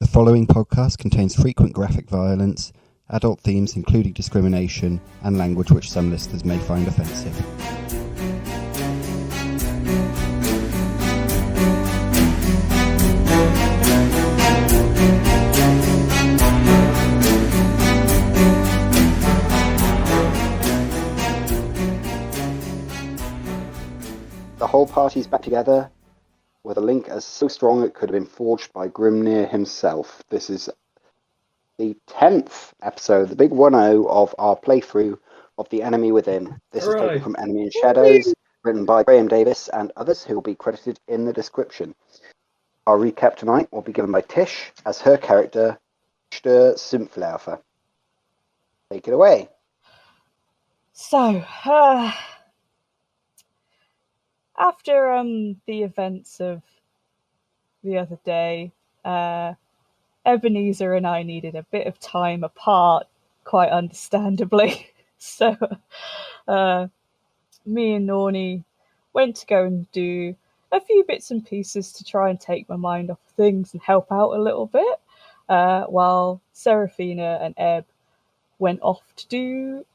The following podcast contains frequent graphic violence, adult themes including discrimination, and language which some listeners may find offensive. The whole party's back together, with a link as so strong it could have been forged by Grimnir himself. This is the 10th episode, the big 1-0 of our playthrough of The Enemy Within. This is taken from Enemy in Shadows, written by Graham Davis and others who will be credited in the description. Our recap tonight will be given by Tish as her character, der Sümpfläufer. Take it away. So, after the events of the other day, Ebenezer and I needed a bit of time apart, quite understandably. So me and Nornie went to go and do a few bits and pieces to try and take my mind off things and help out a little bit, while Seraphina and Eb went off to do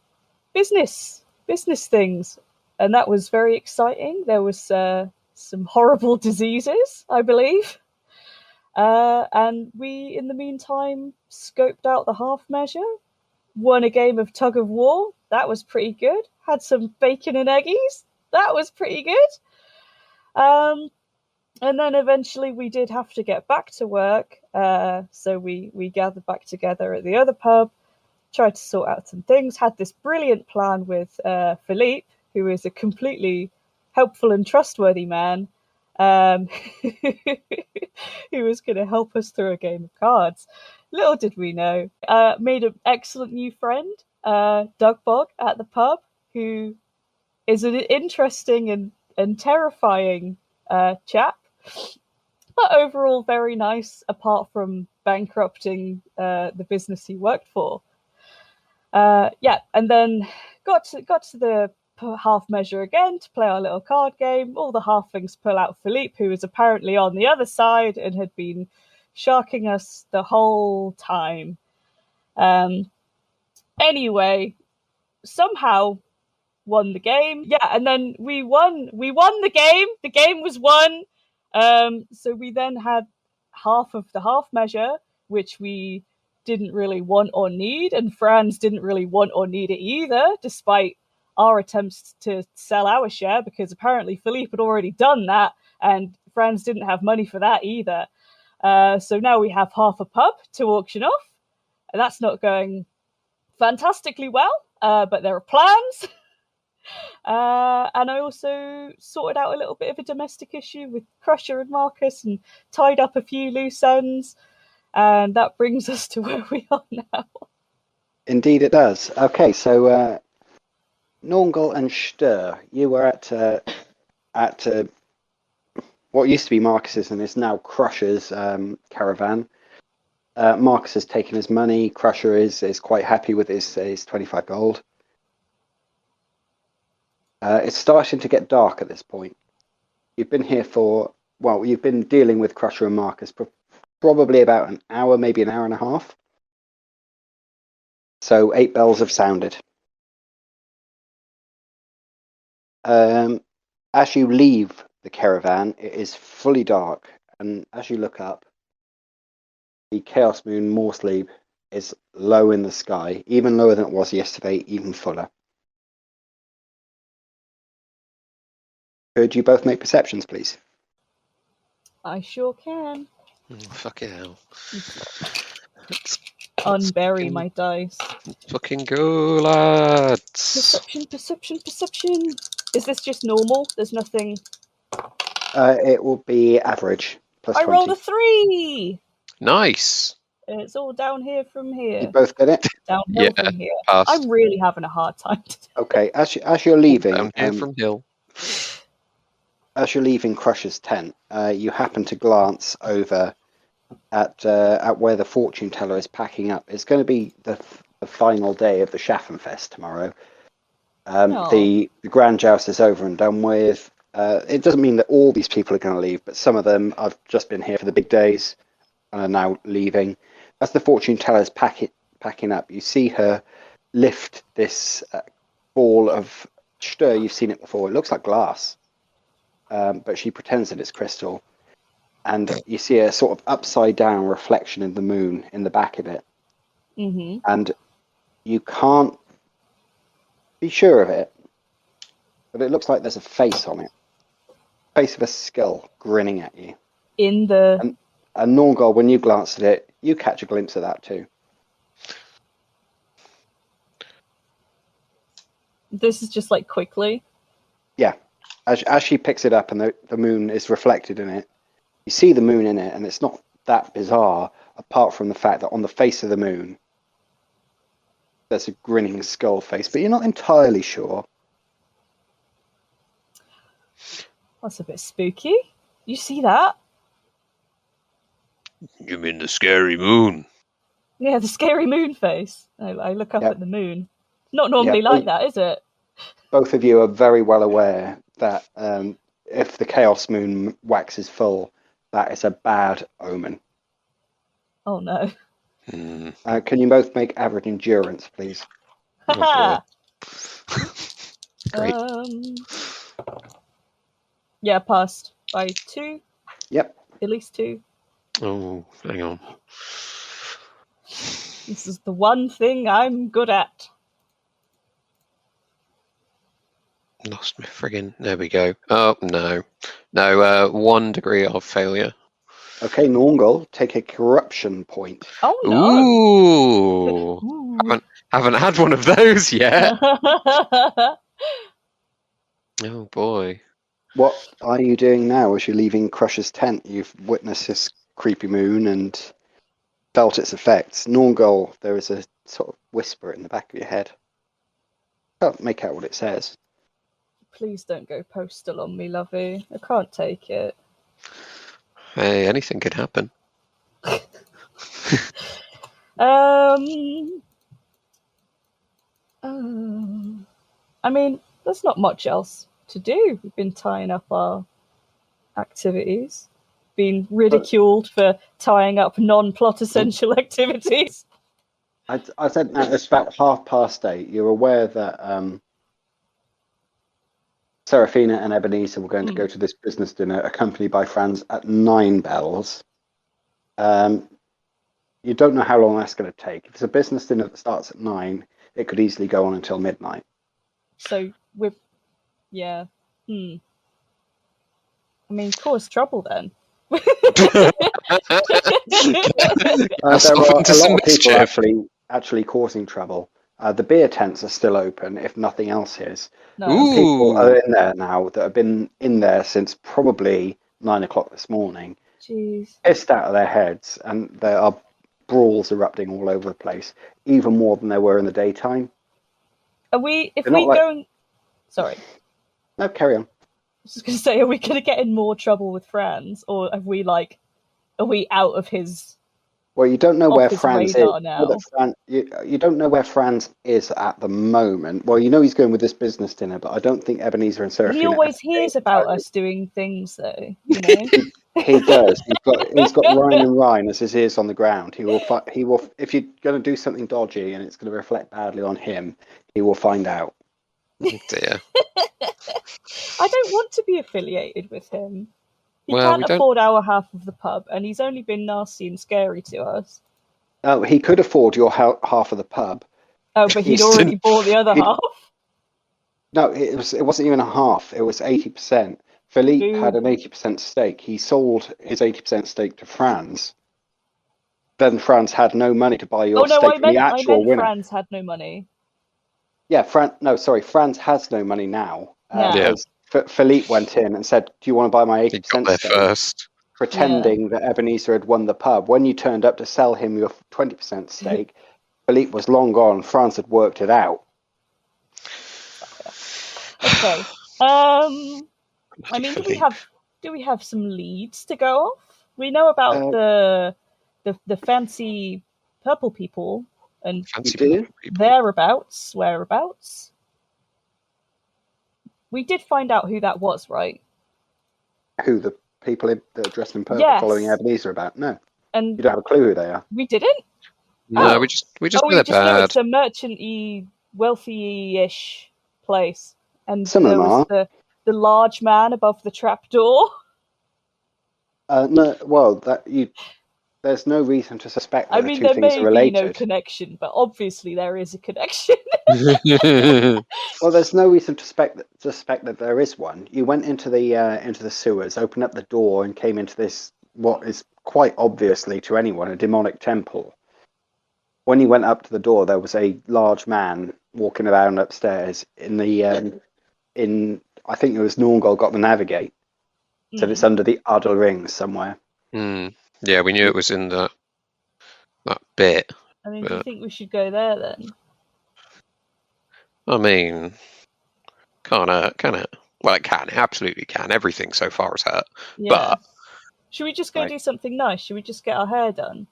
business things. And that was very exciting. There was some horrible diseases, I believe. And we, in the meantime, scoped out the half measure, won a game of tug of war. That was pretty good. Had some bacon and eggies. That was pretty good. And then eventually we did have to get back to work. So we gathered back together at the other pub, tried to sort out some things, had this brilliant plan with Philippe, who is a completely helpful and trustworthy man, who was going to help us through a game of cards. Little did we know, made an excellent new friend, Bog, at the pub, who is an interesting and terrifying chap, but overall very nice, apart from bankrupting the business he worked for. And then got to the half measure again to play our little card game. All the halflings pull out Philippe, who was apparently on the other side and had been sharking us the whole time. Anyway, somehow won the game. Yeah, and then we won the game. The game was won. So we then had half of the half measure, which we didn't really want or need, and Franz didn't really want or need it either, despite our attempts to sell our share, because apparently Philippe had already done that, and Franz didn't have money for that either. So now we have half a pub to auction off, and that's not going fantastically well, but there are plans. And I also sorted out a little bit of a domestic issue with Crusher and Marcus and tied up a few loose ends, and that brings us to where we are now. Indeed it does. Okay, so Norngel and Stur, you were at what used to be Marcus's and is now Crusher's caravan. Marcus has taken his money. Crusher is quite happy with his 25 gold. It's starting to get dark at this point. You've been here you've been dealing with Crusher and Marcus for probably about an hour, maybe an hour and a half. So 8 bells have sounded. As you leave the caravan, it is fully dark, and as you look up, the Chaos Moon Morsley is low in the sky, even lower than it was yesterday, even fuller. Could you both make perceptions, please? I sure can. Fucking hell. Unbury my dice. Fucking go, lads. Perception. Is this just normal? There's nothing... It will be average, plus 20. I rolled a 3! Nice. It's all down here from here. You both get it? Downhill from here. Passed. I'm really having a hard time today. Okay, as you're leaving... Downhill from hill. As you're leaving Crusher's tent, you happen to glance over at where the fortune teller is packing up. It's going to be the final day of the Schaffenfest tomorrow. The Grand Joust is over and done with. It doesn't mean that all these people are going to leave, but some of them have just been here for the big days. and are now leaving. As the fortune teller's packing up, you see her lift this ball of stir. You've seen it before. It looks like glass, but she pretends that it's crystal. And you see a sort of upside down reflection in the moon in the back of it. Mm-hmm. And you can't be sure of it, but it looks like there's a face on it. Face of a skull grinning at you. In the... And Norgol, when you glance at it, you catch a glimpse of that too. This is just like quickly? Yeah. As she picks it up and the moon is reflected in it, you see the moon in it, and it's not that bizarre, apart from the fact that on the face of the moon, there's a grinning skull face, but you're not entirely sure. That's a bit spooky. You see that? You mean the scary moon? Yeah, the scary moon face. I look up Yep. at the moon. Not normally like that, is it? Both of you are very well aware that if the Chaos Moon waxes full, that is a bad omen. Oh no. Can you both make average endurance, please? Oh, great. Yeah, passed by 2. Yep. At least 2. Oh, hang on. This is the one thing I'm good at. Lost my friggin'. There we go. Oh, no. No, 1 degree of failure. Okay, Norgol, take a corruption point. Oh no! Ooh. Haven't had one of those yet. Oh boy. What are you doing now as you're leaving Crusher's tent? You've witnessed this creepy moon and felt its effects. Norgol, there is a sort of whisper in the back of your head. Can't make out what it says. Please don't go postal on me, lovey. I can't take it. Hey, anything could happen. I mean, there's not much else to do. We've been tying up our activities, been ridiculed for tying up non-plot essential activities. I said now it's about 8:30. You're aware that Seraphina and Ebenezer were going to go to this business dinner accompanied by Franz at 9 bells. You don't know how long that's going to take. If it's a business dinner that starts at 9, it could easily go on until midnight. So we're... Yeah. I mean, cause trouble then. There are a lot of people actually causing trouble. The beer tents are still open, if nothing else is. No. People are in there now that have been in there since probably 9 o'clock this morning. Jeez. Pissed out of their heads, and there are brawls erupting all over the place, even more than there were in the daytime. Are we... If They're we not go and... Sorry. No, carry on. I was just going to say, are we going to get in more trouble with Franz? Or are we out of his... Well, you don't know where Franz is. Now. You don't know where Franz is at the moment. Well, you know he's going with this business dinner, but I don't think Ebenezer and Seraphina... He always hears about us doing things, though. You know? He does. He's got Ryan and Ryan as his ears on the ground. He will. If you're going to do something dodgy and it's going to reflect badly on him, he will find out. Oh dear. I don't want to be affiliated with him. He Well, can't afford our half of the pub, and he's only been nasty and scary to us. Oh, he could afford your half of the pub. Oh, but he'd already bought the other half. No, it wasn't even a half. It was 80%. Philippe had an 80% stake. He sold his 80% stake to Franz. Then Franz had no money to buy your stake from the actual winner. Franz had no money. Yeah, Franz has no money now. Yeah. Philippe went in and said, "Do you want to buy my 80% stake?" First. Pretending that Ebenezer had won the pub. When you turned up to sell him your 20% stake, Philippe was long gone. Franz had worked it out. Okay. I mean, do we have some leads to go off? We know about the fancy purple people and whereabouts. We did find out who that was, right? Who, the people that are dressed in purple following Ebenezer about? No. And You don't have a clue who they are. we didn't? No, Oh. we just We know they're just know bad. it's a merchant-y, wealthy-ish place. And Some of there them was are. the large man above the trapdoor. No, well, there's no reason to suspect that I the mean, two there things are may be no related. connection, but obviously there is a connection. Well, there's no reason to suspect that there is one. You went into the sewers, opened up the door, and came into this what is quite obviously to anyone a demonic temple. When you went up to the door, there was a large man walking around upstairs in I think it was Norngol got the navigate, so it's under the Ardle Ring somewhere. Yeah, we knew it was in that bit. I mean, do you think we should go there then? I mean, can it? Well, it can. It absolutely can. Everything so far has hurt. Yeah. But should we just go do something nice? Should we just get our hair done?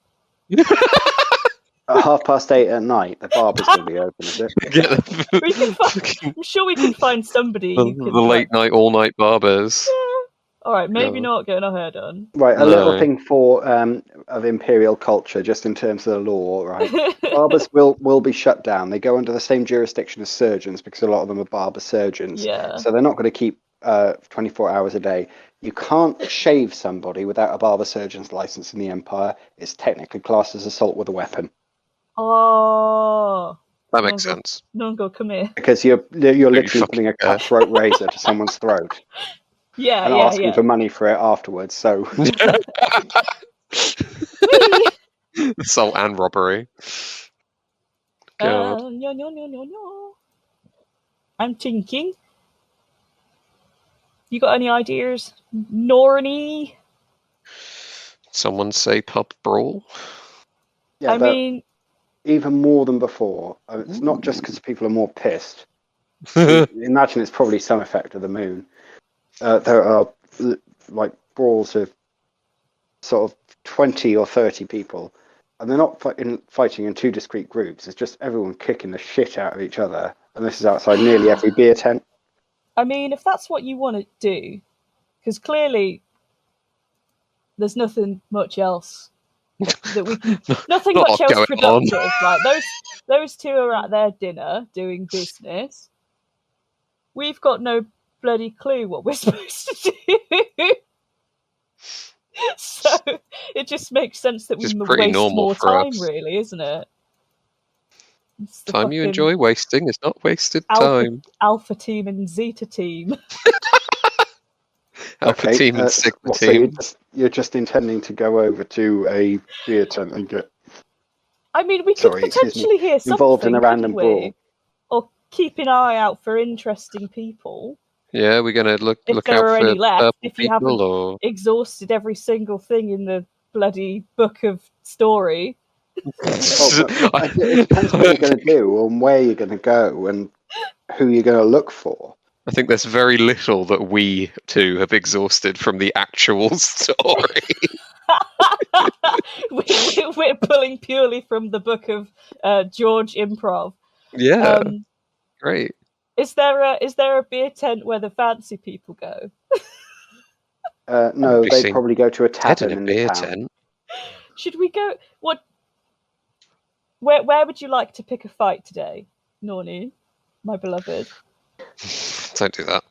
At 8:30 at night, the barber's going to be open, is it? We can I'm sure we can find somebody. The late night, all night barbers. Yeah. All right, maybe not getting our hair done. Right, a little thing for of imperial culture, just in terms of the law. Right, barbers will be shut down. They go under the same jurisdiction as surgeons because a lot of them are barber surgeons. Yeah. So they're not going to keep 24 hours a day. You can't shave somebody without a barber surgeon's license in the Empire. It's technically classed as assault with a weapon. Oh. That makes sense. Nongo, come here. Because you're literally putting a cutthroat razor to someone's throat. Yeah, and asking for money for it afterwards. So assault and robbery. God. I'm thinking. You got any ideas, Norny? Someone say pub brawl. Yeah, I mean, even more than before. It's not just because people are more pissed. Imagine it's probably some effect of the moon. There are like brawls of sort of 20 or 30 people, and they're not fighting in two discrete groups. It's just everyone kicking the shit out of each other, and this is outside nearly every beer tent. I mean, if that's what you want to do, because clearly there's nothing much else that we can, nothing much else productive. Like those two are at their dinner doing business. We've got no bloody clue what we're supposed to do. So it just makes sense that we waste more time, really, isn't it? Time you enjoy wasting is not wasted time. Alpha team and Zeta team. Alpha team and Sigma team. So you're just intending to go over to a beer tent and get... I mean, we could potentially hear something involved in a random brawl. Or keep an eye out for interesting people. Yeah, we're going to look out for any left, if you haven't or... exhausted every single thing in the bloody book of story. It depends what you're going to do and where you're going to go and who you're going to look for. I think there's very little that we two have exhausted from the actual story. We're pulling purely from the book of George Improv. Yeah, great. Is there a beer tent where the fancy people go? No, they probably go to a tavern in the town. Tent. Should we go? What? Where would you like to pick a fight today, Norny, my beloved? Don't do that.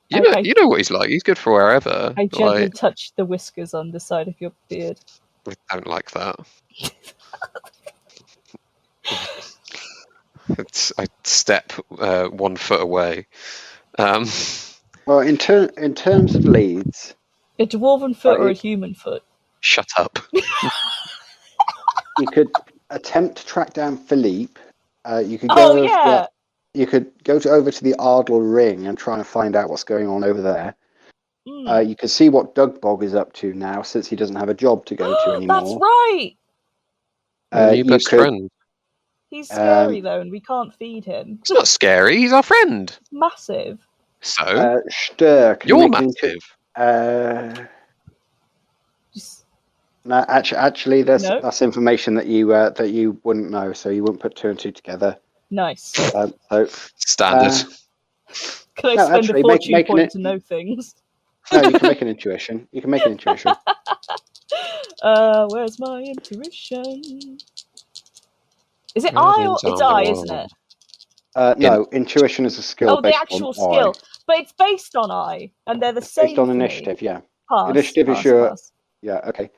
You know what he's like. He's good for wherever. I gently touch the whiskers on the side of your beard. I don't like that. I step 1 foot away. Well, in terms of leads, a dwarven foot or a human foot? Shut up. You could attempt to track down Philippe. You could go. You could go over to the Ardle Ring and try and find out what's going on over there. You can see what Dugbog is up to now, since he doesn't have a job to go to anymore. That's right. New best friend. He's scary though, and we can't feed him. He's not scary. He's our friend. He's massive. So Stir, you're massive. No, actually, that's information that you wouldn't know, so you wouldn't put two and two together. Nice. Standard. Can I spend a fortune point to know things? No, you can make an intuition. Where's my intuition? Is it Yeah, I the or it's inside I, of isn't it? No, intuition is a skill Oh, the based actual on I. skill. But it's based on I, and they're the It's based same on for initiative, me. yeah. Pass, Initiative is pass, your... pass. Yeah, okay.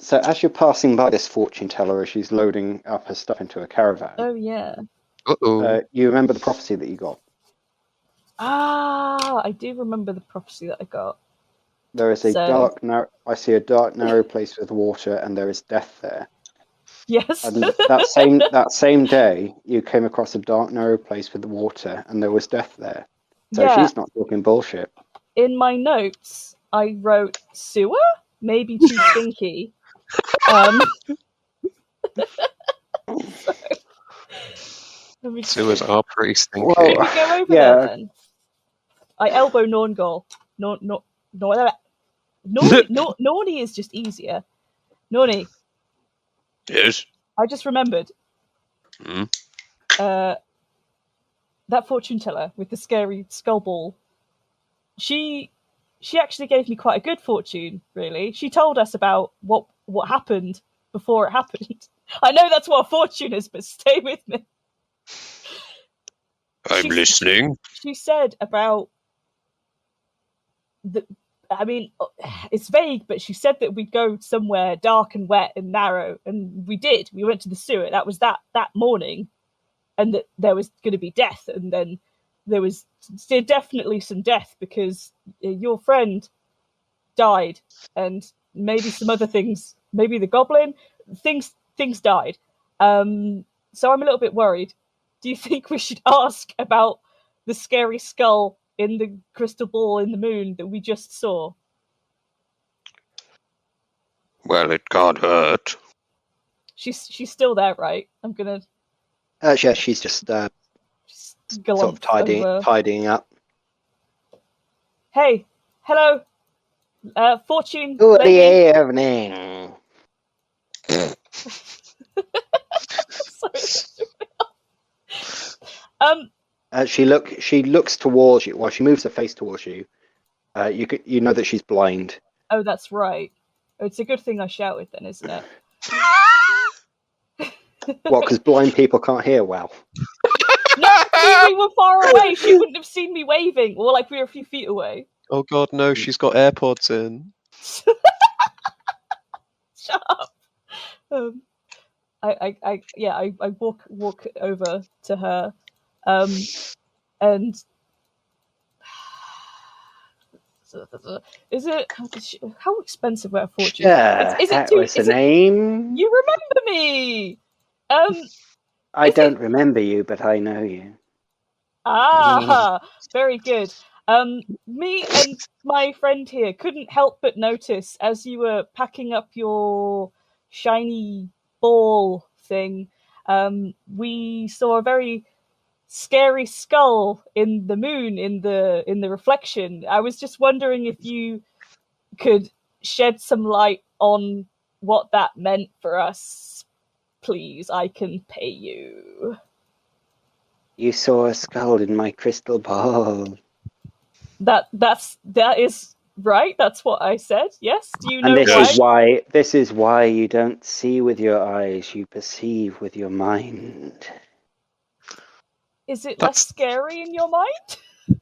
So as you're passing by this fortune teller as she's loading up her stuff into a caravan, Oh, yeah. Uh-oh. you remember the prophecy that you got. Ah, I do remember the prophecy that I got. There is a So- I see a dark, narrow place with water, and there is death there. Yes. And that same day, you came across a dark, narrow place with water, and there was death there. So Yeah. she's not talking bullshit. In my notes, I wrote sewer, maybe too stinky. Sewers are pretty stinky. Well, Should we go over yeah. there then? I elbow Norngol. Norny is just easier. Norny, Yes. I just remembered. Hmm. That fortune teller with the scary skull ball. She actually gave me quite a good fortune, really. She told us about what happened before it happened. I know that's what a fortune is, but stay with me. I'm listening. She said about it's vague, but she said that we'd go somewhere dark and wet and narrow, and we did. We went to the sewer. That was that morning, and that there was going to be death, and then there was definitely some death because your friend died, and maybe some other things, maybe the goblin, things died. So I'm a little bit worried. Do you think we should ask about the scary skull in the crystal ball in the moon that we just saw? Well, it can't hurt. She's still there, right? I'm gonna Yeah, she's just sort of tidying up. Hey, hello, fortune Good lady. evening. She looks towards you. While she moves her face towards you, you know that she's blind. Oh, that's right. It's a good thing I shouted then, isn't it? Well, because blind people can't hear well. No, we were far away. She wouldn't have seen me waving, or like we were a few feet away. Oh God, no! She's got AirPods in. Shut up. I walk over to her, and is it how expensive were a fortune? Yeah, is it that too? was the name. You remember me? I don't remember you, but I know you. Ah, very good. Me and my friend here couldn't help but notice as you were packing up your shiny ball thing, we saw a very scary skull in the moon in the reflection. I was just wondering if you could shed some light on what that meant for us. Please, I can pay you. You saw a skull in my crystal ball. That is right. That's what I said. Yes. Do you know why? This is why you don't see with your eyes; you perceive with your mind. Is it less scary in your mind?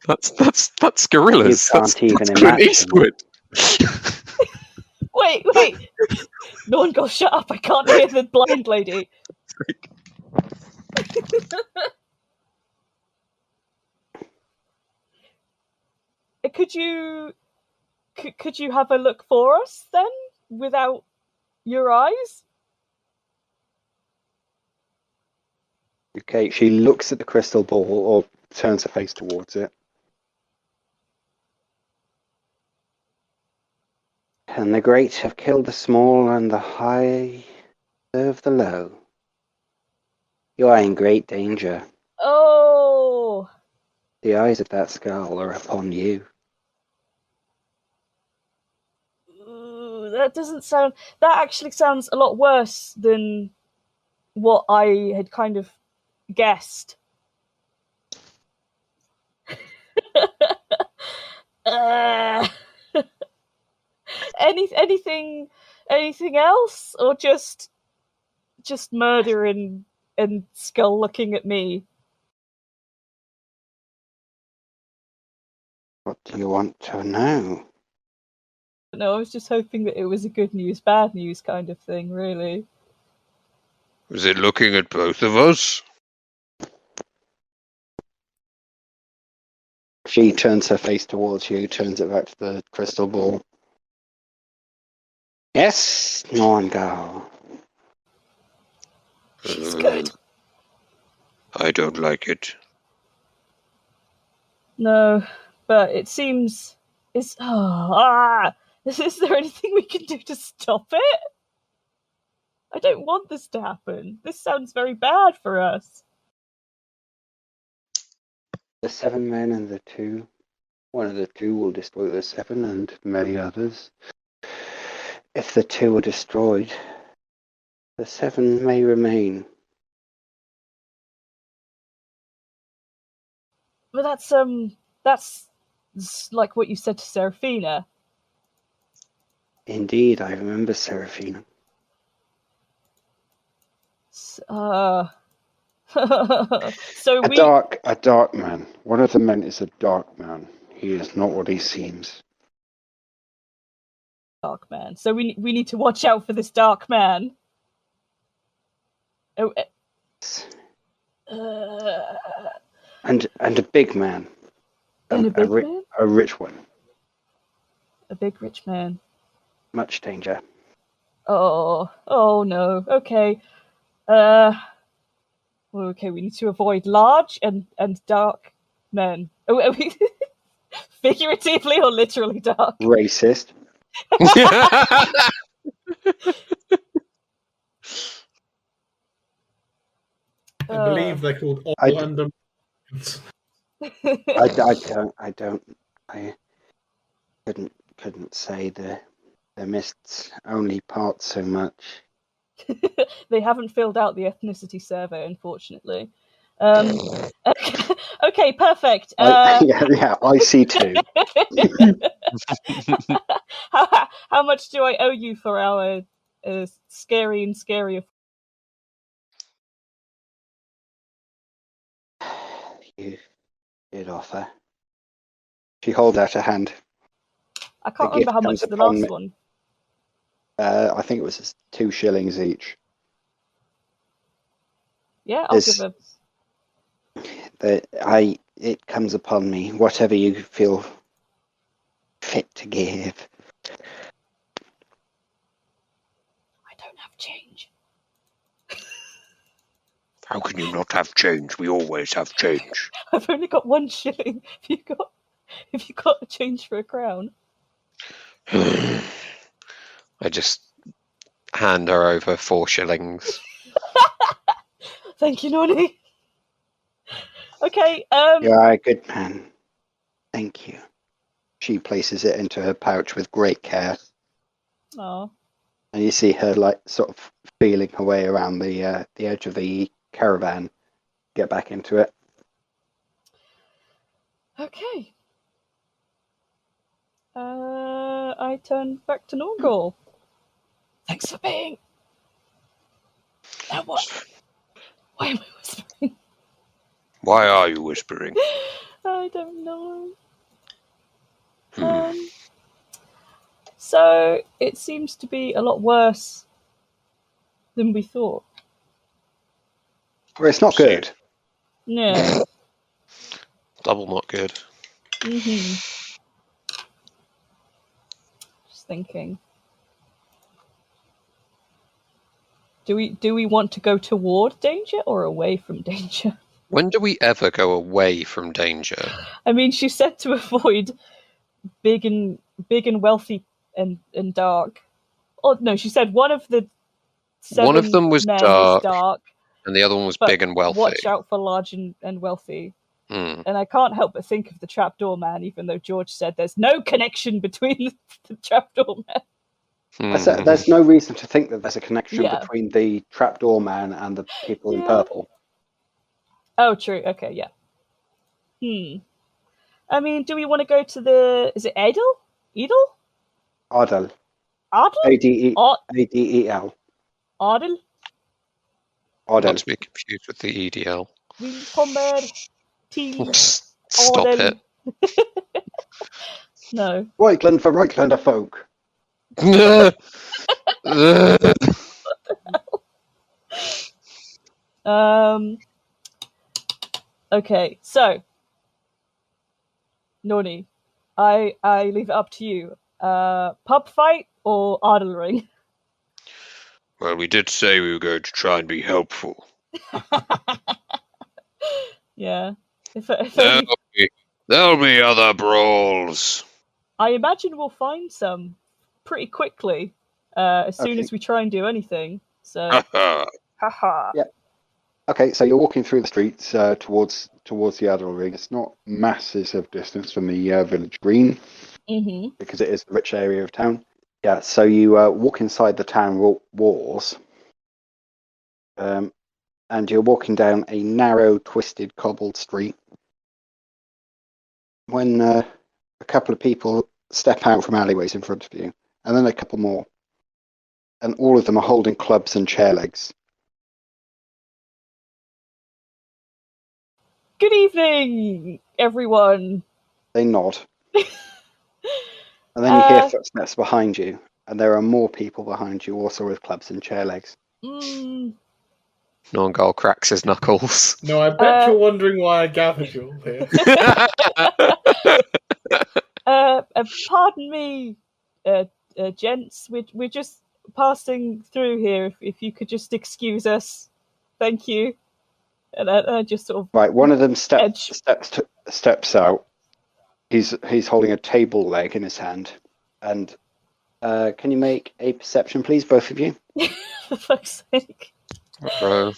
That's gorillas. You can't even that's Clint Eastwood. Wait. No one go shut up. I can't hear the blind lady. Could you have a look for us then, without your eyes? Okay, she looks at the crystal ball or turns her face towards it. And the great have killed the small, and the high serve the low. You are in great danger. Oh. The eyes of that skull are upon you. That actually sounds a lot worse than what I had kind of guessed. Anything Anything else, or just murder and Skull looking at me? What do you want to know? No, I was just hoping that it was a good news, bad news kind of thing, really. Was it looking at both of us? She turns her face towards you, turns it back to the crystal ball. Yes, Norngale. She's good. I don't like it. No, but it seems... Is there anything we can do to stop it? I don't want this to happen. This sounds very bad for us. The 7 men and the 2. One of the 2 will destroy the 7 and many others. If the 2 are destroyed, the 7 may remain. But that's like what you said to Seraphina. Indeed, I remember Seraphina. So A dark man. One of the men is a dark man. He is not what he seems. Dark man. So we need to watch out for this dark man. Oh. And a big man. And a big man? A rich one. A big rich man. Much danger. Oh no. Okay. Okay, we need to avoid large and dark men. Oh, are we figuratively or literally dark? Racist. I believe they're called Orlando. I couldn't say the mists only part so much. They haven't filled out the ethnicity survey, unfortunately. Okay, perfect. Yeah, I see too. How much do I owe you for our scary and scarier? You did offer. She holds out her hand. I can't remember how much the last one. I think it was 2 shillings each. Yeah, I'll give a... It comes upon me, whatever you feel fit to give. I don't have change. How can you not have change? We always have change. I've only got 1 shilling. Have you got a change for a crown? I just hand her over 4 shillings. Thank you, Nonny. Okay. You are a good man. Thank you. She places it into her pouch with great care. Oh. And you see her sort of feeling her way around the edge of the caravan, get back into it. Okay. I turn back to Norgal. Thanks for being. Now what? Why am I whispering? Why are you whispering? I don't know. So it seems to be a lot worse than we thought. Well, it's not good. No. Double not good. Just thinking. Do we want to go toward danger or away from danger? When do we ever go away from danger? I mean, she said to avoid big and wealthy and dark. Oh no, she said one of the 7 one of them was men dark, is dark, and the other one was big and wealthy. Watch out for large and wealthy. And I can't help but think of the trapdoor man, even though George said there's no connection between the trapdoor man. There's no reason to think that there's a connection between the trapdoor man and the people in purple. Oh, true. Okay, yeah. I mean, do we want to go to the... Is it Edel? Edel? Ardel. Adel? Adel. Adel? Not Adel. to be confused with the EDL. Willkommen till Stop Adel. it. No. Reichland for Reichlander folk. Okay, so Noni, I leave it up to you. Pub fight or Adel ring? Well, we did say we were going to try and be helpful. Yeah. If There'll be other brawls. I imagine we'll find some pretty quickly as soon as we try and do anything. So, haha. Yeah. Okay, so you're walking through the streets towards the Adel ring. It's not masses of distance from the village green because it is a rich area of town. Yeah, so you walk inside the town walls, and you're walking down a narrow, twisted, cobbled street when a couple of people step out from alleyways in front of you, and then a couple more, and all of them are holding clubs and chair legs. Good evening, everyone. They nod. And then you hear footsteps behind you, and there are more people behind you, also with clubs and chair legs. Norngol cracks his knuckles. No, I bet you're wondering why I gathered you all here. Pardon me, gents. We're just passing through here. If you could just excuse us, thank you. And I just sort of right. One of them steps out. He's holding a table leg in his hand, and can you make a perception, please, both of you? For fuck's sake. Bro.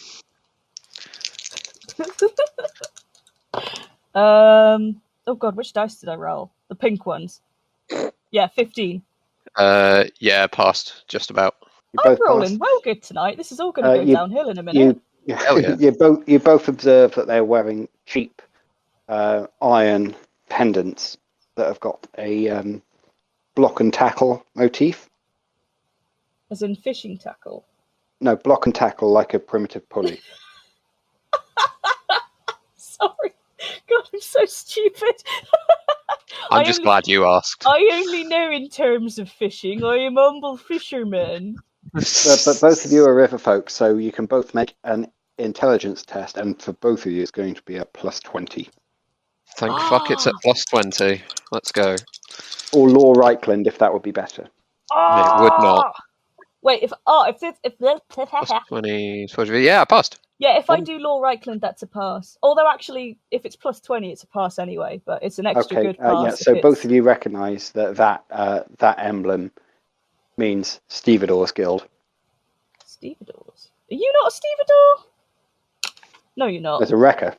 Oh god, which dice did I roll? The pink ones. Yeah, 15. Yeah, passed just about. I'm rolling well good tonight. This is all going to go downhill in a minute. Hell yeah. You both observe that they're wearing cheap iron pendants that have got a block and tackle motif. As in fishing tackle? No, block and tackle like a primitive pulley. Sorry. God, I'm so stupid. I'm just glad you asked. I only know in terms of fishing. I am humble fisherman. But both of you are river folk, so you can both make an intelligence test, and for both of you, it's going to be a +20. Thank fuck it's at +20. Let's go. Or Law Reichland, if that would be better. It would not. Wait, if +20, yeah, I passed. Yeah, if I do Law Reichland, that's a pass. Although actually, if it's +20, it's a pass anyway. But it's an extra good pass. Yeah, so both of you recognise that emblem means Stevedore's Guild. Stevedore's? Are you not a stevedore? No, you're not. There's a wrecker.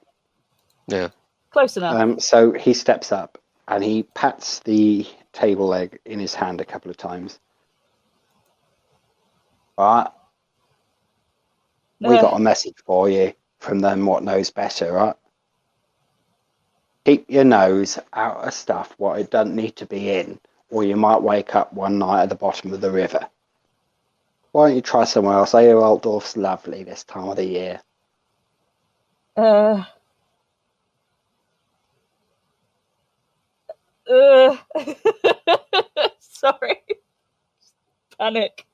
Yeah. Close enough. So he steps up and he pats the table leg in his hand a couple of times. Right. We got a message for you from them what knows better, right? Keep your nose out of stuff what it doesn't need to be in, or you might wake up one night at the bottom of the river. Why don't you try somewhere else? I hear Altdorf's lovely this time of the year. Sorry. Panic.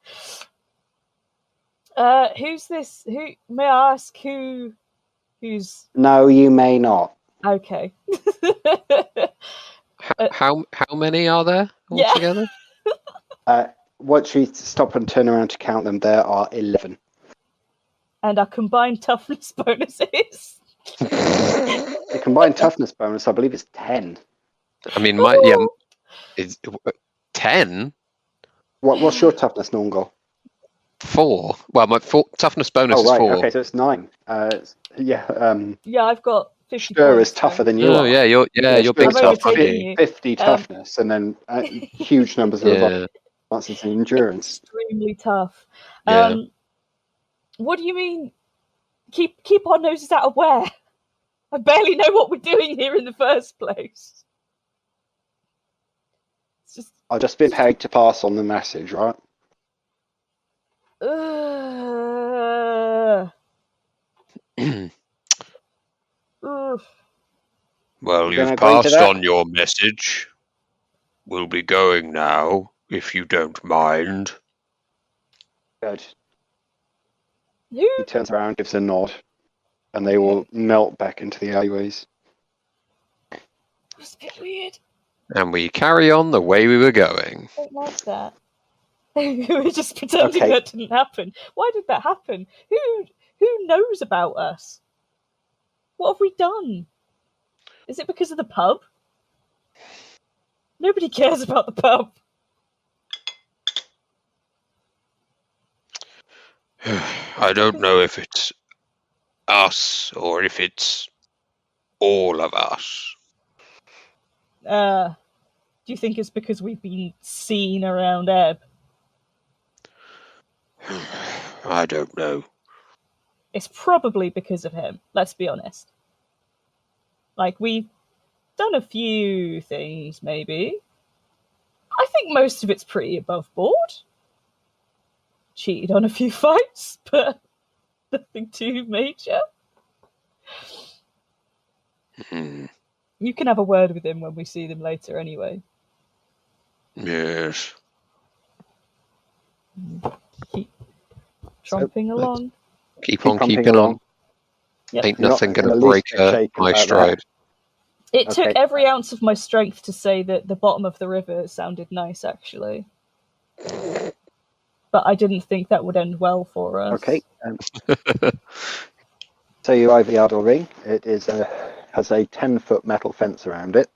Who's this? Who may I ask who's No, you may not. Okay. How many are there altogether? Once you stop and turn around to count them, there are 11. And our combined toughness bonuses. The combined toughness bonus, I believe, is 10. I mean, is 10. What's your toughness, Norngol? 4. Well, my toughness bonus is 4. Okay, so it's 9. Yeah, I've got 50 Sure points, is tougher than you Oh, are. yeah, you're big I've tough. overtaken you. 50 toughness, and then huge numbers of advances in endurance. Extremely tough. Yeah. What do you mean? Keep our noses out of where? I barely know what we're doing here in the first place. I'll just be paid to pass on the message, right? Ugh. Well, Gonna you've agree to passed that? on your message. We'll be going now, if you don't mind. Good. Who? He turns around, gives a nod, and they all melt back into the alleyways. That's a bit weird. And we carry on the way we were going. I don't like that. We're just pretending Okay. that didn't happen. Why did that happen? Who knows about us? What have we done? Is it because of the pub? Nobody cares about the pub. I don't know if it's us or if it's all of us. Do you think it's because we've been seen around Ebb? I don't know. It's probably because of him, let's be honest. Like, we've done a few things, maybe. I think most of it's pretty above board. Cheated on a few fights, but nothing too major. You can have a word with him when we see them later anyway. Yes. Keep tromping along. Keep on pumping keeping along. on. Yep. Ain't You're nothing not in going to the least break bit shaken my about stride. It Okay. took every ounce of my strength to say that the bottom of the river sounded nice, actually. But I didn't think that would end well for us. Okay. So you arrive at the Ardor Ring. It is has a 10-foot metal fence around it.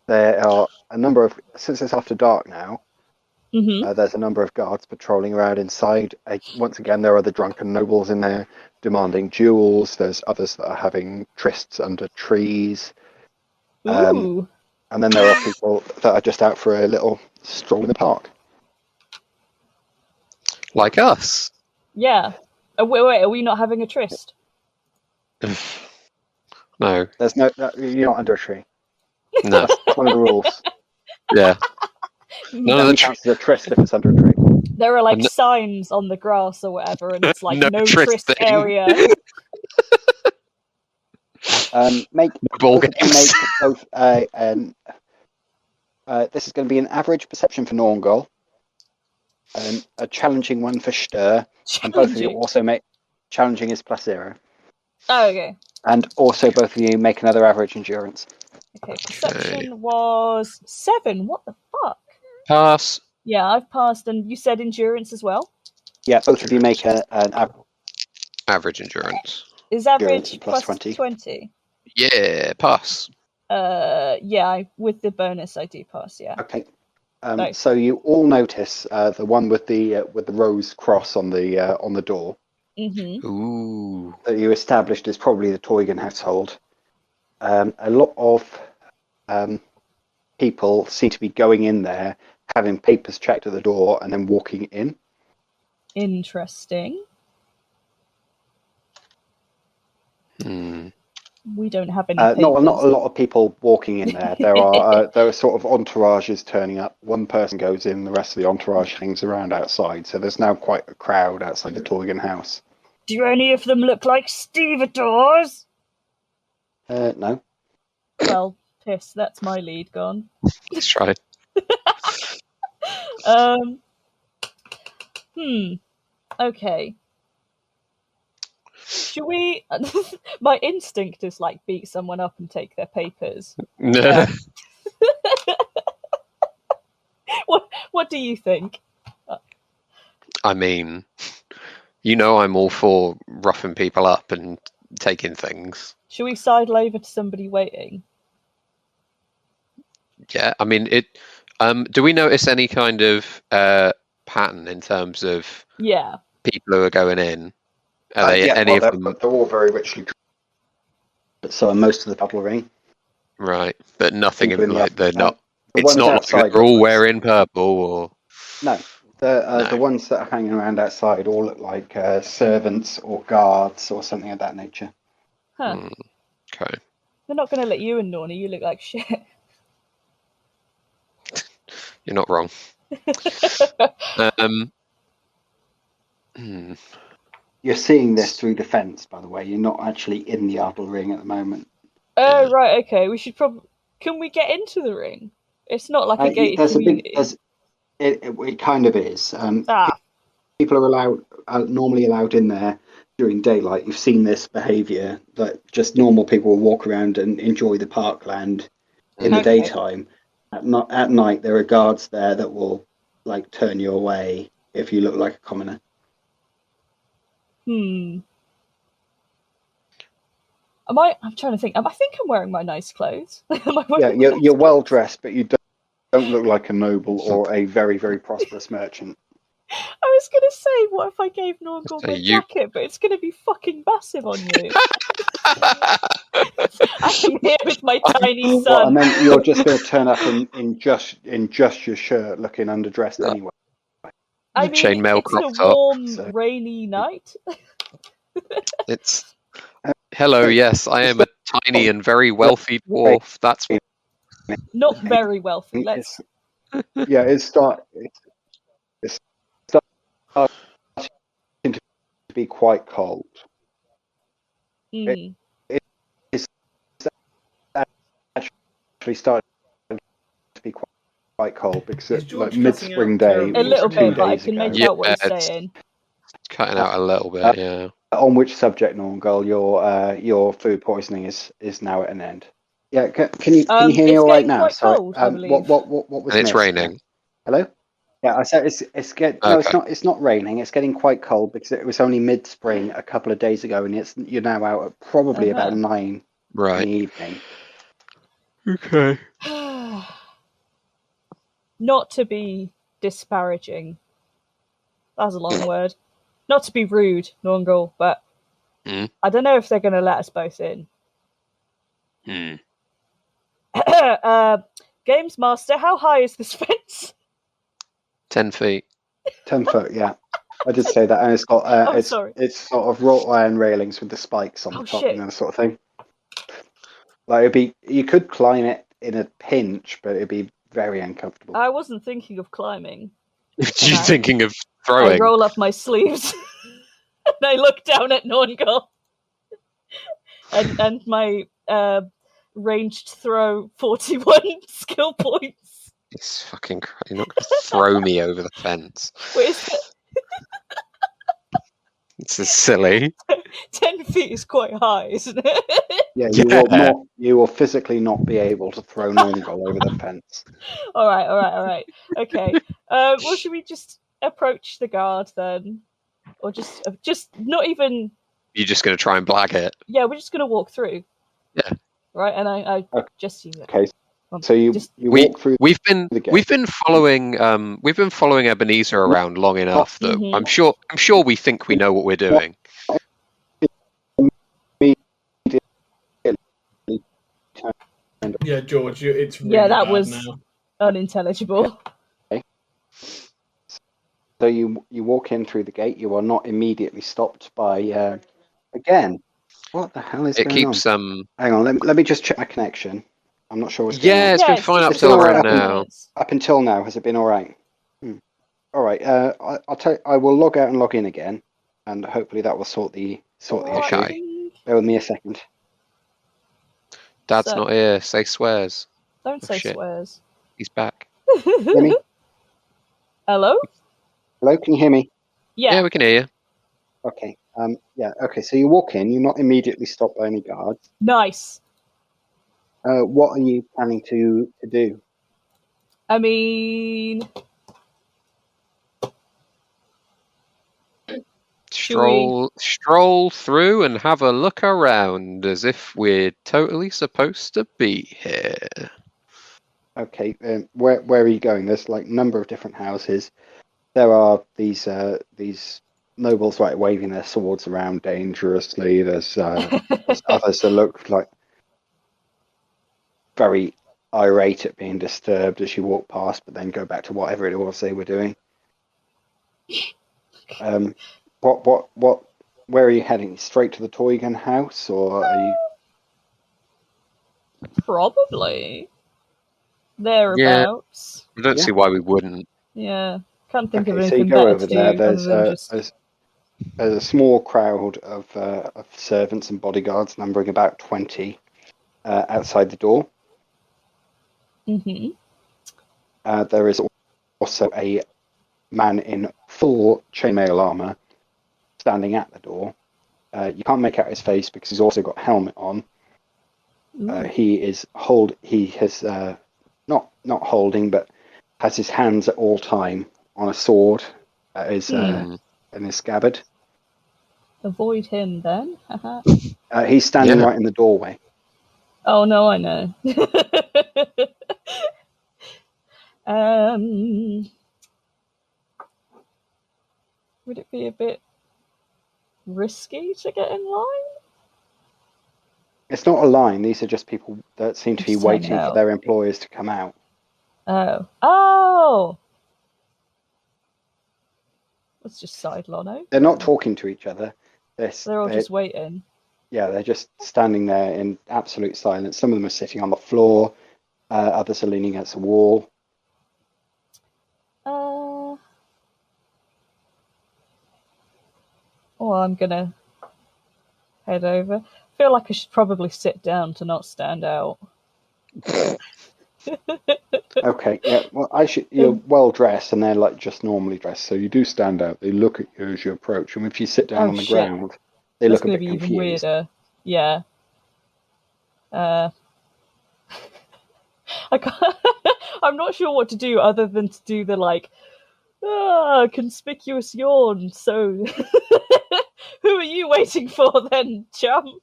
There are a number of, since it's after dark now, Mm-hmm. there's a number of guards patrolling around inside. Once again, there are the drunken nobles in there demanding jewels. There's others that are having trysts under trees. Ooh. And then there are people that are just out for a little stroll in the park. Like us. Yeah. Wait, are we not having a tryst? No. There's no, you're not under a tree. No. That's one of the rules. Yeah. None of Only the counts as a tryst if it's under a tree. There are like No- signs on the grass or whatever, and it's like No no tryst tryst thing. area. Make ball both of you games. make both this is going to be an average perception for Norngol, a challenging one for Stir, and both of you Challenging. also make challenging is +0. Oh, okay. And also both of you make another average endurance. Okay, perception was 7. What the fuck? Pass. Yeah, I've passed, and you said endurance as well? Yeah, both of you make an Average endurance. Is endurance average plus plus 20? Yeah, pass. Yeah, with the bonus I do pass, yeah. Okay. Nice. So you all notice the one with the rose cross on the door Mm-hmm. Ooh. that you established is probably the Toygan household. A lot of people seem to be going in there, having papers checked at the door, and then walking in. Interesting. We don't have any papers. Not a lot of people walking in there. There are sort of entourages turning up. One person goes in, the rest of the entourage hangs around outside. So there's now quite a crowd outside the Toygan house. Do any of them look like stevedores? No. Well, piss, that's my lead gone. Let's try. Okay. Should we... My instinct is, like, beat someone up and take their papers. What do you think? I mean, you know I'm all for roughing people up and taking things. Should we sidle over to somebody waiting? Yeah, I mean, it. Do we notice any kind of pattern in terms of people who are going in? Are they any of them? They're all very richly dressed. So most of the battle ring. Right, but nothing People in like the- they're not. the It's ones not like outside they're all look like- wearing purple or. No. The ones that are hanging around outside all look like servants or guards or something of that nature. Huh. Okay. They're not going to let you in, Nornie. You look like shit. You're not wrong. You're seeing this through the fence, by the way. You're not actually in the outer ring at the moment. Oh, right, okay. We should probably... Can we get into the ring? It's not like a gated community. It kind of is. People are normally allowed in there during daylight. You've seen this behaviour, that just normal people will walk around and enjoy the parkland in the daytime. At night, there are guards there that will turn you away if you look like a commoner. I'm trying to think. I think I'm wearing my nice clothes. Yeah, you're well dressed, but you don't look like a noble or a very, very prosperous merchant. I was going to say, what if I gave Norgal my jacket, but it's going to be fucking massive on you. I'm here with my tiny son. Well, I meant you're just going to turn up in just your shirt, looking underdressed anyway. I mean, it's a warm, rainy night. It's hello. Yes, I am a tiny and very wealthy dwarf. That's what... Not very wealthy. It's starting to be quite cold. It's actually starting to be quite cold because it's mid-spring day. A little bit, but I can make out what he's saying. It's cutting out a little bit, yeah. On which subject, Norgal, your food poisoning is now at an end. Yeah, can you hear me all right now? Quite cold, I believe. What was and it's raining. Hello? Yeah, I said it's not raining. It's getting quite cold because it was only mid-spring a couple of days ago, and you're now out at probably about 9 in the evening. Okay. Not to be disparaging. That was a long word. Not to be rude, Norgal, but I don't know if they're going to let us both in. Games Master, how high is this fence? 10 feet. 10 foot, yeah. I did say that, and it's got it's sort of wrought iron railings with the spikes on the top and that sort of thing. You could climb it in a pinch, but it'd be very uncomfortable. I wasn't thinking of climbing. You're thinking of throwing. I roll up my sleeves and I look down at Norgal and my ranged throw 41 skill points. It's fucking crazy. You're not going to throw me over the fence. Wait, is it? It's just silly. 10 feet is quite high, isn't it? Yeah, you will physically not be able to throw Norgal over the fence. All right. Okay. Well, should we just approach the guard then, or just not even? You're just going to try and blag it. Yeah, we're just going to walk through. Yeah. Right, and I just use it. Okay. So you walk through. We've been following Ebenezer around long enough that I'm sure we think we know what we're doing. Yeah, George, it's really that was now. Unintelligible. Okay. So you walk in through the gate. You are not immediately stopped by again. What the hell is going on? It keeps Hang on, let me just check my connection. I'm not sure what's going on. It's been fine up till around now. Up until now, has it been all right? All right. I'll tell you, I will log out and log in again, and hopefully that will sort the issue. Bear with me a second. Dad's not here. Say swears. Don't say swears. He's back. Hear me? Hello? Hello, can you hear me? Yeah, we can hear you. Okay. Okay. So you walk in. You're not immediately stopped by any guards. Nice. What are you planning to do? I mean, stroll through and have a look around as if we're totally supposed to be here. Okay. Where are you going? There's a number of different houses. There are these nobles waving their swords around dangerously. There's others that look like very irate at being disturbed as you walk past, but then go back to whatever it was they were doing. Where are you heading? Straight to the toy gun house, or are you? Probably thereabouts. I don't see why we wouldn't. Yeah, can't think of Okay, so anything you go better over to there. do other than just... There's a small crowd of servants and bodyguards, numbering about 20, outside the door. Mm-hmm. There is also a man in full chainmail armor standing at the door. You can't make out his face because he's also got a helmet on. He has not holding, but has his hands at all time on a sword in his scabbard. Avoid him then. He's standing right in the doorway. Oh no, I know. Would it be a bit risky to get in line? It's not a line. These are just people that seem to be waiting for their employers to come out. Oh! Let's just sideline over. They're not talking to each other. They're all just waiting. Yeah, they're just standing there in absolute silence. Some of them are sitting on the floor. Others are leaning against the wall. Well, I'm gonna head over. I feel like I should probably sit down to not stand out. Okay, yeah. Well, you're well dressed, and they're like just normally dressed, so you do stand out. They look at you as you approach, and if you sit down on the ground, they look a bit confused. That's gonna be even weirder. Yeah. I'm not sure what to do other than to do the conspicuous yawn. So, who are you waiting for then, chum?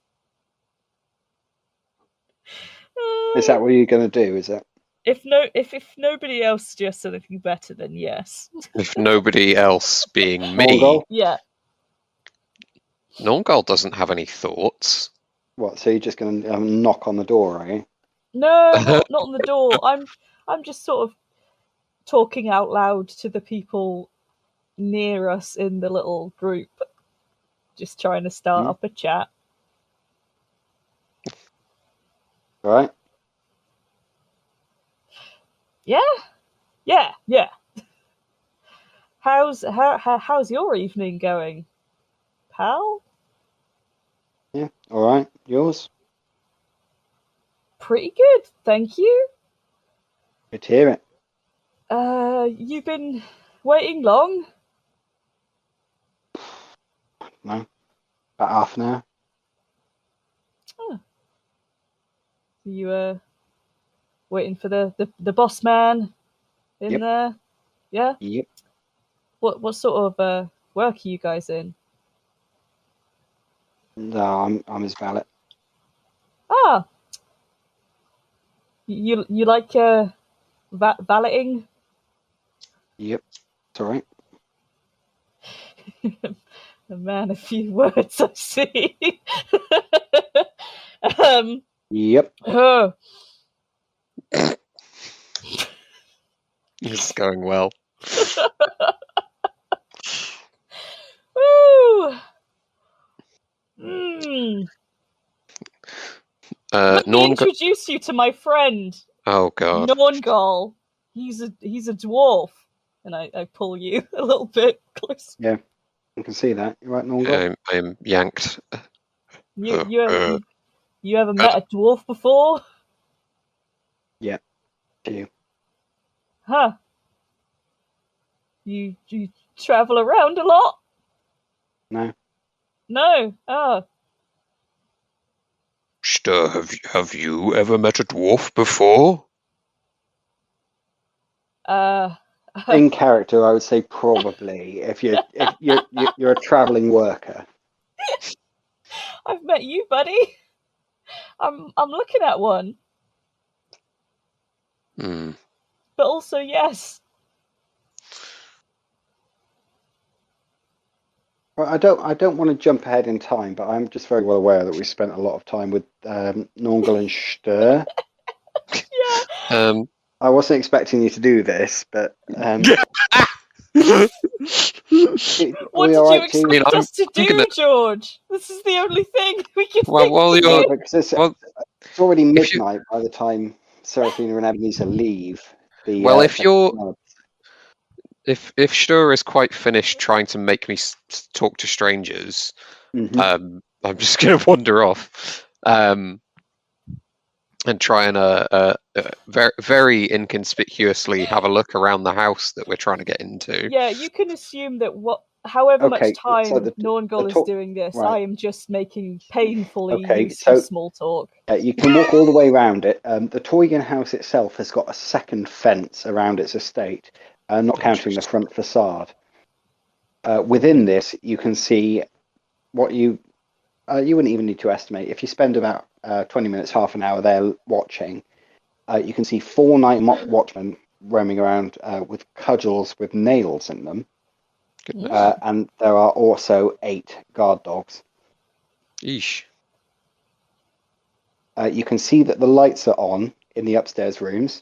Is that what you're going to do? Is that? If nobody else suggests anything better, then yes. If nobody else being me, Norgal? Yeah. Norgal doesn't have any thoughts. What? So you're just going to knock on the door, are you? No, not on the door. I'm just sort of talking out loud to the people near us in the little group, just trying to start up a chat. All right. Yeah. How's your evening going, pal? Yeah, all right. Yours? Pretty good, thank you. Good to hear it. You've been waiting long? No, about half an hour. Oh. You waiting for the boss man in there? Yeah. Yep. What sort of work are you guys in? No, I'm his valet. Ah. You like valeting? Yep, it's all right. A man, a few words, I see. Yep. Oh. It's going well. Woo! Let me introduce you to my friend. Oh God. Norgal. He's a dwarf. And I pull you a little bit close. Yeah, I can see that. You're right, Norgal. I'm yanked. You ever met a dwarf before? Yeah. Do you? Huh. You travel around a lot? No. No. Oh. Stir, have you ever met a dwarf before? In character, I would say probably. If you're a traveling worker. I've met you, buddy. I'm looking at one. But also, yes. Well, I don't want to jump ahead in time, but I'm just very well aware that we spent a lot of time with Norgal and Stir. Yeah. I wasn't expecting you to do this, but what did you expect us to do, George? This is the only thing we can think because it's already midnight by the time Seraphina and Ebenezer leave. If you're if Stur is quite finished trying to make me talk to strangers, I'm just going to wander off and try and very, very inconspicuously have a look around the house that we're trying to get into. Yeah, you can assume that however much time Norngol is doing this, right. I am just making painfully useful small talk. You can walk all the way around it. The Toygan house itself has got a second fence around its estate, not counting the front facade. Within this, you can see what you wouldn't even need to estimate. If you spend about 20 minutes, half an hour there watching, you can see 4 night watchmen roaming around with cudgels with nails in them. And there are also 8 guard dogs. Eesh. You can see that the lights are on in the upstairs rooms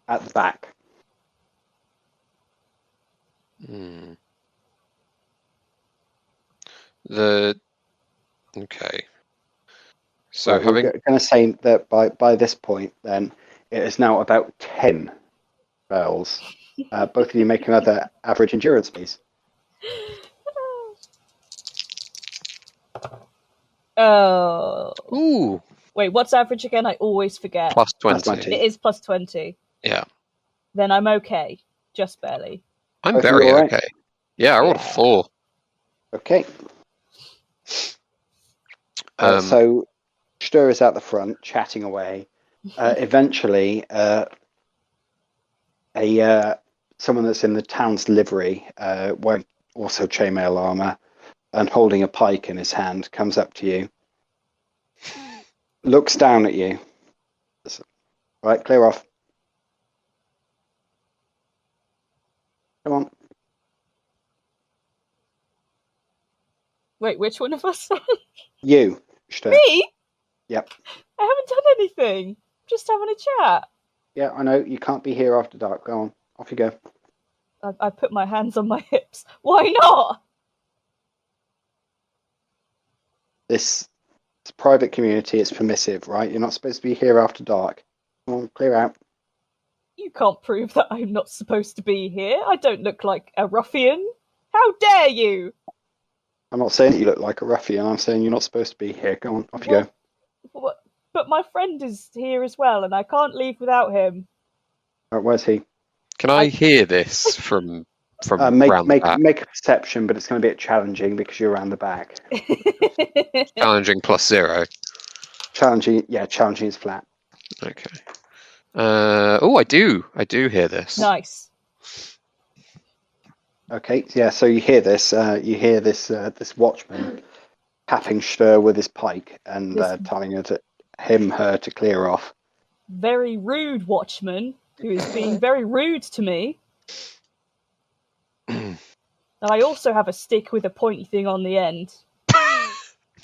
at the back. Okay. So we're going to say that by this point, then it is now about 10 bells. Both of you make another average endurance, please. Oh. Ooh. Wait, what's average again? I always forget. Plus 20. It is plus 20. Yeah. Then I'm okay. Just barely. I'm very okay. Yeah, I rolled a 4. Okay. So Stur is out the front, chatting away. Eventually, someone that's in the town's livery, wearing also chainmail armor and holding a pike in his hand, comes up to you, looks down at you. Right, clear off. Come on. Wait, which one of us? You, Stur. Me? Yep. I haven't done anything. Just having a chat. Yeah, I know. You can't be here after dark. Go on. Off you go. I put my hands on my hips. Why not? It's a private community. It's permissive, right? You're not supposed to be here after dark. Come on, clear out. You can't prove that I'm not supposed to be here. I don't look like a ruffian. How dare you? I'm not saying that you look like a ruffian. I'm saying you're not supposed to be here. Go on, off you go. What? But my friend is here as well, and I can't leave without him. Right, where's he? Can I hear this from around the back? Make a perception, but it's going to be a bit challenging because you're around the back. Challenging plus 0. Challenging is flat. Okay. I do hear this. Nice. Okay, yeah. So you hear this. You hear this watchman tapping Stur with his pike and telling her to clear off. Very rude watchman who is being very rude to me. And I also have a stick with a pointy thing on the end.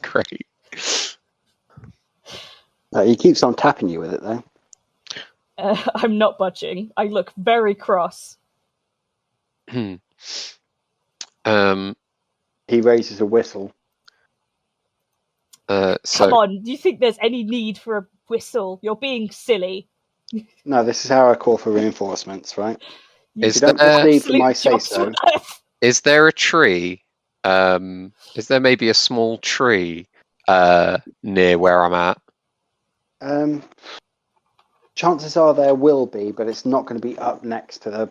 Great. He keeps on tapping you with it, though. I'm not budging. I look very cross. He raises a whistle. Come on, do you think there's any need for a whistle? You're being silly. No, this is how I call for reinforcements, right? You don't just leave for my say-so. Is there a tree? Is there maybe a small tree near where I'm at? Chances are there will be, but it's not going to be up next to the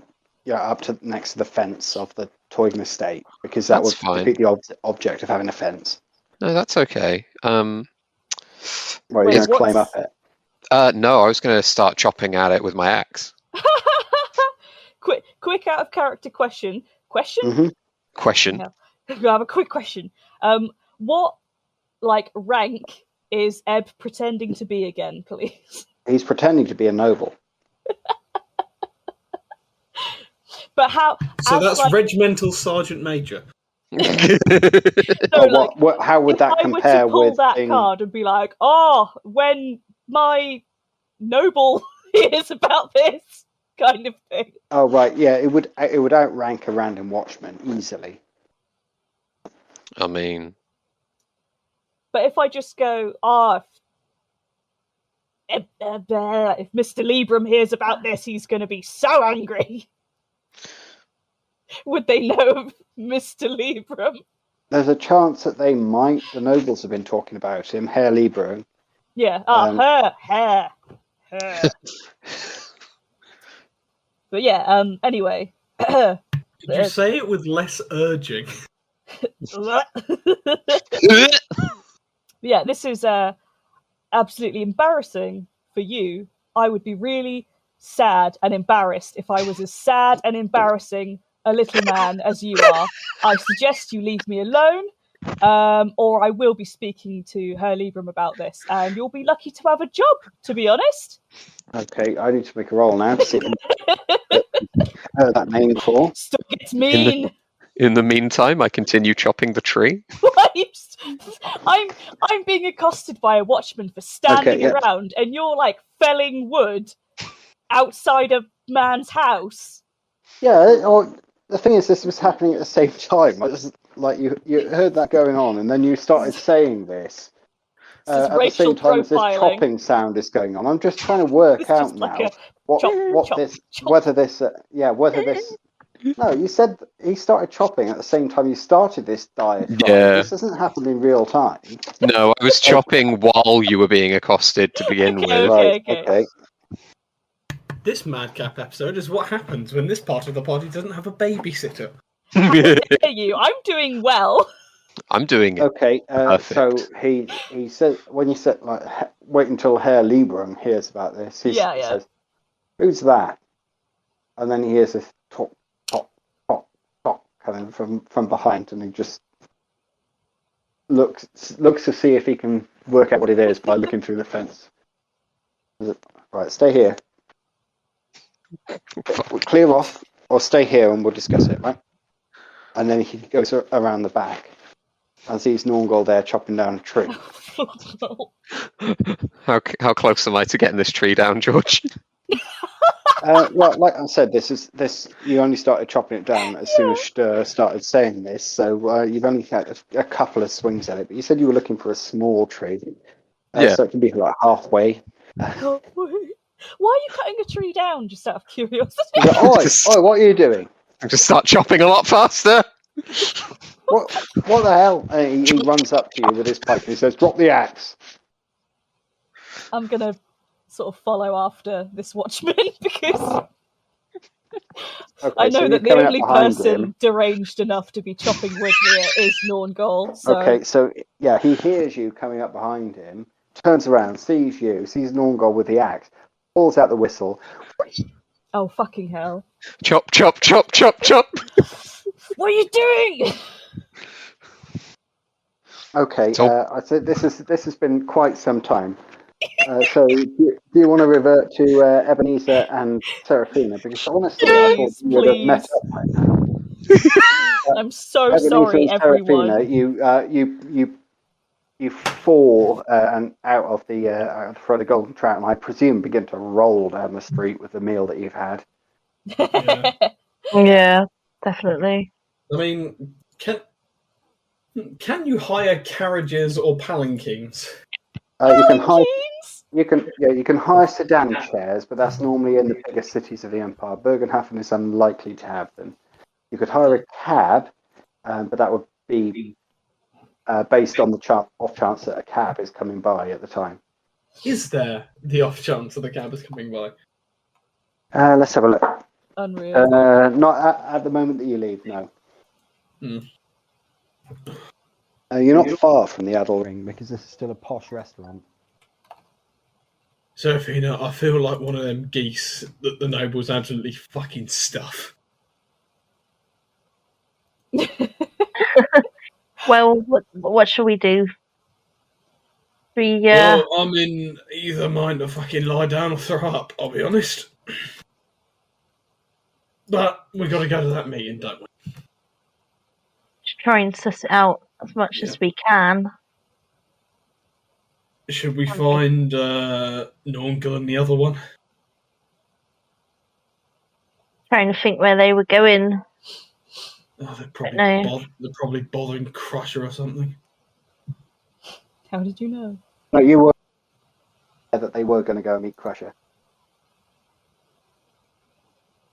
next to the fence of the Toygan estate, because that would defeat the object of having a fence. No, that's okay. Well, you're going to climb up it. No, I was going to start chopping at it with my axe. Quick out of character question. Mm-hmm. Question. I have a quick question. What rank is Eb pretending to be again, please? He's pretending to be a noble. But how? So that's regimental sergeant major. So, how would that compare I were to pull with that card and be like, when my noble hears about this kind of thing? Oh right, yeah, it would outrank a random watchman easily. I mean, but if I just go, if Mr. Libram hears about this, he's going to be so angry. Would they know of Mr. Libram? There's a chance that they might. The nobles have been talking about him, Herr Libram. Yeah. Her. But yeah. Anyway. Could you say it with less urging? Yeah, this is absolutely embarrassing for you. I would be really sad and embarrassed if I was as sad and embarrassing a little man as you are. I suggest you leave me alone, or I will be speaking to Herr Libram about this, and you'll be lucky to have a job, to be honest. Okay, I need to make a roll now to see if I've heard that name before. Still gets mean. In the meantime, I continue chopping the tree. I'm being accosted by a watchman for standing around, and you're like felling wood outside a man's house. Yeah, or the thing is, this was happening at the same time. I just, like you heard that going on, and then you started saying this. At the same time as this chopping sound is going on. I'm just trying to work out now whether this. No, you said he started chopping at the same time you started this diatribe. Yeah. This doesn't happen in real time. No, I was chopping while you were being accosted to begin with. Okay. This madcap episode is what happens when this part of the party doesn't have a babysitter. How dare you? I'm doing well. I'm doing it. Okay, so he says, when you said, like, wait until Herr Libram hears about this, he says, who's that? And then he hears this talk, coming from behind, and he just looks to see if he can work out what it is by looking through the fence. Right, stay here. Clear off, or stay here and we'll discuss it, right? And then he goes around the back and sees Norngol there chopping down a tree. How close am I to getting this tree down, George? Well, like I said, this. You only started chopping it down as soon as Stur started saying this, so you've only had a couple of swings at it. But you said you were looking for a small tree, so it can be like halfway. Why are you cutting a tree down? Just out of curiosity. Oi! What are you doing? I just start chopping a lot faster. What the hell? He runs up to you with his pipe and he says, "Drop the axe." I'm gonna sort of follow after this watchman because I know that the only person deranged enough to be chopping wood here is Norngol. So. Okay, so yeah, he hears you coming up behind him, turns around, sees Norngol with the axe, pulls out the whistle. Oh, fucking hell. Chop, chop, chop, chop, chop. What are you doing? Okay, I said this has been quite some time. So do you want to revert to Ebenezer and Seraphina? Because honestly, I thought you would have met up right now. I'm so Ebenezer sorry, and everyone. Seraphina, you fall and out of the front of the Golden Trout, and I presume begin to roll down the street with the meal that you've had. Yeah, definitely. I mean, can you hire carriages or palanquins? You can hire sedan chairs, but that's normally in the bigger cities of the Empire. Bergenhafen is unlikely to have them. You could hire a cab, but that would be based on the off chance that a cab is coming by at the time. Is there the off chance that the cab is coming by? Let's have a look. Unreal. Not at the moment that you leave, no. Hmm. You're not far from the Adel Ring because this is still a posh restaurant. Seraphina, I feel like one of them geese that the nobles absolutely fucking stuff. Well, what shall we do? Well, I'm in either mind to fucking lie down or throw up, I'll be honest. But we got to go to that meeting, don't we? Try and suss it out as much as we can. Should we find Norngol and the other one? Trying to think where they were going. Oh, they're probably bothering Crusher or something. How did you know? No, you were that they were going to go meet Crusher.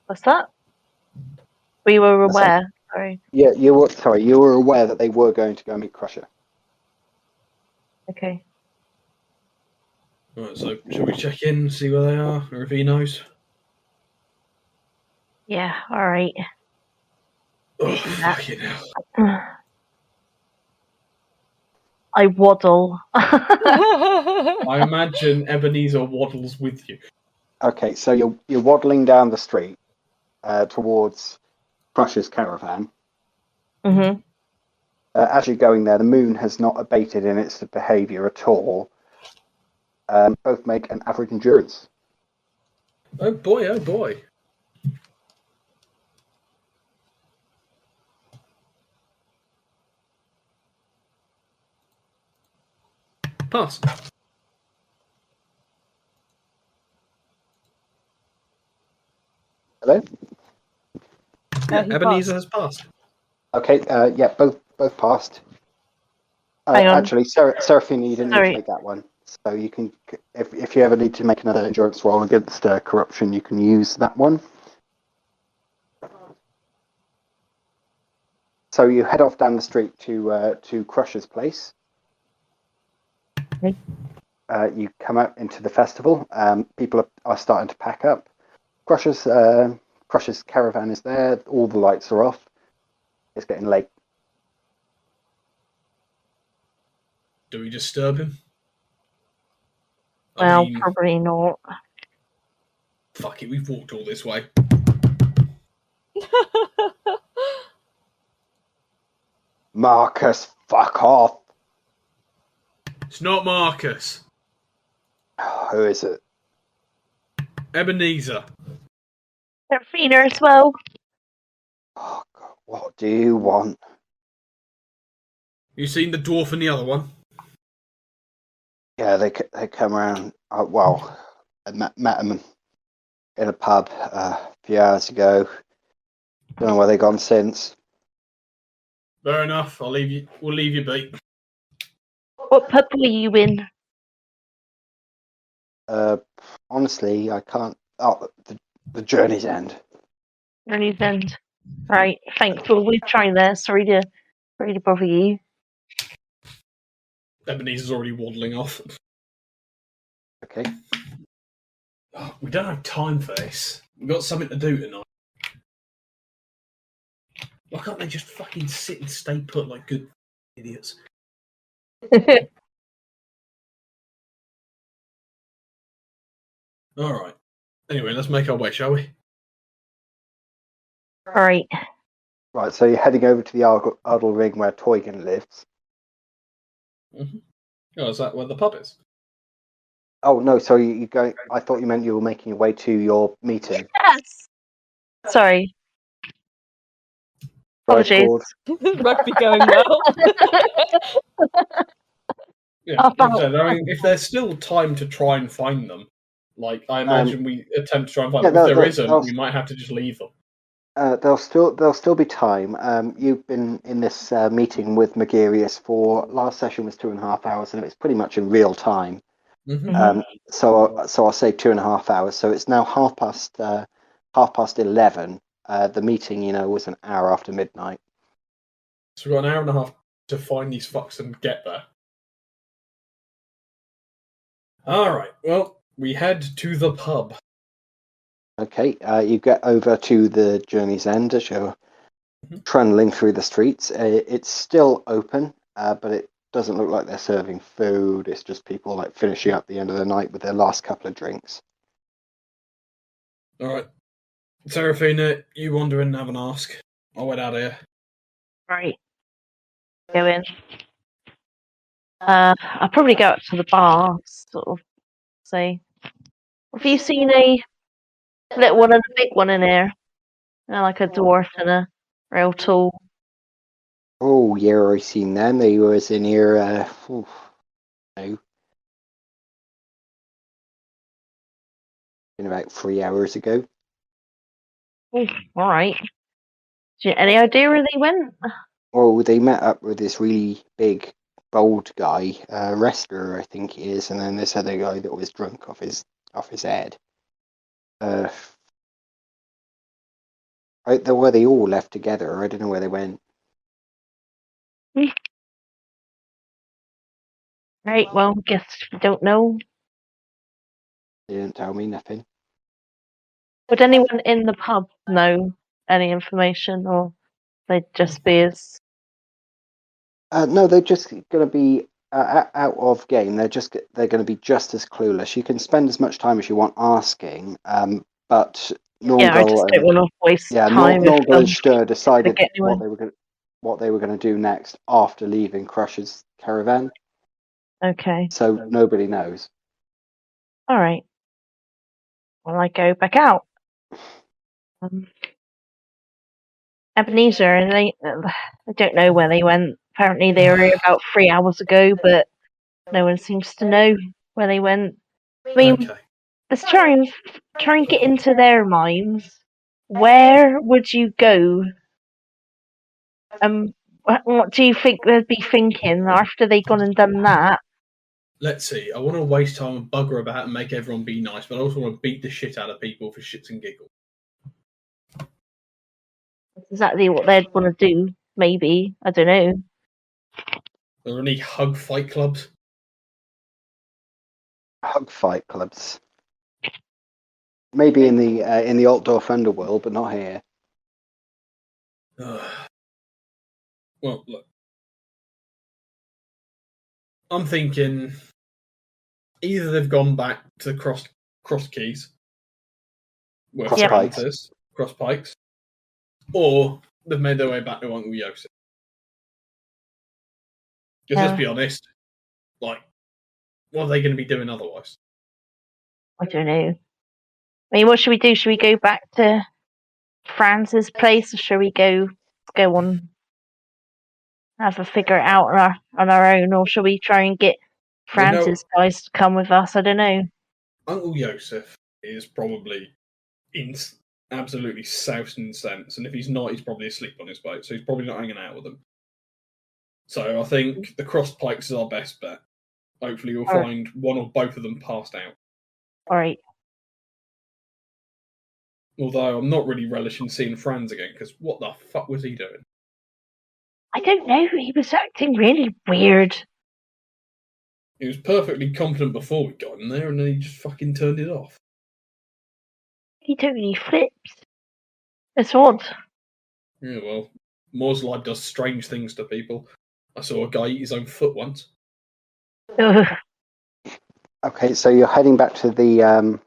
What's that? We were aware. Sorry. Yeah, you were aware that they were going to go meet Crusher. Okay. Right, so shall we check in, see where they are, or if he knows? Yeah. All right. Oh, Yeah. fucking hell. I waddle. I imagine Ebenezer waddles with you. Okay, so you're waddling down the street towards Crusher's caravan. Mm-hmm. As you're going there, the moon has not abated in its behaviour at all. Both make an average endurance. Oh boy, oh boy. Pass. Hello? Yeah, he Ebenezer passed. has passed. Okay, yeah, both passed. Hang on. Actually, Seraphina, you didn't need to Sorry. make that one. So you can, if you ever need to make another endurance roll against corruption, you can use that one. So you head off down the street to Crusher's place. Okay. You come out into the festival. People are starting to pack up. Crusher's caravan is there. All the lights are off. It's getting late. Do we disturb him? Well, probably not. Fuck it, we've walked all this way. Marcus, fuck off. It's not Marcus. Who is it? Ebenezer. Seraphina as well. Oh, God, what do you want? You seen the dwarf and the other one? Yeah, they come around. Well, I met them in a pub a few hours ago. Don't know where they've gone since. Fair enough. We'll leave you be. What pub were you in? Honestly, I can't. Oh, the Journey's End. Journey's End. Right. Thankful we're trying there. Sorry to bother you. Ebenezer's already waddling off. Okay. Oh, we don't have time for this. We've got something to do tonight. Why can't they just fucking sit and stay put like good idiots? Alright. Anyway, let's make our way, shall we? All right. Right, so you're heading over to the Ardle Ring where Toygan lives. Mm-hmm. Oh, is that where the pub is? Oh no, sorry, you going? I thought you meant you were making your way to your meeting. Yes. Sorry. Apologies. Rugby going well. Yeah, like I said, I mean, if there's still time to try and find them, like I imagine we attempt to try and find them. If there isn't, we might have to just leave them. There'll still be time. You've been in this meeting with Magirius for last session was 2.5 hours, and it was pretty much in real time. Mm-hmm. So I'll say 2.5 hours. So it's now 11:30. The meeting, was an hour after midnight. So we've got an hour and a half to find these fucks and get there. Alright, well, we head to the pub. Okay, you get over to the Journey's End as you're trundling through the streets. It's still open, but it doesn't look like they're serving food. It's just people like finishing up the end of the night with their last couple of drinks. Alright. Seraphina, you wander in and have an ask. I'll wait out here. Right. Go in. I'll probably go up to the bar, sort of say, have you seen a little one and a big one in here? Like a dwarf and a real tall. Oh, yeah, I've seen them. They was in here, no. In about 3 hours ago. Oh, all right. Any idea where they went? Oh, they met up with this really big, bold guy, wrestler, I think he is, and then this other guy that was drunk off his head. Right, were they all left together? I don't know where they went. Right, well, guess we don't know. They didn't tell me nothing. Would anyone in the pub know any information, or they'd just be as... No, they're just going to be out of game. They're going to be just as clueless. You can spend as much time as you want asking, but Norgal, yeah, I just don't want to waste time. Norgal and Stur decided what they were going to do next after leaving Crush's caravan. Okay. So nobody knows. All right. Well, I go back out. Ebenezer, I don't know where they went. Apparently they were here about 3 hours ago, but no one seems to know where they went. I mean, let's try and get into their minds. Where would you go? What do you think they'd be thinking after they've gone and done that? Let's see. I want to waste time and bugger about and make everyone be nice, but I also want to beat the shit out of people for shits and giggles. That's exactly what they'd want to do, maybe. I don't know. Are there any hug fight clubs? Hug fight clubs. Maybe in the Altdorf underworld, but not here. Well, look. I'm thinking either they've gone back to Cross Keys, where Cross Pikes, or they've made their way back to Uncle Yosef. Because let's be honest, like, what are they going to be doing otherwise? I don't know. I mean, what should we do? Should we go back to Franz's place, or should we go on, have a figure it out on our own, or should we try and get Franz's guys to come with us? I don't know. Uncle Yosef is probably absolutely soused in sense, and if he's not, he's probably asleep on his boat, so he's probably not hanging out with them. So I think the Cross Pikes is our best bet. Hopefully we'll find one or both of them passed out. Alright. Although I'm not really relishing seeing Franz again, because what the fuck was he doing? I don't know, he was acting really weird. He was perfectly competent before we got in there, and then he just fucking turned it off. He totally flips. It's odd. Yeah, well, Moore's life does strange things to people. I saw a guy eat his own foot once. Okay, so you're heading back to the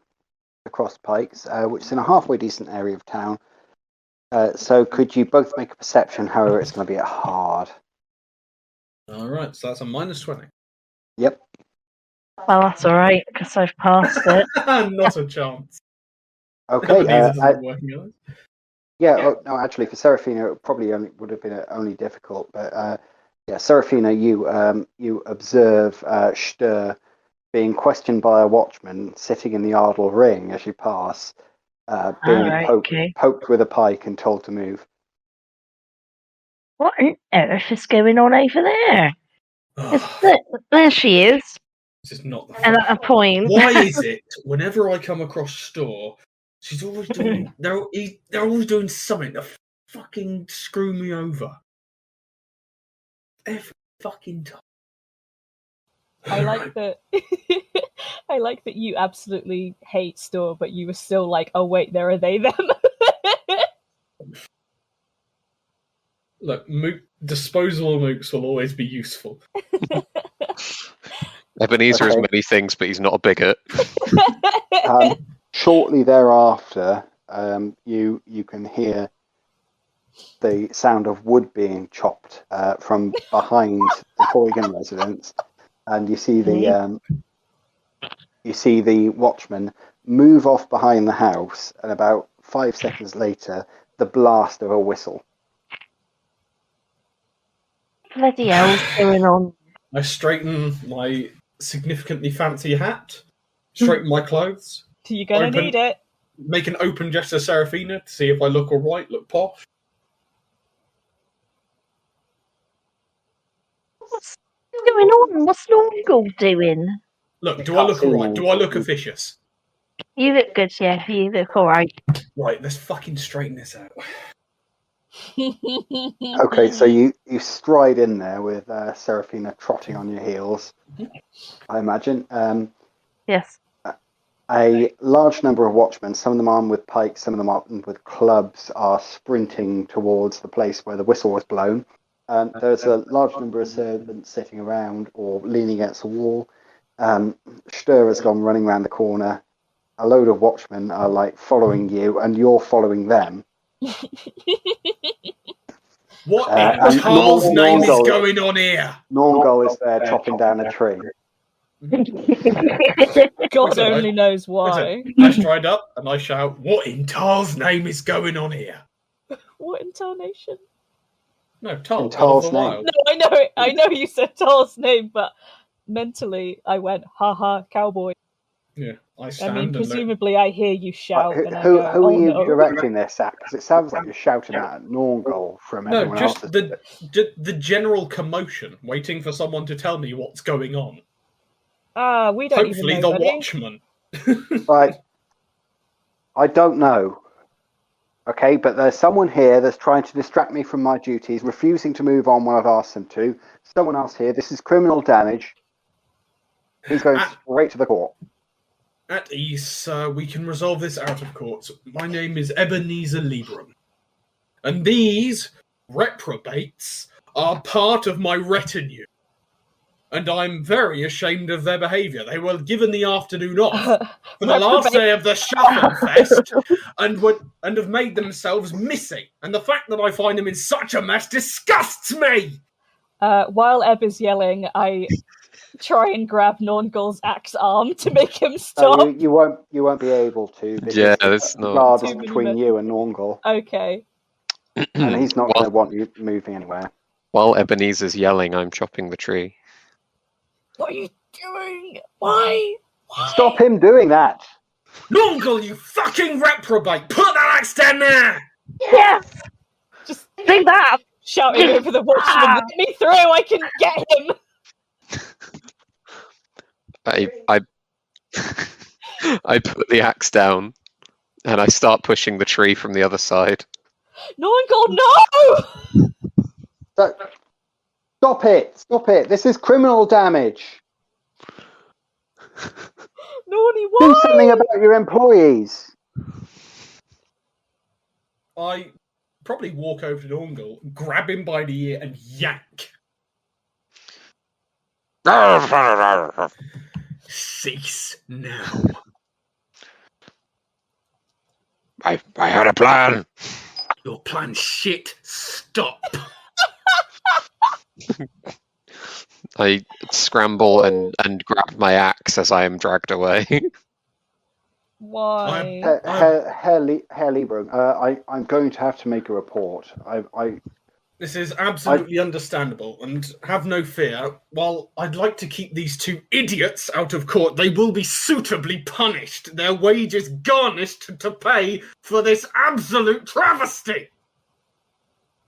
Cross Pikes, which is in a halfway decent area of town. So could you both make a perception? However, it's going to be hard. All right, so that's a -20. Yep. Well, that's all right because I've passed it. Not a chance. Okay. Yeah. Oh, no, actually, for Seraphina, it probably would have been only difficult. But yeah, Seraphina, you observe Stur being questioned by a watchman sitting in the Ardle ring as you pass, being poked with a pike and told to move. What on earth is going on over there? There she is. This is not the. And at a point. Why is it whenever I come across Store, she's always doing? they're always doing something to fucking screw me over. Every fucking time. I like that. I like that you absolutely hate Store, but you were still like, "Oh wait, there are they them." Look, disposable mooks will always be useful. Ebenezer is many things, but he's not a bigot. Shortly thereafter, you can hear the sound of wood being chopped from behind the Corrigan residence, and you see the watchman move off behind the house, and about 5 seconds later, the blast of a whistle. Bloody hell's going on? I straighten my significantly fancy hat, straighten my clothes. You're gonna need it. Make an open gesture to Seraphina to see if I look alright, look posh. What's going on? What's Norgal doing? Look, do I look alright? Do I look officious? You look good, yeah. You look alright. Right, let's fucking straighten this out. Okay, so you stride in there with Seraphina trotting on your heels, I imagine. Yes. A large number of watchmen, some of them armed with pikes, some of them armed with clubs, are sprinting towards the place where the whistle was blown. There's a large number of servants sitting around or leaning against a wall. Stir has gone running around the corner. A load of watchmen are like following you, and you're following them. What in Carl's name is going on here? Norngol is there chopping down a tree. God only knows why. I stride up and I shout, "What in Tar's name is going on here?" What intonation? No, Tar. In Tar's name. No, I know you said Tar's name, but mentally I went, haha, cowboy. Yeah, I I mean, presumably I hear you shout. Who and I go, are you no. directing this at? Because it sounds like you're shouting at Norngol from everyone just else. the general commotion, waiting for someone to tell me what's going on. We don't Hopefully even know, the buddy. watchman. Right. I don't know. Okay, but there's someone here that's trying to distract me from my duties, refusing to move on when I've asked them to. Someone else here. This is criminal damage. He's going straight to the court. At ease, sir, we can resolve this out of court. My name is Ebenezer Libram. And these reprobates are part of my retinue. And I'm very ashamed of their behaviour. They were given the afternoon off for the last day of the Shufflefest and have made themselves missing. And the fact that I find them in such a mess disgusts me! While Eb is yelling, I try and grab Norngol's axe arm to make him stop. You won't be able to. Yeah, it's not. Guard is between you and Norngol. Okay. And he's not going to want you moving anywhere. While Ebenezer's yelling, I'm chopping the tree. What are you doing? Why? Stop him doing that! Norngol, you fucking reprobate! Put that axe down there! Yes! Just do that! Shouting over the watchman, let me through, I can get him! I put the axe down and I start pushing the tree from the other side. Norngol, no! Stop it! Stop it! This is criminal damage! Naughty, why? Do something about your employees! I probably walk over to Norngol, grab him by the ear and yank. Cease now. I had a plan. Your plan's shit. Stop. I scramble and grab my axe as I am dragged away. Why? Herr Lieberung, I'm going to have to make a report. This is absolutely understandable, and have no fear. While I'd like to keep these two idiots out of court, they will be suitably punished. Their wages garnished to pay for this absolute travesty.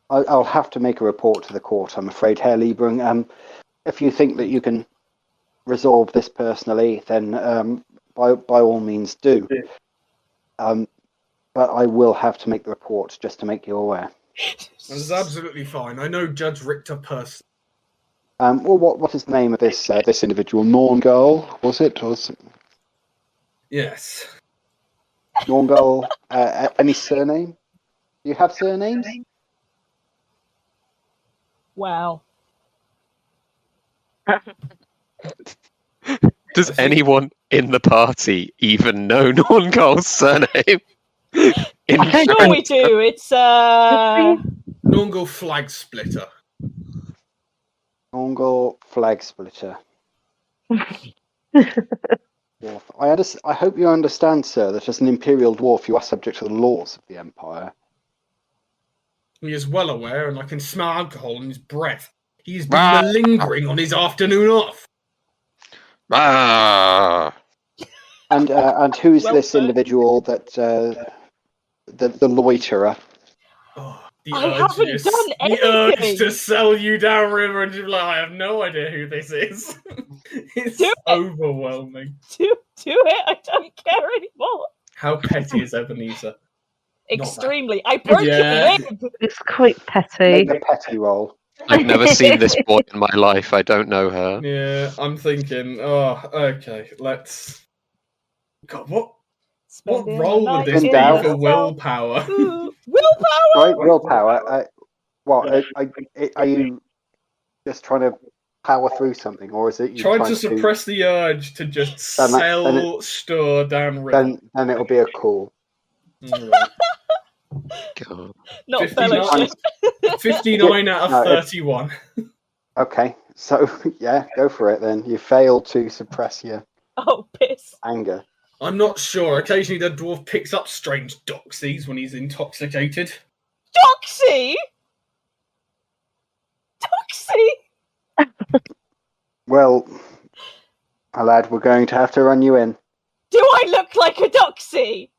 I'll have to make a report to the court, I'm afraid, Herr Lieberung. If you think that you can resolve this personally, then by all means do. But I will have to make the report just to make you aware. That's absolutely fine. I know Judge Richter personally. Well, what is the name of this this individual? Norngol, was it? Yes. Norngol. Any surname? Do you have surnames? Wow. Does anyone in the party even know Norngol's surname? Sure we do. It's Norngol Flag Splitter. Norngol Flag Splitter. Dwarf. I hope you understand, sir, that as an Imperial Dwarf you are subject to the laws of the Empire. He is well aware, and I can smell alcohol in his breath. He has been lingering on his afternoon off. And who's this individual that the loiterer? Oh, I haven't done anything. The urge to sell you downriver, and you're like, I have no idea who this is. It's overwhelming. Do do it. I don't care anymore. How petty is Ebenezer? Extremely. I broke your leg. It's quite petty. Make a petty roll. I've never seen this boy in my life. I don't know her. Yeah, I'm thinking. Oh, okay. Let's. God, what role would this be for willpower? Willpower. Right, willpower. What are you just trying to power through something, or is it you trying to suppress the urge to just sell store down river? Then it'll be a call. Right. God. Not fellowship. 59 out of 31. Okay, so yeah, go for it then. You failed to suppress your piss. anger. I'm not sure. Occasionally the dwarf picks up strange doxies when he's intoxicated. Doxy? Well, my lad, we're going to have to run you in. Do I look like a doxy?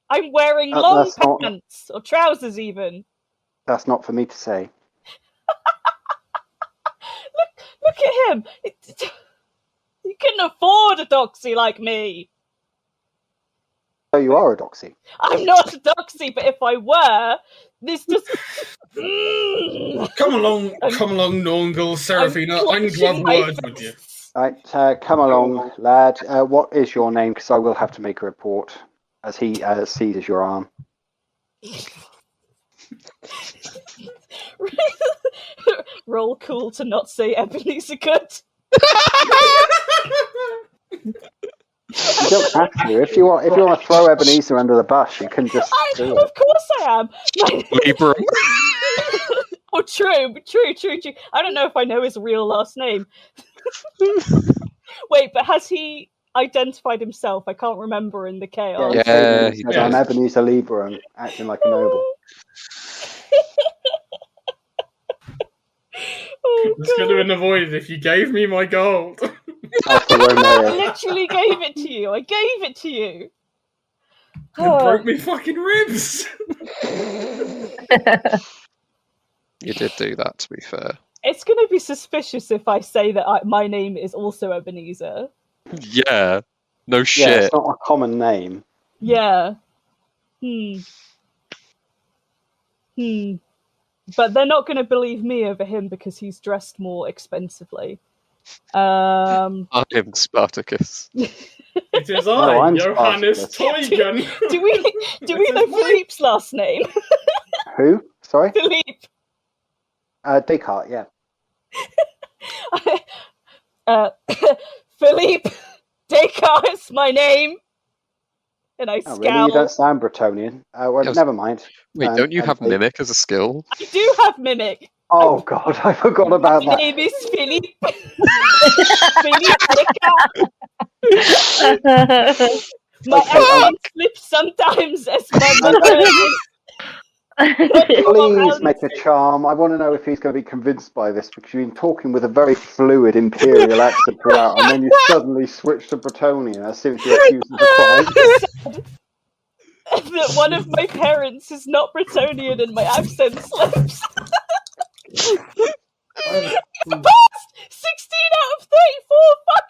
I'm wearing long pants, or trousers even. That's not for me to say. Look at him. You couldn't afford a doxy like me. So you are a doxy. I'm not a doxy, but if I were, this just... Come along, Norngle, Seraphina. I need to have words with you. Right, come along, lad. What is your name? Because I will have to make a report as he seizes your arm. Roll cool to not say Ebenezer Gütte. You don't have to. If you want to throw Ebenezer under the bus, you can just do it. Of course I am. Libra. Oh, true. I don't know if I know his real last name. Wait, but has he identified himself? I can't remember in the chaos. Yeah, he said, I'm Ebenezer Libra and acting like a noble. This could have been avoided if you gave me my gold. I literally gave it to you. I gave it to you. You broke me fucking ribs. You did do that, to be fair. It's going to be suspicious if I say that my name is also Ebenezer. Yeah. No shit. Yeah, it's not a common name. Yeah. But they're not going to believe me over him because he's dressed more expensively. I'm Spartacus. It is I, Johannes Teugen. Do we know Philippe's last name? Who? Sorry? Philippe. Descartes, yeah. Philippe Descartes is my name. And I scowl. Really? You don't sound Bretonnian. Never mind. Wait, don't you have Mimic as a skill? I do have Mimic. Oh, God, I forgot about that. My name is Philippe. Philippe Descartes. My accent slips sometimes as my mother is. Please make a charm. I want to know if he's going to be convinced by this, because you've been talking with a very fluid imperial accent throughout, and then you suddenly switch to Bretonnian as soon as you accuse him of crime. That one of my parents is not Bretonnian and my accent slips. I passed! 16 out of 34, fuck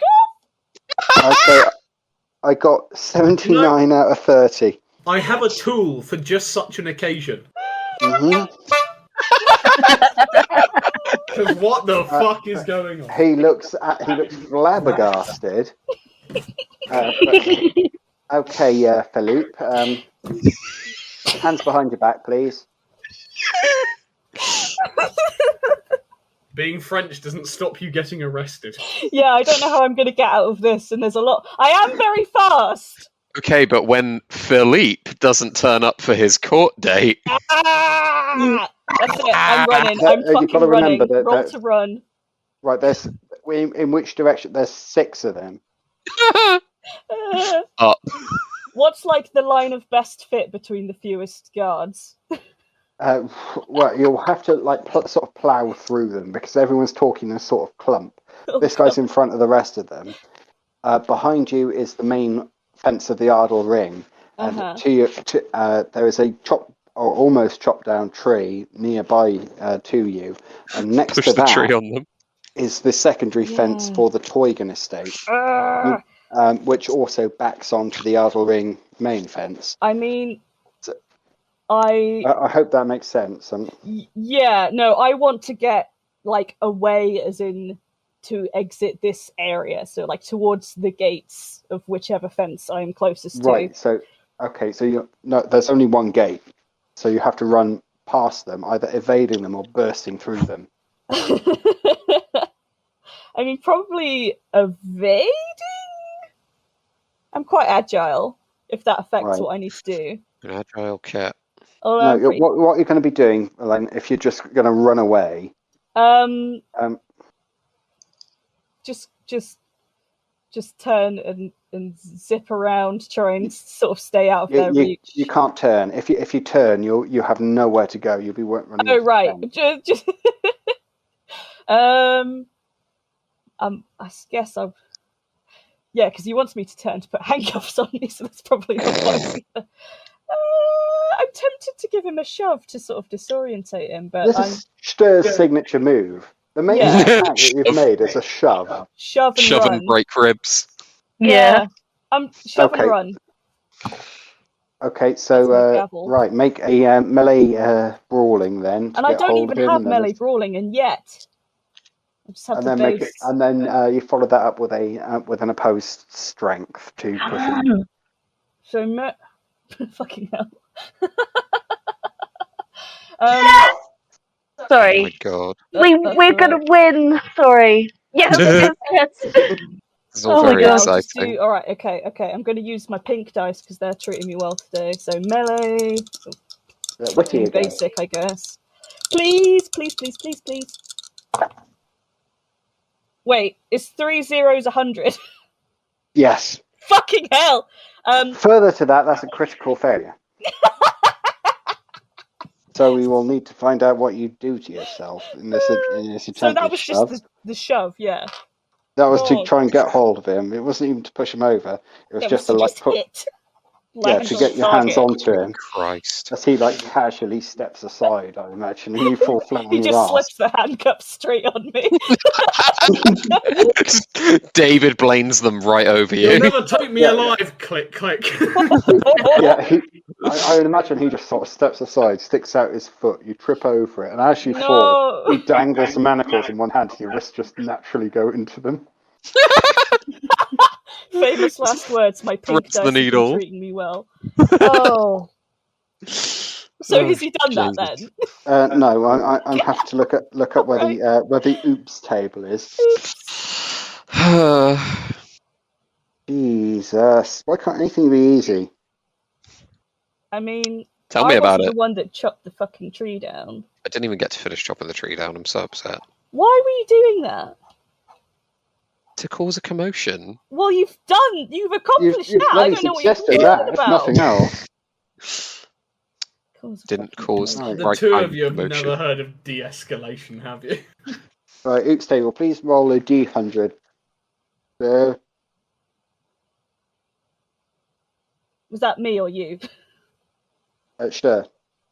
off! Okay, I got 79 out of 30. I have a tool for just such an occasion. Mm-hmm. Because what the fuck is going on? He looks flabbergasted. Okay, Philippe. Hands behind your back, please. Being French doesn't stop you getting arrested. Yeah, I don't know how I'm going to get out of this, and there's a lot. I am very fast. Okay, but when Philippe doesn't turn up for his court date... That's it, I'm running. I'm fucking running. Roll to run. Right, in which direction? There's 6 of them. Up. What's like the line of best fit between the fewest guards? Well, you'll have to sort of plough through them because everyone's talking in a sort of clump. This guy's in front of the rest of them. Behind you is the main fence of the Ardle Ring, and there is a almost chopped down tree nearby to you, and next to that tree on them. is the secondary fence for the Teugen estate. which also backs onto the Ring main fence. I mean, So, I hope that makes sense. yeah, no, I want to get like away, as in to exit this area, so like towards the gates of whichever fence I'm closest to. Right. So there's only one gate, so you have to run past them, either evading them or bursting through them. I mean, probably evading. I'm quite agile, if that affects what I need to do. An agile cat. No, what you're going to be doing, Elaine, if you're just going to run away. Just turn and zip around, try and sort of stay out of their reach. You can't turn. If you turn, you have nowhere to go. You'll be running. Oh right, just I guess I'll. Yeah, because he wants me to turn to put handcuffs on me, so that's probably not wise either. I'm tempted to give him a shove to sort of disorientate him, but this is Stir's signature move. The main attack that you've made is a shove. Shove and break ribs. Yeah. Shove and run. Okay, so right, make a melee brawling then. And I don't even have melee brawling, and yet I just have the base. And then you follow that up with an opposed strength to push him. So fucking hell. Sorry. Oh my god. We're gonna win. Sorry. Yes. It's all very exciting. All right. Okay. I'm going to use my pink dice because they're treating me well today. So melee. Witty basic, I guess. Please. Wait, is 3 zeros 100? Yes. Fucking hell. Further to that, that's a critical failure. So we will need to find out what you do to yourself in this attempt. So that was just the shove, yeah. That was to try and get hold of him. It wasn't even to push him over. It was just to hit. To get your hands onto him. Christ. As he casually steps aside, I imagine, and you fall flat on your ass. He just slips the handcuffs straight on me. David blames them right over you. You'll never take me alive. Click, click. I would imagine he just sort of steps aside, sticks out his foot, you trip over it, and as you fall, he dangles the manacles in one hand, and your wrists just naturally go into them. Famous last words. My pink dice the needle. Is treating me well. Oh. So has he done that then? No, I have to look up where the oops table is. Jesus, why can't anything be easy? I mean, tell me about it. The one that chopped the fucking tree down. I didn't even get to finish chopping the tree down. I'm so upset. Why were you doing that? To cause a commotion. Well, you've accomplished that. I don't know what you're talking about. If nothing else. Didn't cause the two of you have never heard of de-escalation, have you? Right, oops table, please roll a D100. Was that me or you? Sure.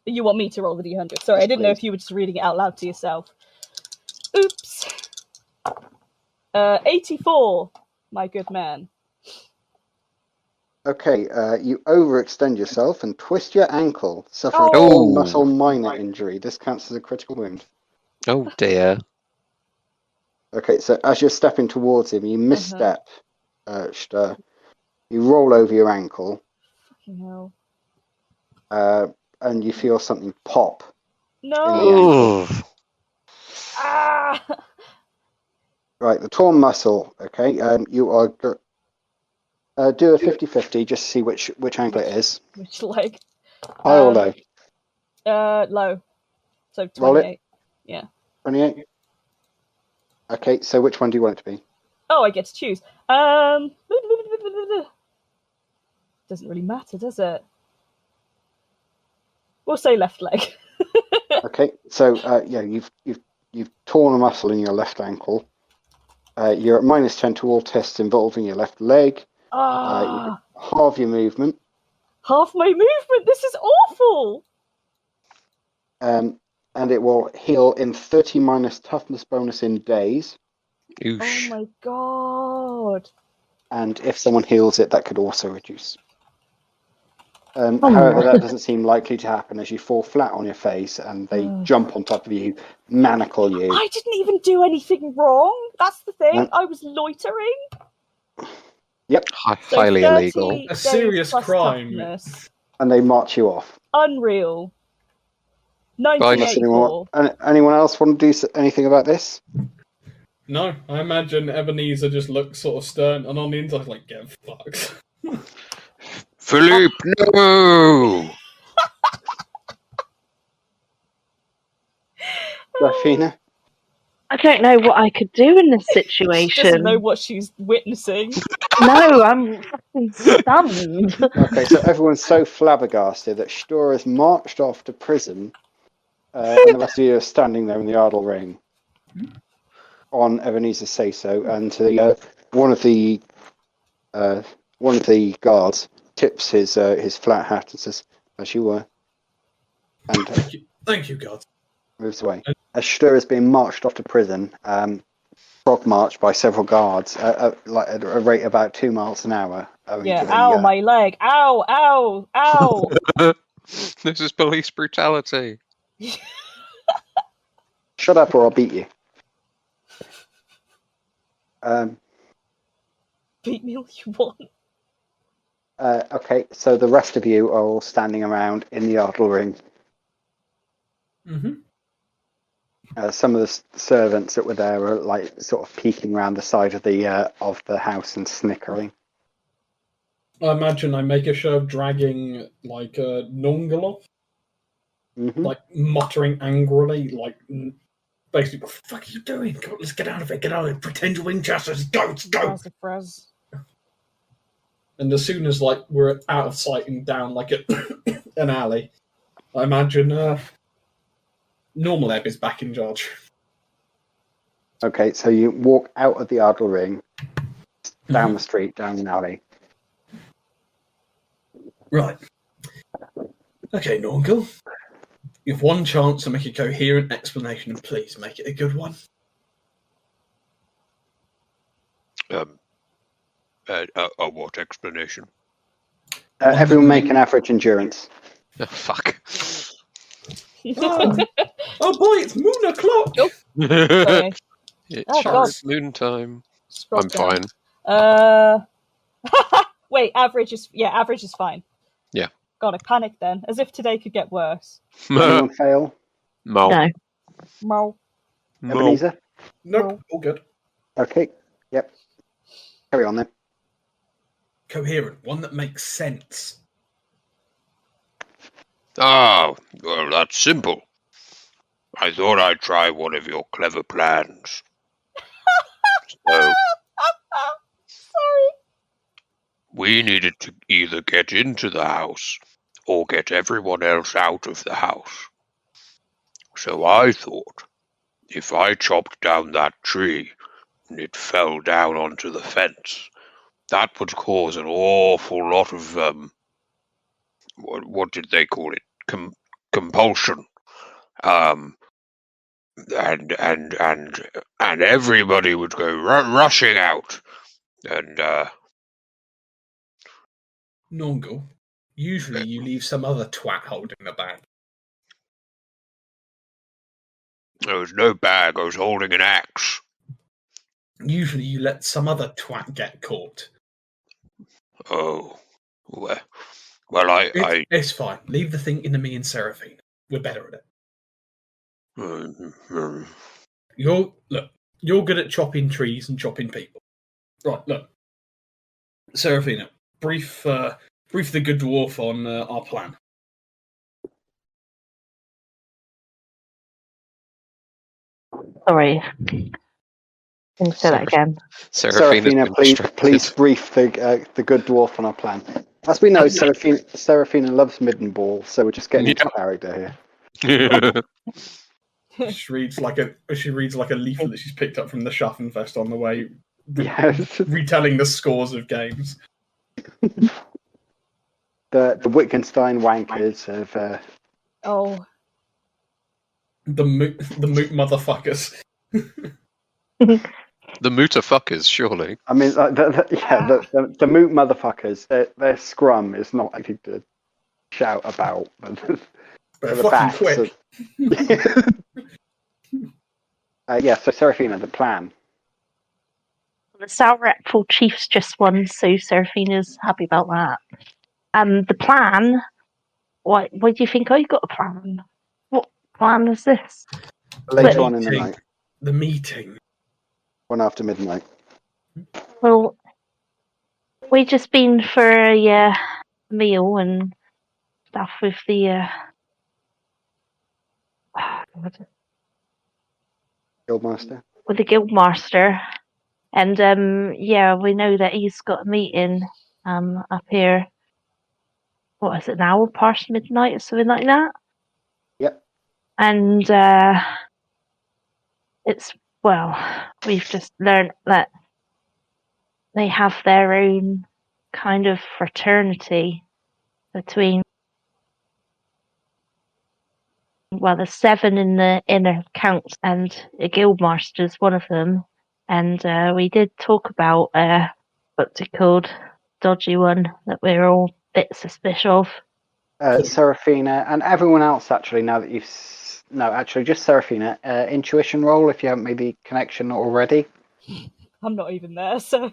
You want me to roll the D100? Sorry, I didn't know if you were just reading it out loud to yourself. Oops. 84, my good man. Okay, you overextend yourself and twist your ankle, suffer a muscle minor injury. This counts as a critical wound. Oh dear. Okay, so as you're stepping towards him, you misstep, Stir. You roll over your ankle. Fucking hell. And you feel something pop. No. Ah. Right, the torn muscle. Okay, you are do a 50-50, just see which ankle it is. Which leg? High or low? Low. So 28. Roll it. Yeah. 28. Okay, so which one do you want it to be? Oh, I get to choose. Doesn't really matter, does it? We'll say left leg. Okay, so you've torn a muscle in your left ankle. You're at -10 to all tests involving your left leg. Half your movement. Half my movement? This is awful! And it will heal in 30 minus toughness bonus in days. Oosh. Oh my god. and if someone heals it, that could also reduce. However, that doesn't seem likely to happen as you fall flat on your face and they jump on top of you, manacle you. I didn't even do anything wrong. That's the thing. No. I was loitering. Yep. So Highly 30 illegal. A days serious plus crime. toughness. And they march you off. Unreal. Unless 1984. anyone else want to do anything about this? No, I imagine Ebenezer just looks sort of stern, and on the inside, like, get fucked. Philippe, no! Seraphina? I don't know what I could do in this She situation. doesn't know what she's witnessing. No, I'm fucking stunned. Okay, so everyone's so flabbergasted that Stor has marched off to prison, and the rest of you are standing there in the Ardle Ring on Ebenezer's say-so, and one of the guards tips his flat hat and says, "As you were," and Thank you, God. moves away. As Stur is being marched off to prison, frog marched by several guards, like at a rate of about 2 miles an hour. Yeah, ow, my leg. Ow, ow, ow. This is police brutality. Shut up or I'll beat you. Beat me all you want. Okay, so the rest of you are all standing around in the Ardle Ring. Mm-hmm. Some of the servants that were there are like sort of peeking around the side of the house and snickering. I imagine I make a show of dragging, like, Nongolo, like, muttering angrily, like, basically, what the fuck are you doing? Come on, let's get out of it, get out of it, pretend you're Winchesters, go, let's go! And as soon as, like, we're out of sight and down, like, an alley, I imagine, normal Ebb is back in charge. Okay, so you walk out of the Ardle Ring, down the street, down an alley. Right. Okay, Norgal. You have one chance to make a coherent explanation, and please make it a good one. A what explanation? Everyone make an average endurance. Oh, fuck. Oh boy, it's moon o'clock! Sorry. It's God. moon time. Scroll I'm down. fine. Wait, average is fine. Yeah. God, I panicked then, as if today could get worse. Anyone fail? Mo. No. Mo. Ebenezer? Nope, all good. Okay, yep. Carry on then. Coherent, one that makes sense. Oh, well, that's simple. I thought I'd try one of your clever plans. So, Sorry. we needed to either get into the house or get everyone else out of the house. So I thought, if I chopped down that tree and it fell down onto the fence, that would cause an awful lot of, what did they call it? Compulsion. And everybody would go rushing out. And, Norgal, usually you leave some other twat holding the bag. there was no bag, I was holding an axe. Usually you let some other twat get caught. Oh, well, It's fine. Leave the thing into me and Seraphina. We're better at it. You're good at chopping trees and chopping people. Right, look. Seraphina, brief the good dwarf on our plan. Sorry. Can you say that again? Seraphina, please brief the good dwarf on our plan. As we know, Seraphina loves Middenball, so we're just getting into character here. She reads like a leaflet that she's picked up from the Schaffenfest on the way, retelling the scores of games. The Wittgenstein wankers of the moot motherfuckers. The mooter fuckers, surely. I mean, the moot motherfuckers. Their scrum is not anything to shout about. But They're the fucking backs quick. So Seraphina, the plan. The Salratful Chiefs just won, so Seraphina's happy about that. The plan. Why do you think I got a plan? What plan is this? Later on in the night. The meeting. One after midnight. Well, we just been for a meal and stuff with the Guildmaster. with the guildmaster, and we know that he's got a meeting up here. What is it now? Past midnight or something like that. Yep. And we've just learned that they have their own kind of fraternity between. Well, there's 7 in the inner count, and a guildmaster's one of them. And we did talk about what's it called, dodgy one that we're all a bit suspicious of. Seraphina and everyone else actually. Now that just Seraphina. Intuition roll if you haven't made the connection already. I'm not even there, so.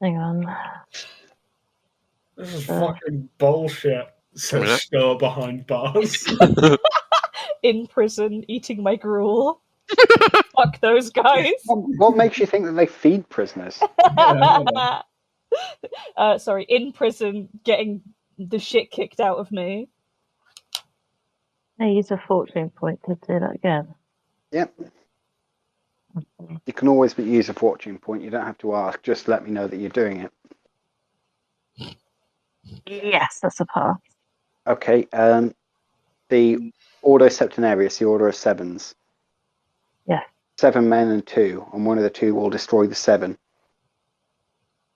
Hang on. This is fucking bullshit. Says Scar behind bars. In prison, eating my gruel. Fuck those guys. What makes you think that they feed prisoners? Sorry, in prison, getting the shit kicked out of me. I use a fortune point to do that again. Yep. You can always use a fortune point. You don't have to ask. Just let me know that you're doing it. Yes, that's a pass. Okay. The Ordo Septenarius, the Order of Sevens. Yeah. 7 men and 2, and one of the 2 will destroy the 7.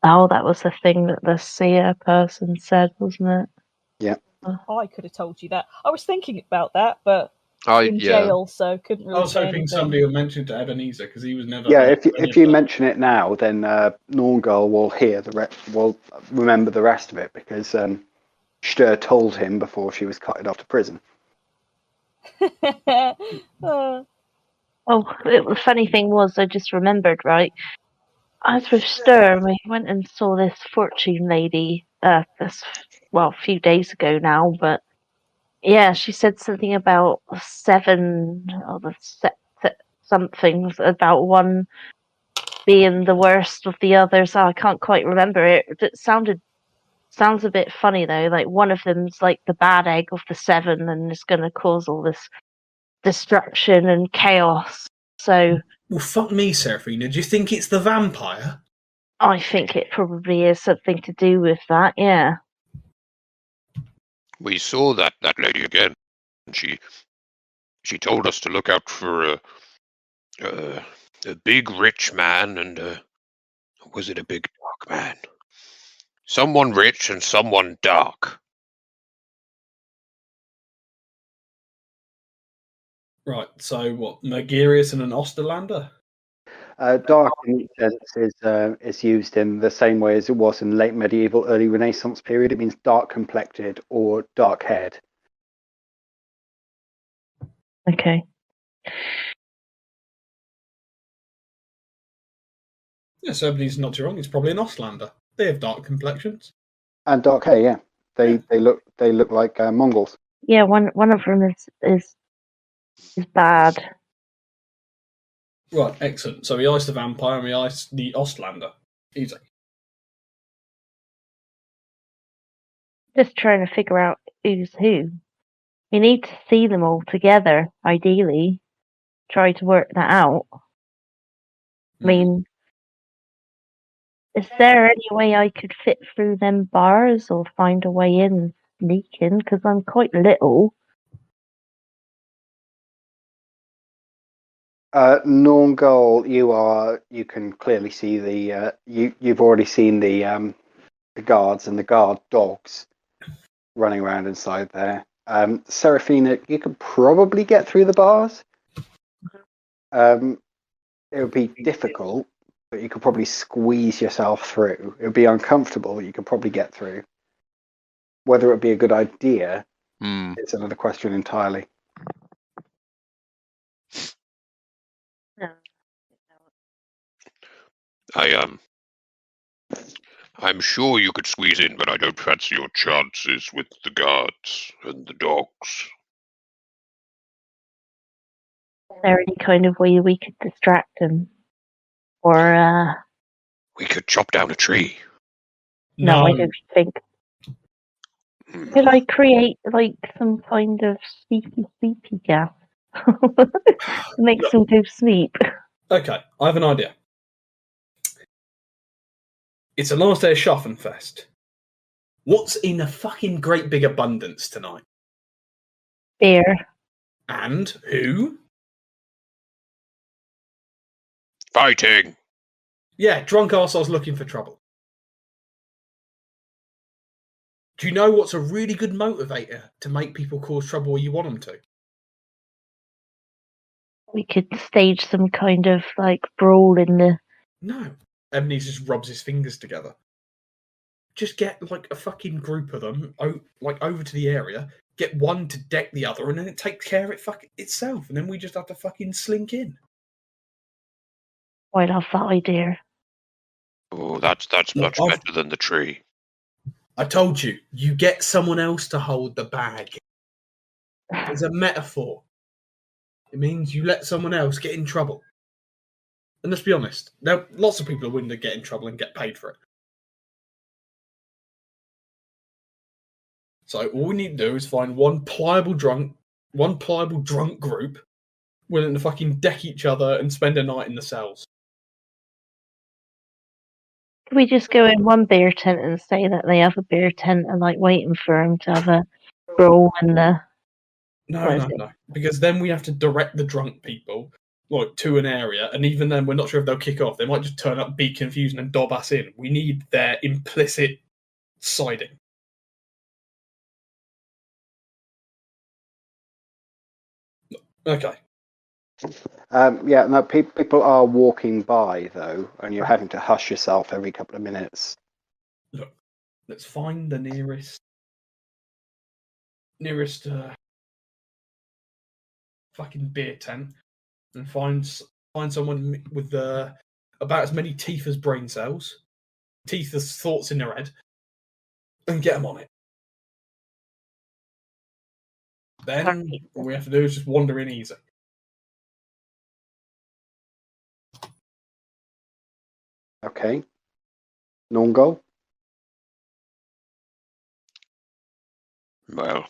Oh, that was the thing that the seer person said, wasn't it? Yeah. Oh, I could have told you that. I was thinking about that, but in jail, so couldn't really. I was hoping somebody would mention it to Ebenezer because he was never. Yeah, if you mention it now, then Norngirl will hear will remember the rest of it because Stur told him before she was carted off to prison. The funny thing was, I just remembered, right? I was with Stur, and we went and saw this fortune lady, a few days ago now, but yeah, she said something about 7, or something about one being the worst of the others. I can't quite remember it. It sounds a bit funny though, like one of them's like the bad egg of the 7 and is going to cause all this destruction and chaos. So, well, fuck me, Seraphina. Do you think it's the vampire? I think it probably is something to do with that. Yeah. We saw that lady again. She told us to look out for a big rich man and was it a big dark man? Someone rich and someone dark. Right, so what, Magirius and an Osterlander? Dark in sense is used in the same way as it was in late medieval, early Renaissance period. It means dark complected or dark haired. Okay. Yeah, so Ebenezer's not too wrong. It's probably an Ostlander. They have dark complexions And dark hair, yeah. They look like Mongols. Yeah, one of them is bad. Right, excellent. So we iced the vampire and we iced the Ostlander. Easy. Just trying to figure out who's who. We need to see them all together, ideally. Try to work that out. I mean, is there any way I could fit through them bars or find a way in and sneak in? Because I'm quite little. Norngol, you can clearly see you've already seen the guards and the guard dogs running around inside there. Seraphina, you could probably get through the bars. it would be difficult, but you could probably squeeze yourself through. It would be uncomfortable, but you could probably get through. Whether it would be a good idea is another question entirely. I'm sure you could squeeze in, but I don't fancy your chances with the guards and the dogs. Is there any kind of way we could distract him? Or, We could chop down a tree. no, I don't think. Could I create, like, some kind of sleepy gas? Make them go sleep. Okay, I have an idea. It's the last day of Schaffenfest. What's in a fucking great big abundance tonight? Beer. And who? Fighting! Yeah, drunk arseholes looking for trouble. Do you know what's a really good motivator to make people cause trouble where you want them to? We could stage some kind of, like, brawl in the... No. Ebenezer just rubs his fingers together. Just get, like, a fucking group of them, over to the area, get one to deck the other, and then it takes care of it itself, and then we just have to fucking slink in. I love that idea. Oh, that's much better than the tree. I told you, you get someone else to hold the bag. It's a metaphor. It means you let someone else get in trouble. And let's be honest, now lots of people are willing to get in trouble and get paid for it. So all we need to do is find one pliable drunk group willing to fucking deck each other and spend a night in the cells. Could we just go in one beer tent and say that they have a beer tent and, like, waiting for them to have a brawl in the... No. Because then we have to direct the drunk people, like, to an area, and even then we're not sure if they'll kick off. They might just turn up, be confused, and dob us in. We need their implicit siding. Okay. People are walking by, though, and you're having to hush yourself every couple of minutes. Look, let's find the nearest fucking beer tent and find someone with about as many teeth as brain cells, teeth as thoughts in their head, and get them on it. Then all we have to do is just wander in easy. Okay. Non-goal? Well,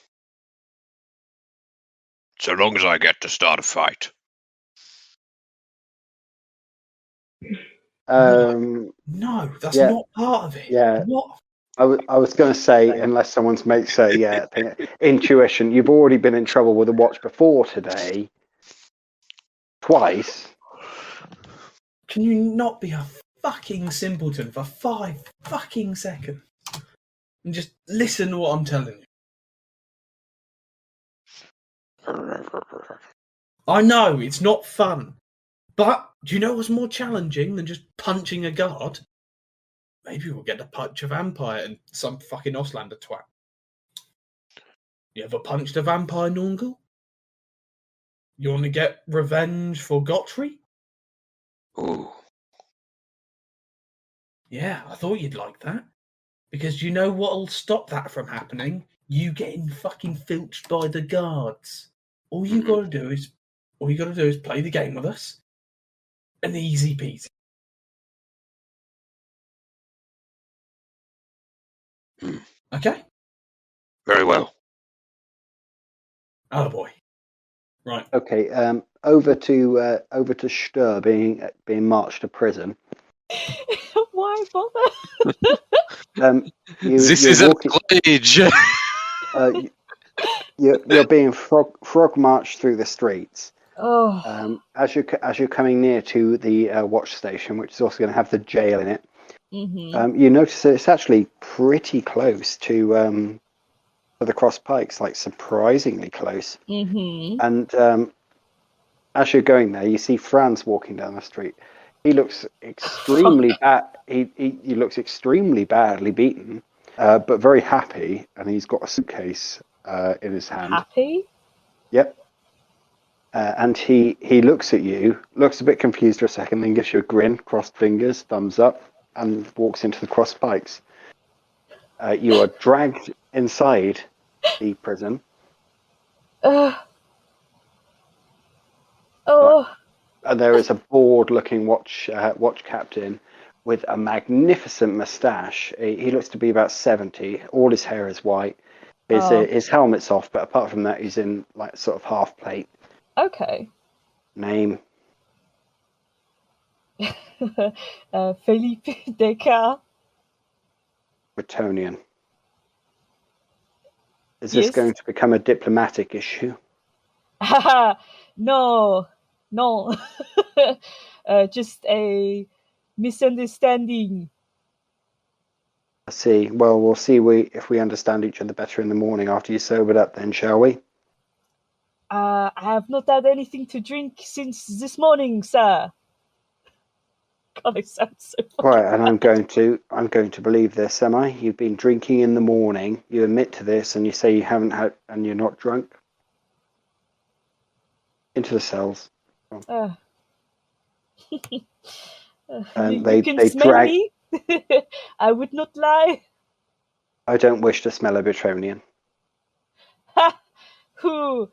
so long as I get to start a fight. No, that's not part of it. Yeah. What? I was going to say, unless someone makes intuition, you've already been in trouble with a watch before today. Twice. Can you not be a fucking simpleton for 5 fucking seconds? And just listen to what I'm telling you. I know, it's not fun. But do you know what's more challenging than just punching a guard? Maybe we'll get to punch a vampire and some fucking Oslander twat. You ever punched a vampire, Norgal? You want to get revenge for Gottfried? Ooh. Yeah, I thought you'd like that. Because you know what'll stop that from happening? You getting fucking filched by the guards. All you gotta do is play the game with us. And easy peasy. Okay? Very well. Attaboy. Right. Okay. Over to Stur being marched to prison. Why bother? This is a pledge. You're being frog marched through the streets. Oh. As you're coming near to the watch station, which is also going to have the jail in it, you notice that it's actually pretty close to the cross pikes, like surprisingly close. And As you're going there, you see Franz walking down the street. He looks extremely bad. He looks extremely badly beaten, but very happy, and he's got a suitcase in his hand. Happy? Yep. And he looks at you, looks a bit confused for a second, then gives you a grin, crossed fingers, thumbs up, and walks into the cross spikes. You are dragged inside the prison. And there is a bored-looking watch captain with a magnificent moustache. He looks to be about 70. All his hair is white. His helmet's off, but apart from that, he's in like sort of half plate. Okay. Name? Philippe Descartes. Bretonnian. Is this going to become a diplomatic issue? No. Just a misunderstanding. I see. Well, we'll see if we understand each other better in the morning after you sobered up then, shall we? I have not had anything to drink since this morning, sir. God, it sounds so fucking Right, and bad. I'm going to believe this, am I? You've been drinking in the morning, you admit to this, and you say you haven't had, and you're not drunk? Into the cells. And you can smell me. I would not lie. I don't wish to smell a Bretonnian. Who?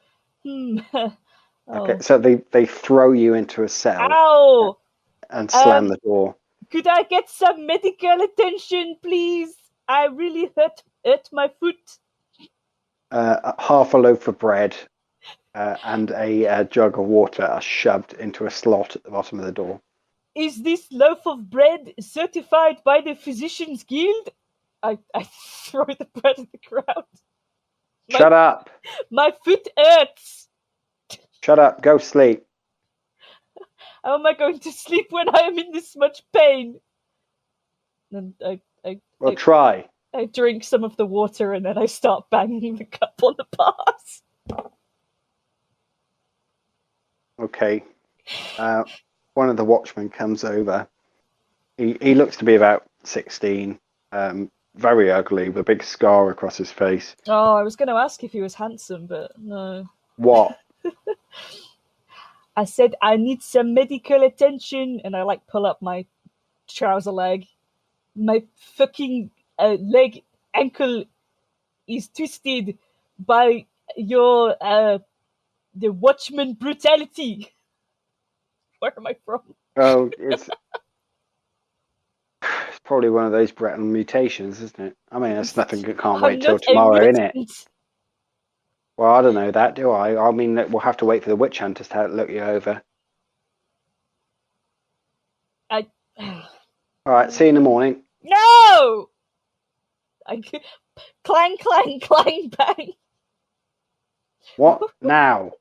Okay, so they throw you into a cell. Ow! And slam the door. Could I get some medical attention, please? I really hurt my foot. Half a loaf of bread and a jug of water are shoved into a slot at the bottom of the door. Is this loaf of bread certified by the Physicians Guild? I throw the bread at the ground. Shut up! My foot hurts! Shut up, go sleep. How am I going to sleep when I am in this much pain? And try. I drink some of the water and then I start banging the cup on the bars. Okay. One of the watchmen comes over. He looks to be about 16. Very ugly, with a big scar across his face. Oh, I was going to ask if he was handsome, but no. What? I said, I need some medical attention, and I pull up my trouser leg. My fucking ankle is twisted by your the watchman brutality. Where am I from? Oh, it's probably one of those Breton mutations, isn't it? I mean, it's nothing. Can't wait till tomorrow, innit? Well, I don't know that, do I? I mean, we'll have to wait for the witch hunters to look you over. All right, see you in the morning. No! Clang, clang, clang, bang. What now?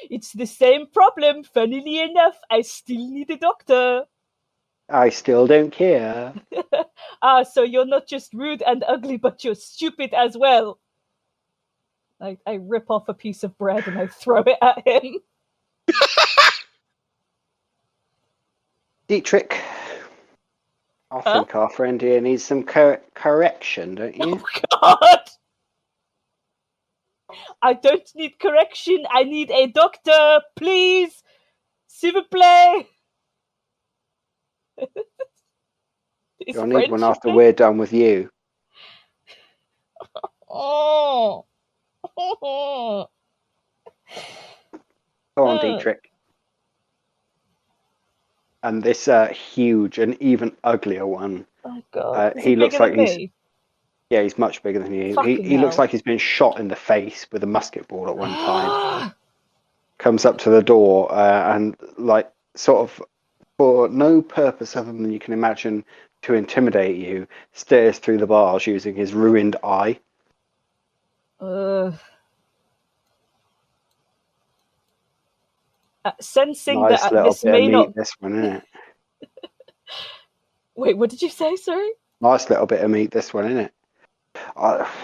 It's the same problem. Funnily enough, I still need a doctor. I still don't care. So you're not just rude and ugly, but you're stupid as well. I rip off a piece of bread and I throw it at him. Dietrich, I think our friend here needs some correction, don't you? Oh, God! I don't need correction. I need a doctor, please. S'il vous plaît. You'll need one after we're done with you. Oh. Go on, Dietrich. And this huge and even uglier one. Oh God! He looks like he's much bigger than you. He looks like he's been shot in the face with a musket ball at one time. Comes up to the door and sort of for no purpose other than you can imagine to intimidate you, stares through the bars using his ruined eye. Sensing nice that little this bit may of meat, not. this one, isn't it? Wait, what did you say? Sorry. Nice little bit of meat, this one, isn't it?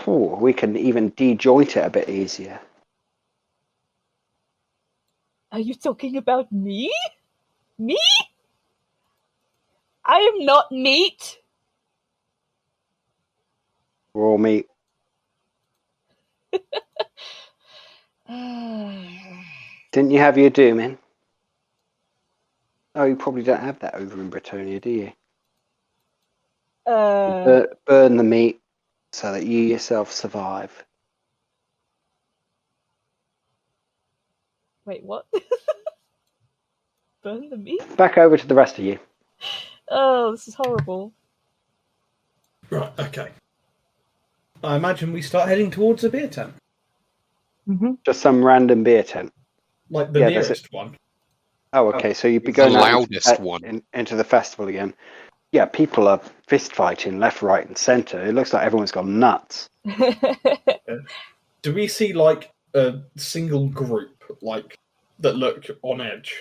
We can even dejoint it a bit easier. Are you talking about me? Me? I am not meat. Raw meat. Didn't you have your dooming? Oh, you probably don't have that over in Bretonnia, do you? Burn the meat so that you yourself survive. Wait, what? Burn the meat? Back over to the rest of you. Oh, this is horrible. Right, okay. I imagine we start heading towards a beer tent. Mm-hmm. Just some random beer tent. Like the Yeah, nearest one. Oh, okay. So you'd be The going out loudest one. into the festival again. Yeah, people are fist fighting left, right, and centre. It looks like everyone's gone nuts. Do we see like a single group like that look on edge?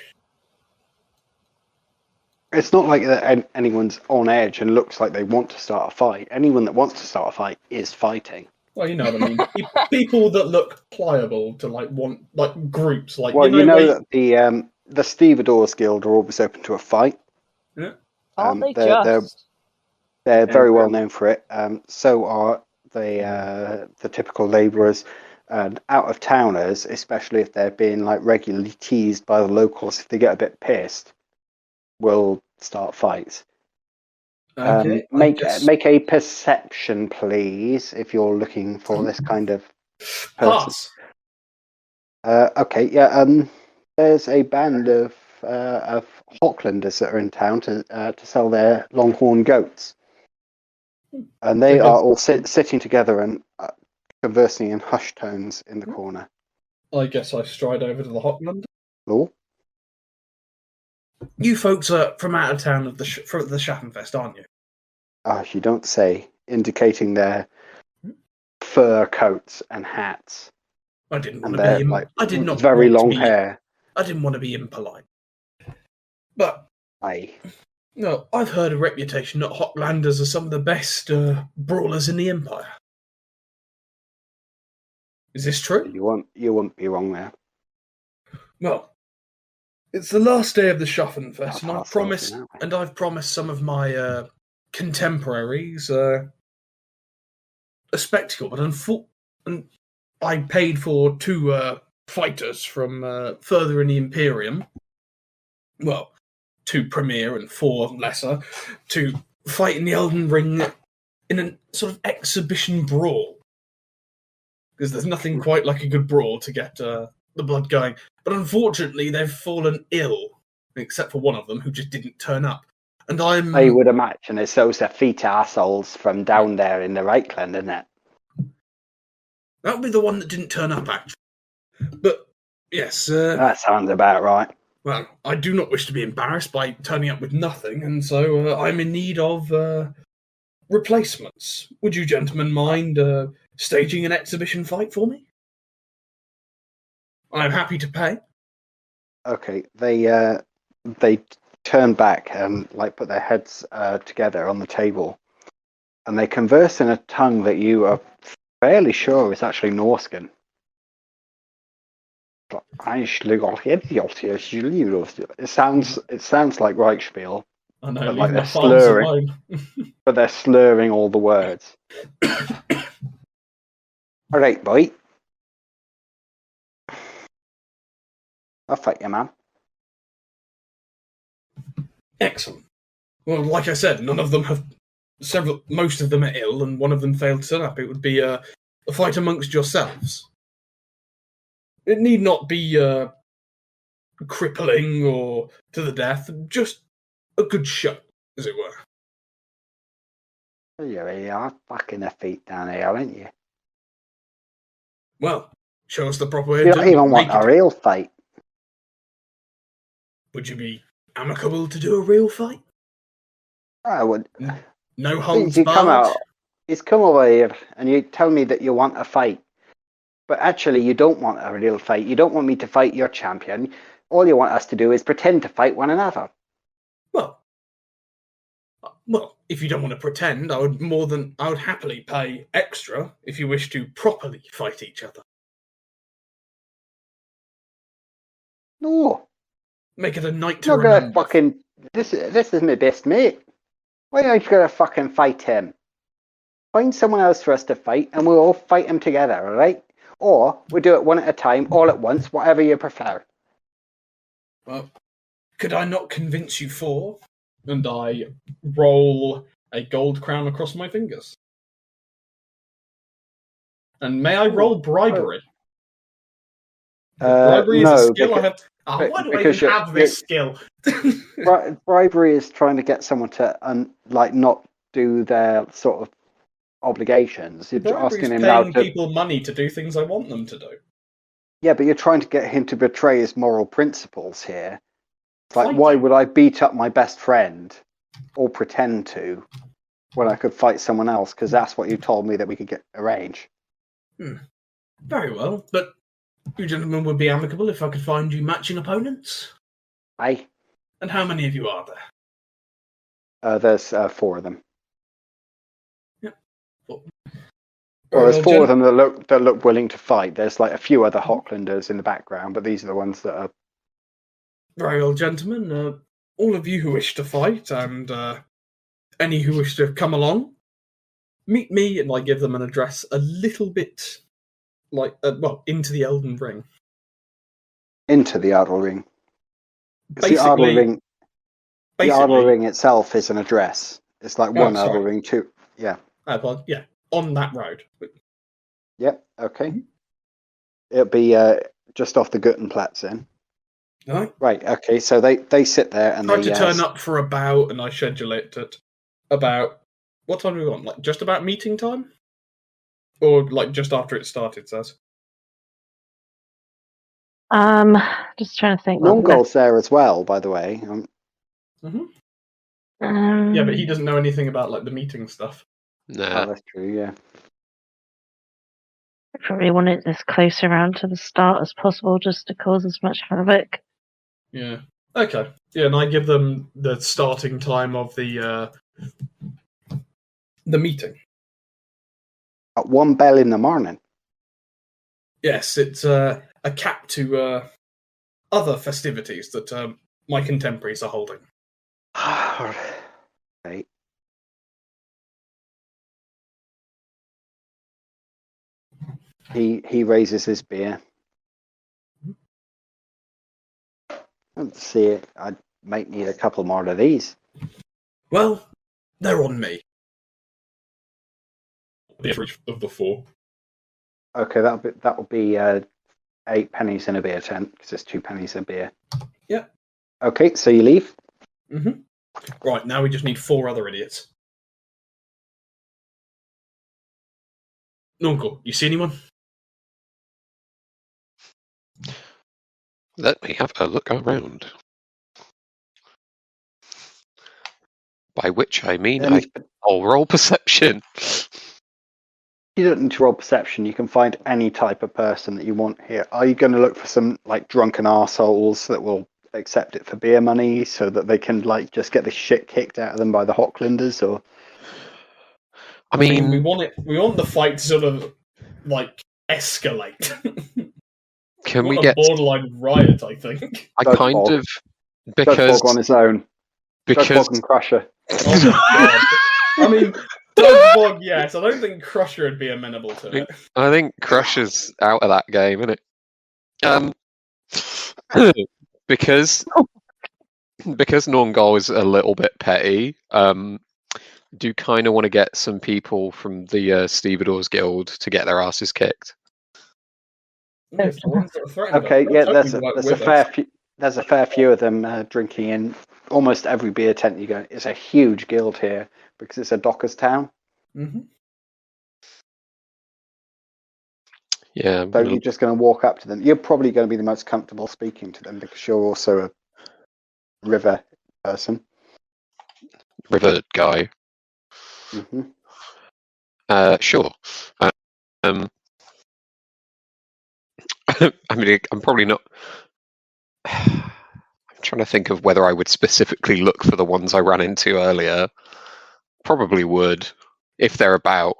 It's not like that anyone's on edge and looks like they want to start a fight. Anyone that wants to start a fight is fighting. Well, you know what I mean. People that look pliable to like want like groups like. Well, that the Stevedores Guild are always open to a fight. Yeah. Aren't they They're just? very well known for it. So are the typical labourers and out of towners, especially if they're being like regularly teased by the locals. If they get a bit pissed, will start fights. Okay. Make a perception, please, if you're looking for this kind of person. Pass. Okay, yeah. There's a band of Hocklanders that are in town to sell their longhorn goats, and they are all sitting together and conversing in hushed tones in the corner. I guess I stride over to the Hocklander. Oh, You folks are from out of town of the Schaffenfest, aren't you? you don't say, indicating their fur coats and hats. I didn't And want to they're be. like I did not very want to long be- hair. I didn't want to be impolite, but Aye. no, I've heard a reputation that Hocklanders are some of the best brawlers in the Empire. Is this true? You won't be wrong there. Well, it's the last day of the Schaffenfest, and I'll sort it out. I've promised some of my contemporaries a spectacle. But and I paid for 2 fighters from further in the Imperium. Well, 2 premier and 4 lesser to fight in the Elden Ring in a sort of exhibition brawl. Because there's nothing quite like a good brawl to get the blood going. But unfortunately, they've fallen ill, except for one of them who just didn't turn up. And I would imagine it's those effete assholes from down there in the Reichland, isn't it? That would be the one that didn't turn up, actually. But, yes. That sounds about right. Well, I do not wish to be embarrassed by turning up with nothing, and so I'm in need of replacements. Would you gentlemen mind staging an exhibition fight for me? I'm happy to pay. Okay, they turn back and like put their heads together on the table, and they converse in a tongue that you are fairly sure is actually Norscan. It sounds like Reichspiel, I know, but like leave they're my farms slurring, alone. but they're slurring all the words. All right, boy. I'll fight you, man. Excellent. Well, like I said, none of them have most of them are ill, and one of them failed to turn up. It would be a fight amongst yourselves. It need not be crippling or to the death, just a good show, as it were. You really are fucking effete down here, aren't you? Well, show us the proper way You of don't doing it. even want Make a it. real fight. Would you be amicable to do a real fight? I would. No holds You come barred? out. He's come over here and you tell me that you want a fight. But actually, you don't want a real fight. You don't want me to fight your champion. All you want us to do is pretend to fight one another. Well, if you don't want to pretend, I would happily pay extra if you wish to properly fight each other. No, Make it a night to not gonna remember. fucking. This is my best mate. Why aren't you gonna fucking fight him? Find someone else for us to fight, and we'll all fight him together, all right? Or we do it one at a time, all at once, whatever you prefer. Well, could I not convince you four? And I roll a gold crown across my fingers. And may I roll bribery? Bribery is a No, skill I have. Why do I even have this skill? Bribery is trying to get someone to not do their sort of obligations. You're Bribery asking is him now paying to. people money to do things I want them to do. Yeah, but you're trying to get him to betray his moral principles here. It's like, Fighting. why would I beat up my best friend or pretend to when I could fight someone else? Because that's what you told me that we could arrange. Very well, but you gentlemen would be amicable if I could find you matching opponents? Aye. And how many of you are there? There's 4 of them. Yep. Well, there's 4 of them that look willing to fight. There's like a few other Hocklanders in the background, but these are the ones that are. Very well, gentlemen. All of you who wish to fight, and any who wish to come along, meet me, and I give them an address a little bit into the Elden Ring. Into the Ardle Ring. Basically, the Ardle Ring itself is an address. It's like one Ardle Ring, 2. Yeah. Yeah, on that road. Yep. Okay. It'll be just off the Guttenplatz then. Right. Okay. So they sit there and try to turn up for about, and I schedule it at about what time do we want? Like just about meeting time, or like just after it started? Says. Just trying to think. Longgold's there as well, by the way. Yeah, but he doesn't know anything about like the meeting stuff. Nah. Oh, that's true. Yeah. I probably want it as close around to the start as possible, just to cause as much havoc. Yeah. Okay. Yeah, and I give them the starting time of the meeting. At 1 bell in the morning. Yes, it's a cap to other festivities that my contemporaries are holding. Right. He raises his beer. Let's see it. I might need a couple more of these. Well, they're on me. The average of the 4. Okay, that'll be 8 pennies in a beer tent because it's 2 pennies a beer. Yeah. Okay, so you leave. Right, now we just need 4 other idiots. Nonko, you see anyone? Let me have a look around. By which I mean I'll roll perception. You don't need to roll perception. You can find any type of person that you want here. Are you going to look for some like drunken arseholes that will accept it for beer money so that they can like just get the shit kicked out of them by the Hocklanders? Or I mean, we want the fight to sort of like escalate. Can we get a borderline riot? I think. Judge Bog on his own. Judge Bog and Crusher. Oh my god! I mean, Judge Bog, yes. I don't think Crusher would be amenable to it. I think Crusher's out of that game, isn't it? Because Norngol is a little bit petty. Do kind of want to get some people from the Stevedores Guild to get their asses kicked. Okay, yeah, there's a fair few of them drinking in almost every beer tent you go. It's a huge guild here because it's a dockers town. Yeah. So you're just going to walk up to them. You're probably going to be the most comfortable speaking to them because you're also a river person. River guy. Sure. I mean, I'm probably not. I'm trying to think of whether I would specifically look for the ones I ran into earlier. Probably would, if they're about.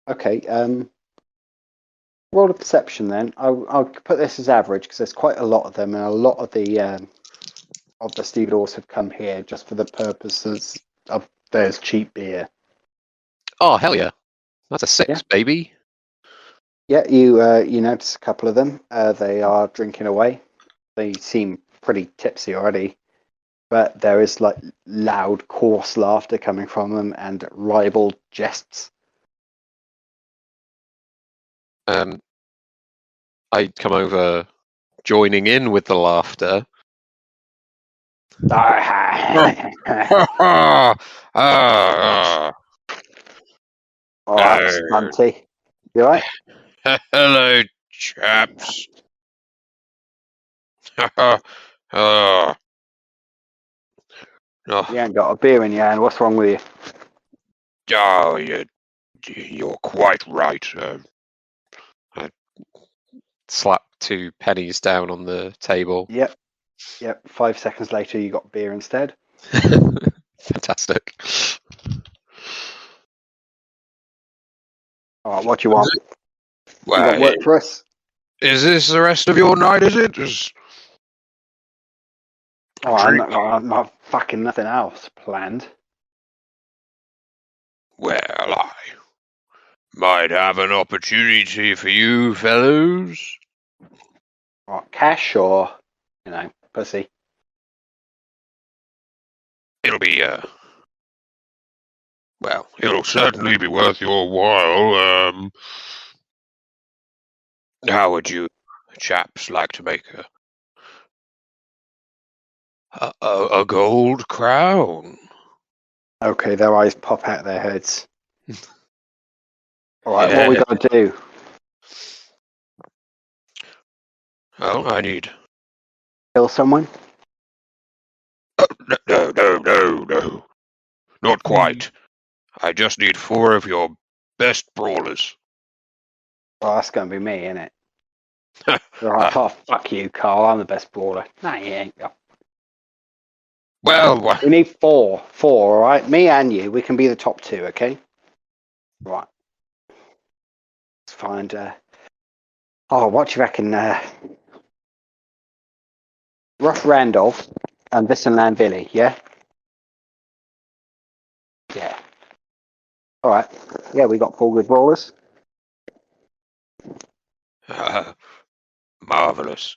Okay. roll a perception then. I'll put this as average because there's quite a lot of them, and a lot of the stevedores have come here just for the purposes of there's cheap beer. Oh, hell yeah. That's a 6, Yeah. baby. Yeah, you notice a couple of them. They are drinking away. They seem pretty tipsy already, but there is like loud, coarse laughter coming from them and ribald jests. I'd come over joining in with the laughter. All right, Stunty. You all right? Hello, chaps. Oh, You ain't got a beer in your hand. What's wrong with you? oh, you're quite right. I slap 2 pennies down on the table. Yep. 5 seconds later, you got beer instead. Fantastic. All right, what do you want? You Well, got work for us? is this the rest of your night, is it? Oh, I'm not fucking nothing else planned. Well, I might have an opportunity for you fellows. What, cash or, pussy? It'll be, well, it'll certainly be worth your while. How would you chaps like to make a gold crown? Okay, their eyes pop out their heads. All right, what we got to do? Well, I need... Kill someone? No. Not quite. I just need 4 of your best brawlers. Well, that's going to be me, isn't it? All right, oh, fuck you, Carl. I'm the best brawler. Nah, you ain't. Well, we need 4. 4, all right? Me and you. We can be the top 2, okay? Right. Let's find... what do you reckon? Rough Randolph and Vissenland Villey, yeah? Yeah. All right. Yeah, we got 4 good brawlers. marvelous.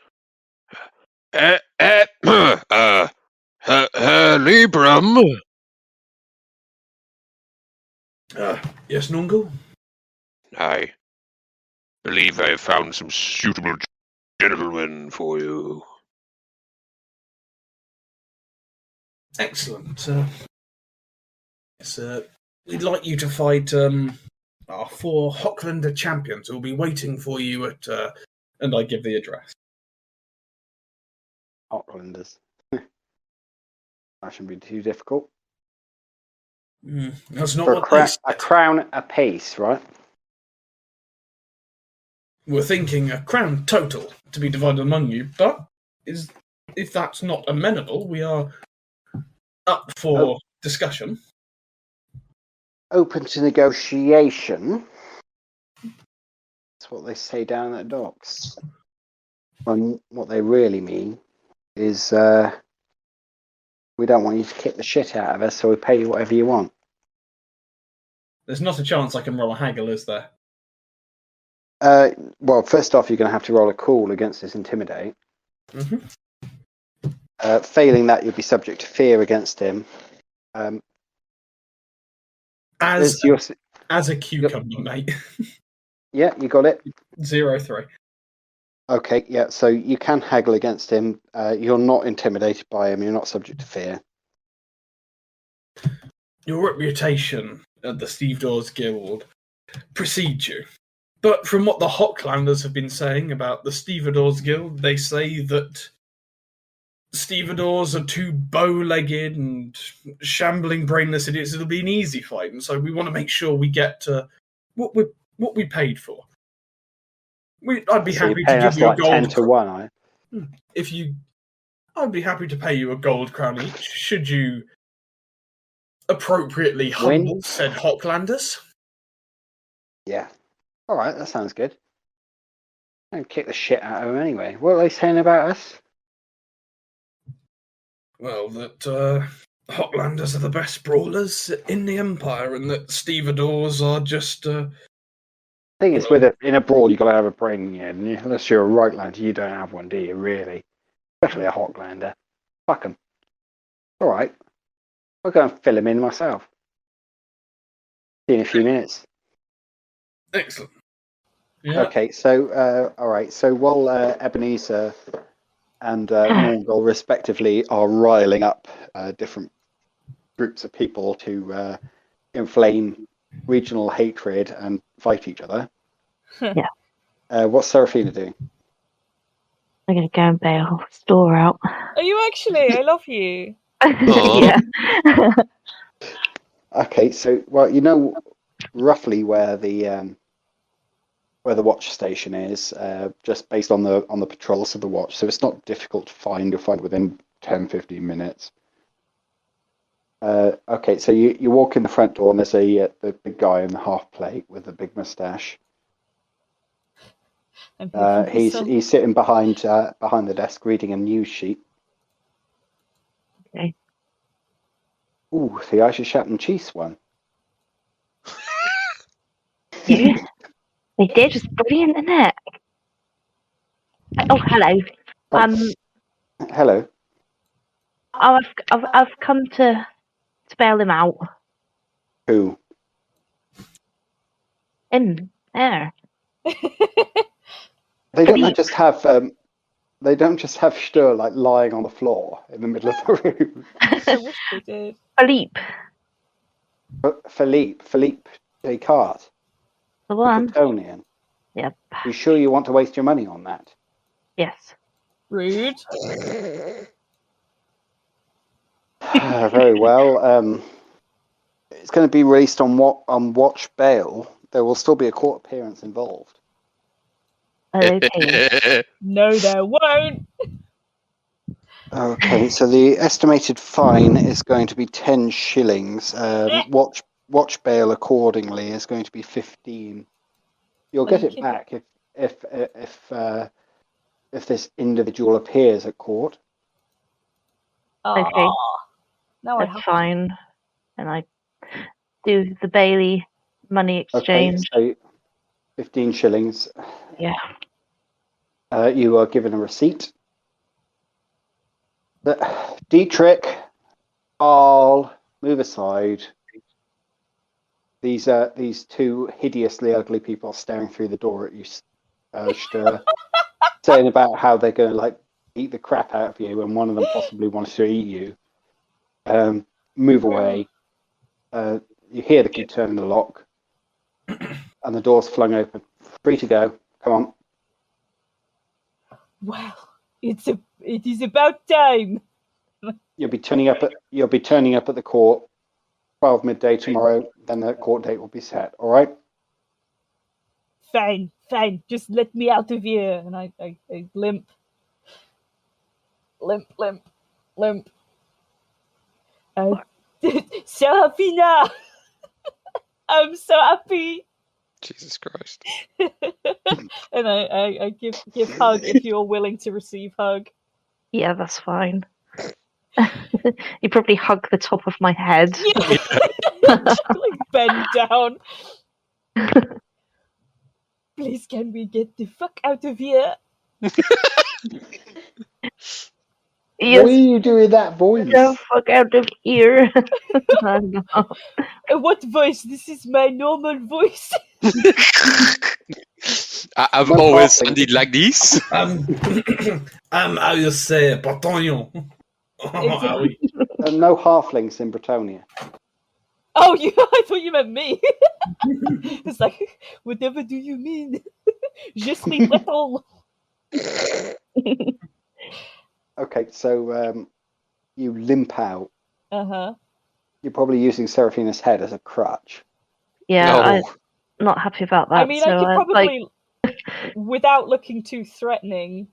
Libram. Yes, Nungle? I believe I have found some suitable gentlemen for you. Excellent. Yes, we'd like you to fight our 4 Hocklander champions who will be waiting for you at... and I give the address. Hocklanders. That shouldn't be too difficult. That's not For what a crown a piece, right? We're thinking a crown total to be divided among you, but if that's not amenable, we are up for discussion. Open to negotiation. That's what they say down at docks. And what they really mean is we don't want you to kick the shit out of us, so we pay you whatever you want. There's not a chance I can roll a haggle, is there? Well, first off, you're going to have to roll a cool against this intimidate. Mm-hmm. Failing that, you'll be subject to fear against him. As a cucumber, mate. Yeah, you got it. 0-3. Okay, yeah, so you can haggle against him. You're not intimidated by him. You're not subject to fear. Your reputation at the Stevedores Guild precedes you. But from what the Hocklanders have been saying about the Stevedores Guild, they say that Stevedores are too bow-legged and shambling brainless idiots. It'll be an easy fight, and so we want to make sure we get to what we paid for. I'd be happy to give you a gold 10 to 1, I'd be happy to pay you a gold crown each, should you appropriately humble said Hocklanders. Yeah. All right, that sounds good. And kick the shit out of them anyway. What are they saying about us? Well, that Hotlanders are the best brawlers in the Empire, and that stevedores are just. Thing is, in a brawl, you've got to have a brain. Yeah, unless you're a Rightlander, you don't have one, do you? Really, especially a Hotlander. Fuck 'em. All right, I'll go and fill him in myself. See you in a few minutes. Excellent. Yeah. Okay, so all right. So while Ebenezer and Morgul, respectively, are riling up different groups of people to inflame regional hatred and fight each other. Yeah. What's Seraphina doing? I'm going to go and bail the store out. Are you actually? I love you. Yeah. Okay, so well, you know roughly where the watch station is, just based on the patrols of the watch. So it's not difficult to find. You'll find within 10-15 minutes. Okay, so you walk in the front door and there's the big guy in the half plate with the big moustache. He's sitting behind the desk reading a news sheet. Okay. Ooh, the Aisha cheese one. Yeah. They did. It's brilliant, isn't it? Oh, hello. Hello. I've come to bail him out. Who? Him. There. They don't just have Stur like lying on the floor in the middle of the room. I wish they did. Philippe Descartes, The the one. Bretonnian. Yep. You sure you want to waste your money on that? Yes. Rude. Very well. It's going to be released on watch bail. There will still be a court appearance involved. Okay. No, there won't. Okay, so the estimated fine is going to be 10 shillings. Watch bail accordingly is going to be 15. You'll get it back if this individual appears at court. Okay. No, That's fine. And I do the Bailey money exchange. Okay, so 15 shillings. Yeah. You are given a receipt. Dietrich, I'll move aside. These two hideously ugly people staring through the door at you, Stur, saying about how they're going to like eat the crap out of you, and one of them possibly wants to eat you. Move away. You hear the key turn in the lock, and the door's flung open. Free to go. Come on. Well, it is about time. You'll be turning up at the court 12 midday tomorrow. Then the court date will be set. All right. Fine. Just let me out of here. And I limp. Seraphina, I'm so happy. Jesus Christ. And I give hug if you're willing to receive hug. Yeah, that's fine. You probably hug the top of my head. Yeah. Like bend down. Please, can we get the fuck out of here? Yes. What are you doing with that voice? The fuck out of here. I know. What voice? This is my normal voice. I've No always coughing. sounded like this. How you say, Bretonnian? No halflings in Bretonia. Oh, I thought you meant me. It's like, whatever do you mean? Je suis breton. Okay, so you limp out. Uh-huh. You're probably using Seraphina's head as a crutch. Yeah, No. I'm not happy about that. I mean, so I could I'd probably, without looking too threatening,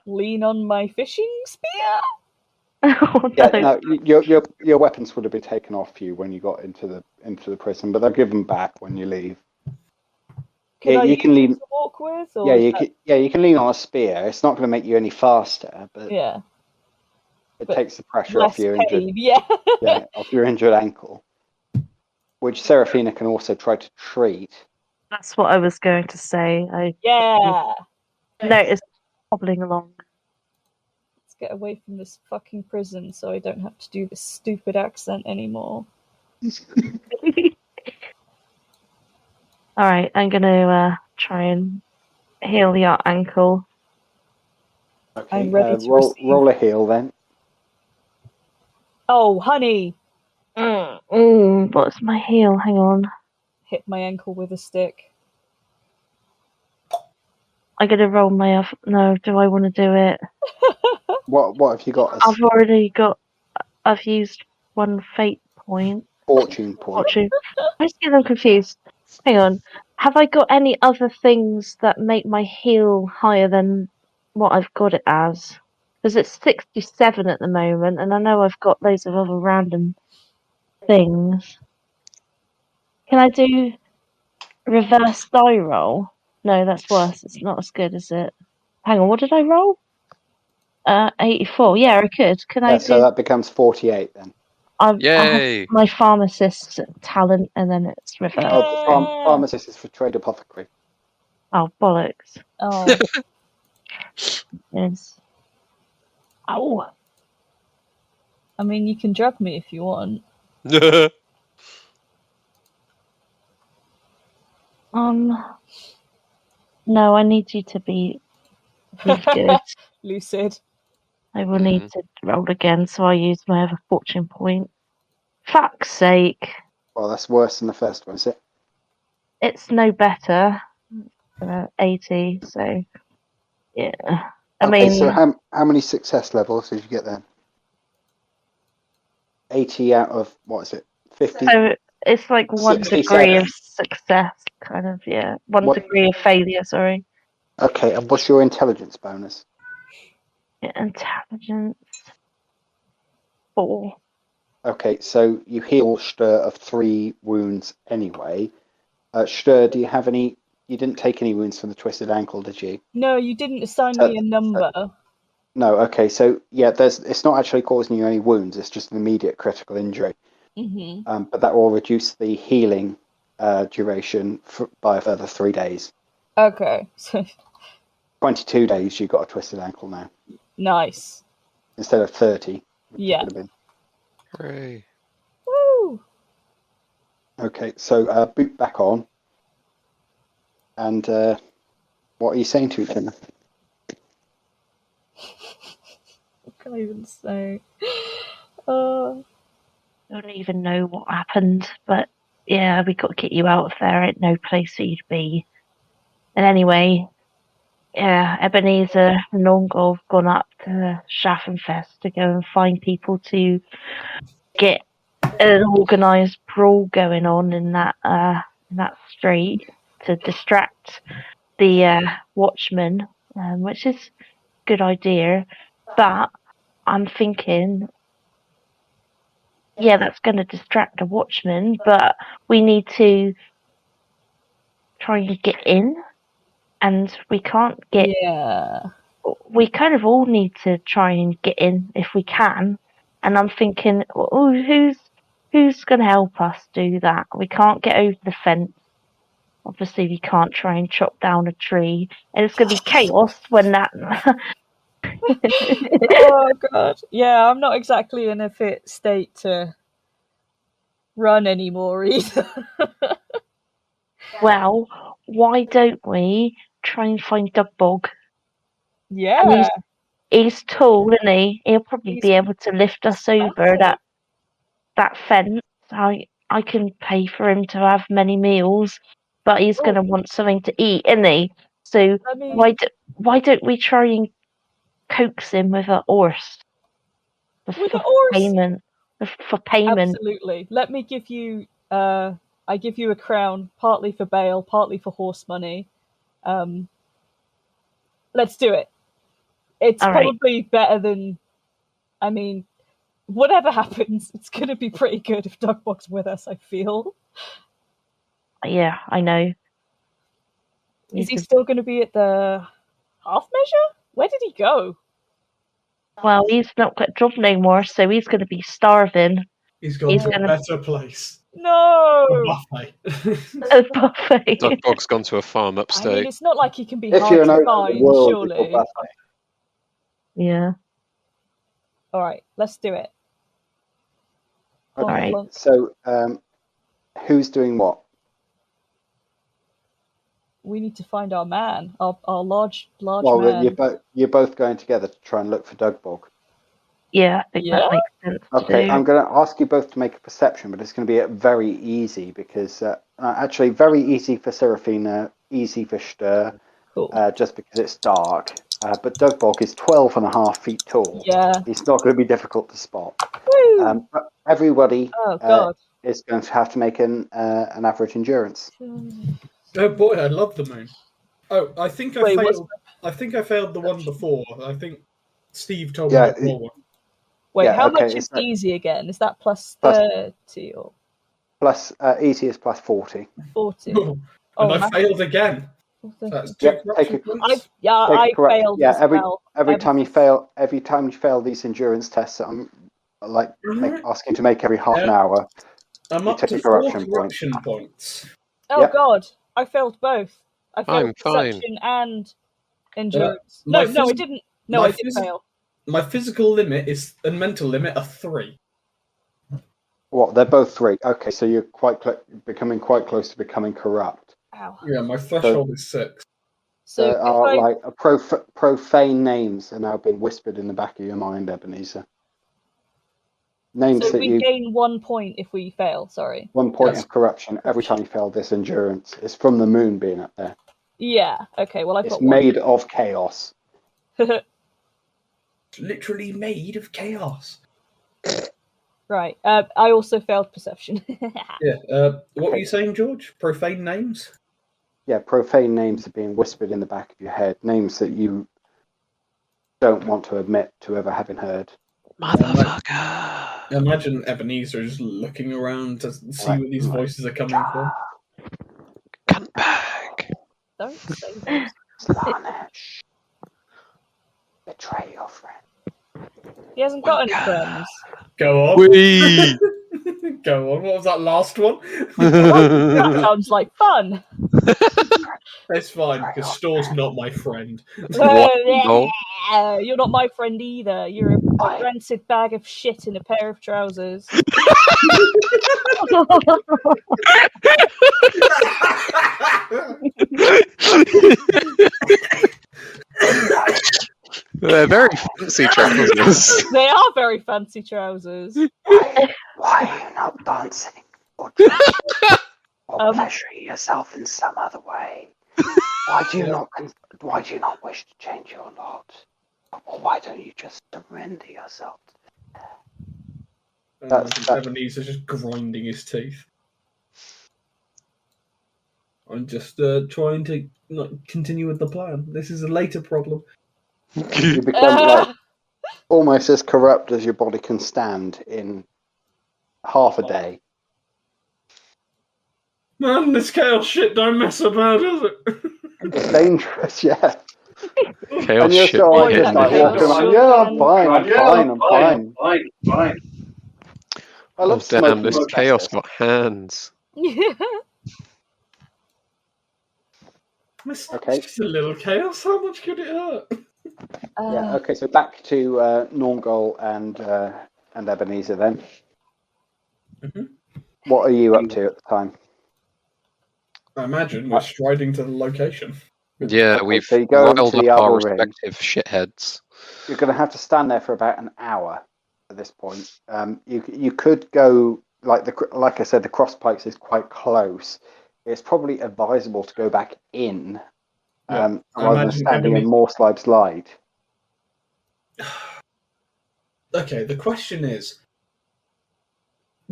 lean on my fishing spear. Oh, Yeah, no. no, your weapons would have been taken off you when you got into the prison, but they'll give them back when you leave. Can I you use can it lean. to walk with? Or Yeah, is you that- can. Yeah, you can lean on a spear. It's not going to make you any faster, but Yeah, it but takes the pressure off less your injured. pain. Yeah. Yeah, off your injured ankle, which Seraphina can also try to treat. That's what I was going to say. I Yeah. noticed hobbling along. Let's get away from this fucking prison so I don't have to do this stupid accent anymore. All right, I'm gonna try and heal your ankle. Okay, I'm ready to roll receive. a heal then. Oh, honey! What's my heal? Hang on. Hit my ankle with a stick. I'm gonna roll my off. No, do I want to do it? What have you got? I've already got. I've used one fate point. Fortune point. Fortune. I just get them confused. Hang on. Have I got any other things that make my heal higher than what I've got it as? Because it's 67 at the moment, and I know I've got loads of other random things. Can I do reverse die roll? No, that's worse. It's not as good, is it? Hang on, what did I roll? 84. Yeah, I could. Can I Yeah, do? so that becomes 48 then. I have Yay! my pharmacist talent, and then it's reverse. Oh, the pharmacist is for trade apothecary. Oh, bollocks. Oh, Yes. Oh, I mean, you can drug me if you want. no, I need you to be good. Lucid. I will need to roll again, so I use my other fortune point. Fuck's sake. Well, that's worse than the first one, is it? It's no better. 80, so yeah. I Okay, mean, so how many success levels did you get then? 80 out of, what is it, 50? so it's like 1 degree 67. of success, kind of, yeah. One What- degree of failure, sorry. Okay, and what's your intelligence bonus? Yeah, intelligence 4. Okay, so you heal Stir of 3 wounds anyway. Stir, do you have any? You didn't take any wounds from the twisted ankle, did you? No, you didn't assign me a number. No. Okay, so yeah, it's not actually causing you any wounds. It's just an immediate critical injury. Mm-hmm. But that will reduce the healing duration by a further 3 days. Okay. 22 days. You got a twisted ankle now Nice. instead of 30. Yeah. Would have been. Hooray. Woo! Okay, so boot back on. And what are you saying to each other? What can I even say? I don't even know what happened, but yeah, we got to get you out of there. Ain't no place for you to be. And anyway, yeah, Ebenezer and Longol have gone up to Schaffenfest to go and find people to get an organised brawl going on in that street to distract the watchmen, which is a good idea. But I'm thinking, yeah, that's going to distract the watchmen, but we need to try and get in, and we can't get. Yeah. We kind of all need to try and get in if we can. And I'm thinking, oh, who's going to help us do that? We can't get over the fence. Obviously, we can't try and chop down a tree, and it's going to be chaos when that. Oh god. Yeah, I'm not exactly in a fit state to run anymore either. Well, why don't we try and find Dugbog? Yeah. He's tall, isn't he? He'll probably be He's able to lift us over that fence. I can pay for him to have many meals, but he's going to want something to eat, isn't he? So I mean, why don't we try and coax him with a horse with a for horse? payment? For payment. Absolutely. Let me give you I give you a crown, partly for bail, partly for horse money. Let's do it. It's All right. probably better than, I mean, whatever happens, it's going to be pretty good if Dugbog's with us, I feel. Yeah, I know. Is he still going to be at the half measure? Where did he go? Well, he's not got a job no more, so he's going to be starving. He's gone to a better place. No! A buffet. A buffet. Dogbog's gone to a farm I upstate. mean, it's not like he can be If hard you're to an find, world, surely. Yeah. Alright, let's do it. Okay, Alright. so who's doing what? We need to find our man, our large Well, man. you're both going together to try and look for Dogbog. Yeah, I think that makes sense. Okay, too. I'm going to ask you both to make a perception, but it's going to be very easy because actually very easy for Seraphina, easy for Stir, Cool. just because it's dark. But Dogbog is 12.5 feet tall. Yeah. He's not going to be difficult to spot. Woo! But everybody Oh God. is going to have to make an average endurance. Oh boy, I love the moon. Oh, I think I Wait, failed. I think I failed the one before. I think Steve told Yeah, me to roll one. Wait, yeah, how okay, much is easy again? Is that plus Plus- 30 or Plus, easy is plus 40. 40? And I man. failed again. That's two Yep, corruption points. I correct. failed Yeah, as every well. time you fail these endurance tests, I'm asking to make every half an hour. I'm you up take to a 4 corruption point. corruption points. Oh Yep. God, I failed both. I failed I'm fine. perception and endurance. my I phys- didn't. No, my I did phys- fail. My physical limit and mental limit are 3. What? They're both 3. Okay, so you're becoming quite close to becoming corrupt. Ow. Yeah, my threshold is 6. So There if are I like profane names are now being whispered in the back of your mind, Ebenezer. Names so that we you gain 1 point if we fail. Sorry. 1 point Yes. of corruption every time you fail this endurance. It's from the moon being up there. Yeah. Okay. Well, I've It's got one. made of chaos. It's literally made of chaos. Right. I also failed perception. Yeah. What were you saying, George? Profane names? Yeah, profane names are being whispered in the back of your head. Names that you don't want to admit to ever having heard. Motherfucker. Imagine Ebenezer is looking around to see where these voices are coming from. Cunt bag. Don't say those. Slaanesh. Betray your friend. He hasn't got any friends. Go on. Whee! Go on. What was that last one? That sounds like fun. It's fine, because Stor's not my friend. No. You're not my friend either. You're a rancid bag of shit in a pair of trousers. They're very fancy trousers. They are very fancy trousers. Why are you not dancing or pleasuring yourself in some other way? Why do you not wish to change your lot? Or why don't you just surrender yourself? Ebenezer's just grinding his teeth. I'm just trying to continue with the plan. This is a later problem. You become almost as corrupt as your body can stand in half a day. Man, this chaos shit don't mess about, does it? It's dangerous, yeah. Chaos And you're shit. still like, be just like hitting. walking around, I'm fine. I Oh love damn, smoking this with chaos Texas. got hands. It's Okay. just a little chaos. How much could it hurt? Yeah, okay, so back to Norngol and Ebenezer then. Mhm. What are you up to at the time? I imagine we're striding to the location. Yeah, Okay, we've so you go riled to the up our outer ring. respective shitheads. You're going to have to stand there for about an hour at this point. You could go, like I said, the cross pikes is quite close. It's probably advisable to go back in I rather than imagine standing in more slide. Okay, the question is,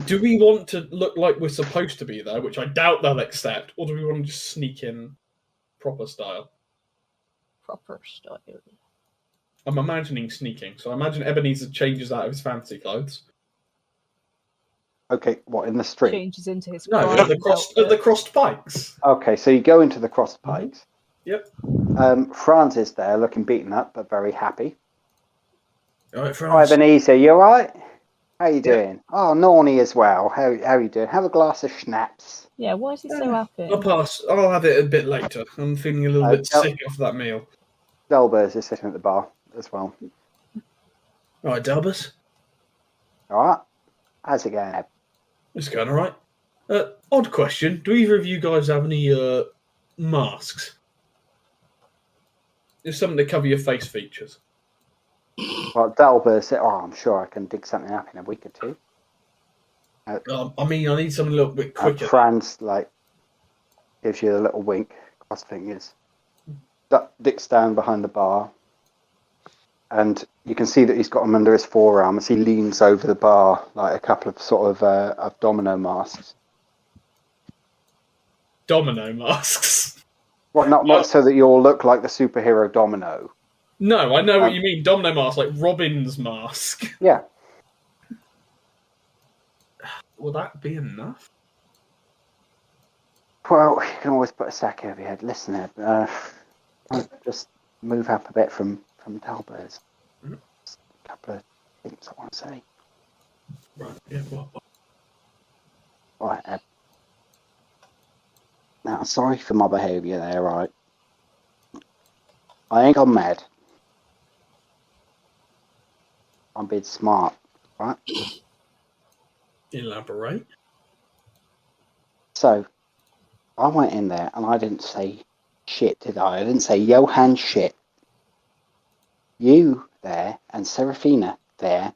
do we want to look like we're supposed to be there, which I doubt they'll accept, or do we want to just sneak in proper style? Proper style. I'm imagining sneaking, so I imagine Ebenezer changes out of his fancy clothes. Okay, what, in the street? Changes into his No, crime at the outfit. crossed pikes. Okay, so you go into the cross pikes. Yep. Franz is there, looking beaten up, but very happy. All right, Hi, Franz. Ebenezer, you alright? How you Yep. doing? Oh, Norny as well. How you doing? Have a glass of schnapps. Yeah, why is he so happy? I'll pass. I'll have it a bit later. I'm feeling a little bit sick off that meal. Delbers is sitting at the bar as well. All right, Delbers. Alright? How's it going, Eb? It's going all right. Odd question. Do either of you guys have any masks? Just something to cover your face features. Well, Delbers, I'm sure I can dig something up in a week or two. I mean, I need something a little bit quicker. Franz, gives you a little wink, cross fingers. Dick's down behind the bar, and you can see that he's got them under his forearm as he leans over the bar, like a couple of sort of domino masks. Domino masks? Well, not so that you all look like the superhero Domino. No, I know what you mean. Domino mask, like Robin's mask. Yeah. Will that be enough? Well, you can always put a sack over your head. Listen, Ed, I'll just move up a bit from Delbers. Just a couple of things I want to say. Right, yeah, what? All right, Ed. Now, sorry for my behaviour there, right? I ain't gone mad. I'm being smart, right? Elaborate. So, I went in there and I didn't say shit, did I? I didn't say Johan shit. You there and Seraphina there,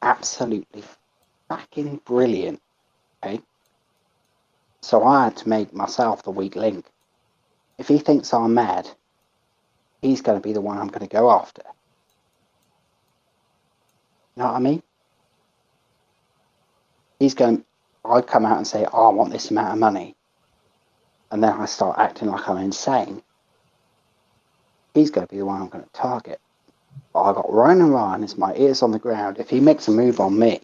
absolutely fucking brilliant, okay? So I had to make myself the weak link. If he thinks I'm mad, he's going to be the one I'm going to go after. You know what I mean? I come out and say, I want this amount of money. And then I start acting like I'm insane. He's going to be the one I'm going to target. But I got Ryan as my ears on the ground. If he makes a move on me,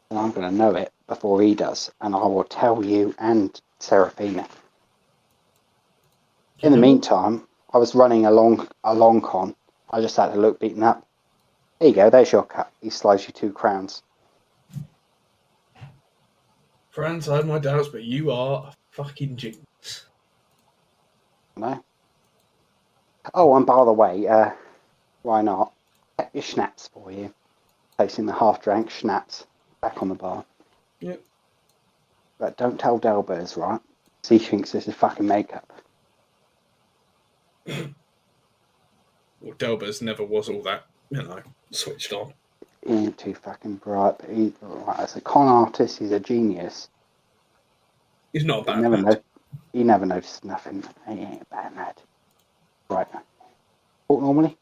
then I'm going to know it before he does. And I will tell you and Seraphina. In the meantime, I was running a long con. I just had to look beaten up. There you go, there's your cut. He slides you 2 crowns. Franz, I have my doubts, but you are a fucking genius. No. Oh, and by the way, why not? Get your schnapps for you. Placing the half-drank schnapps back on the bar. Yep. But don't tell Delbers, right? He thinks this is fucking makeup. Well, Delbers never was all that, switched on. He ain't too fucking bright, but as a con artist, he's a genius. He's not a bad lad. He never noticed nothing. He ain't a bad lad. Right. Talk normally?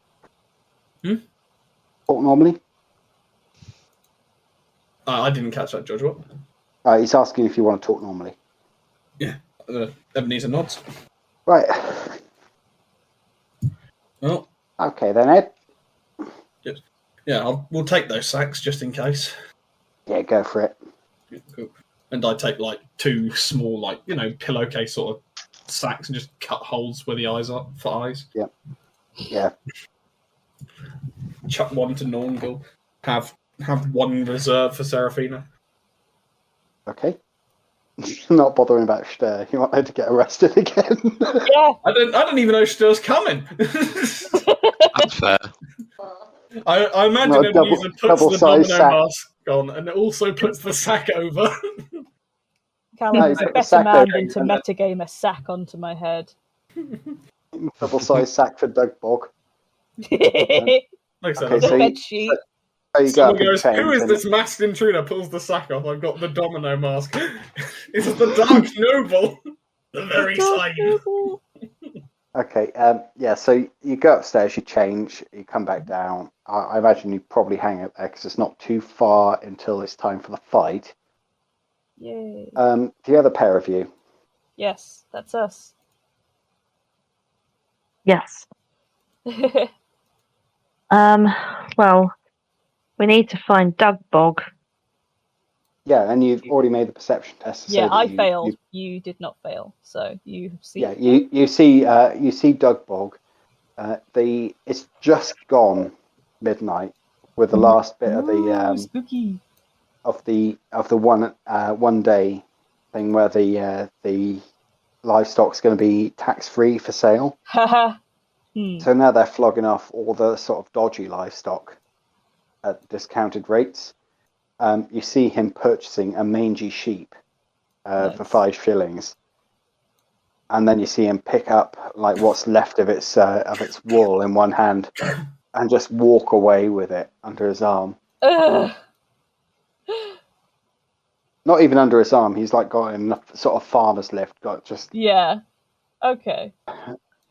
Talk normally? I didn't catch that, George. What? He's asking if you want to talk normally. Yeah. Ebenezer nods. Right. Well. Okay then, Ed. Yeah, we'll take those sacks just in case. Yeah, go for it. Yeah, cool. And I take 2 small, pillowcase sort of sacks and just cut holes where the eyes are for eyes. Yeah. Yeah. Chuck one to Nornville. Have one reserved for Seraphina. Okay. Not bothering about Stir. You want her to get arrested again? Yeah. I don't even know Stir's coming. That's fair. I imagine Ebenezer puts the domino mask on and also puts the sack over. Callum's a better man than to metagame a sack onto my head. Double-sized sack for Doug Bog. Okay, so bed sheet. So you someone go goes, who is this masked intruder? Pulls the sack off. I've got the domino mask. It's the Dark Noble. The very same. Okay, yeah, so you go upstairs, you change, you come back down. I imagine you probably hang out there because it's not too far until it's time for the fight. Yay. The other pair of you. Yes, that's us. Yes. Well, we need to find Doug Bog. Yeah, and you've already made the perception test to say Yeah, that I failed. You did not fail, so you have seen. Yeah, you see Doug Bog. It's just gone midnight with the last bit of the spooky. of the one day thing where the livestock's going to be tax free for sale. Haha. So now they're flogging off all the sort of dodgy livestock at discounted rates. You see him purchasing a mangy sheep for 5 shillings, and then you see him pick up like what's left of its wool in one hand and just walk away with it under his arm. Ugh. Not even under his arm. He's like got in sort of farmer's lift. Got just Yeah. Okay.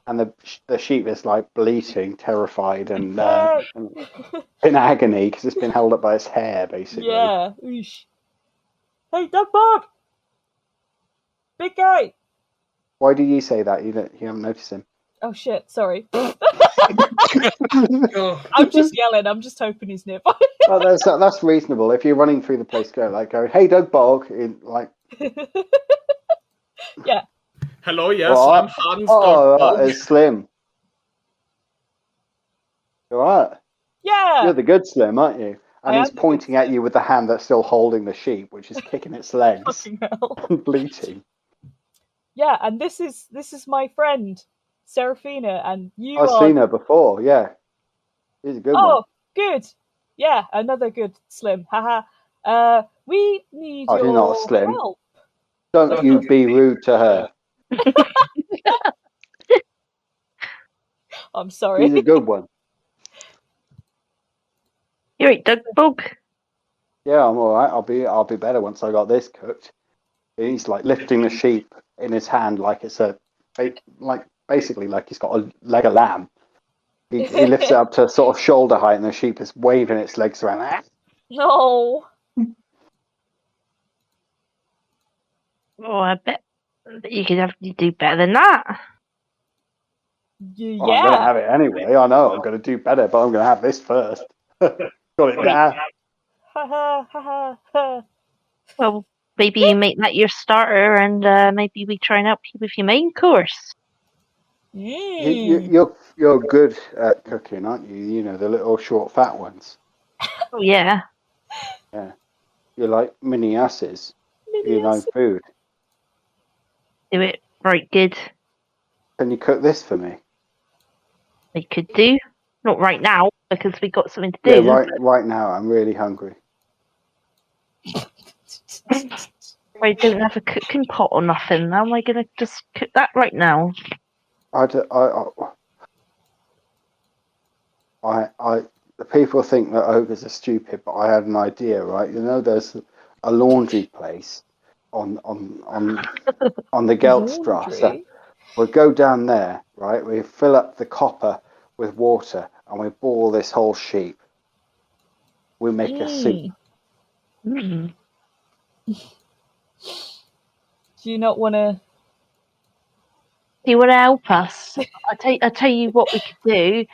And the sheep is like bleating, terrified, and in agony because it's been held up by its hair, basically. Yeah. Oosh. Hey, Doug Bog! Big guy! Why did you say that? You haven't noticed him. Oh shit, sorry. Oh, I'm just yelling, I'm just hoping he's nearby. Oh, that's reasonable. If you're running through the place, go, hey, Doug Bog, Yeah. hello, yes, What? I'm Hans. Oh, Doug right, it's Slim. You alright? Yeah! You're the good Slim, aren't you? And I he's am the good pointing at Slim. you with the hand that's still holding the sheep, which is kicking its legs Fucking hell. and bleating. Yeah, and this is my friend, Seraphina, and you I've are... seen her before, yeah. She's a good one. Oh, good. Yeah, another good Slim. Haha. We need Oh, she's your not Slim. help. Don't you be rude to her. I'm sorry. She's a good one. You're right, Doug Bog. Yeah, I'm all right. I'll be better once I got this cooked. He's like lifting the sheep in his hand like it's basically like he's got a leg of lamb. He lifts it up to sort of shoulder height, and the sheep is waving its legs around. No. Oh, I bet you do better than that. Yeah. Well, I'm gonna have it anyway. I know I'm gonna do better, but I'm gonna have this first. Got it now. Ha ha ha. Well, maybe you make that your starter, and maybe we try and help you with your main course. You're good at cooking, aren't you? You know, the little short fat ones. Oh yeah. Yeah. You're like mini asses. You know food. Do it right good. Can you cook this for me? We could do. Not right now, because we got something to Yeah, do. right now. I'm really hungry. I don't have a cooking pot or nothing. How am I going to just cook that right now? The people think that ogres are stupid, but I had an idea, right? You know, there's a laundry place on the Geldstrasse. We'll go down there, right? We fill up the copper with water, and we boil this whole sheep. We make a soup. Mm. Do you not want to? Do you want to help us? I tell you what we could do.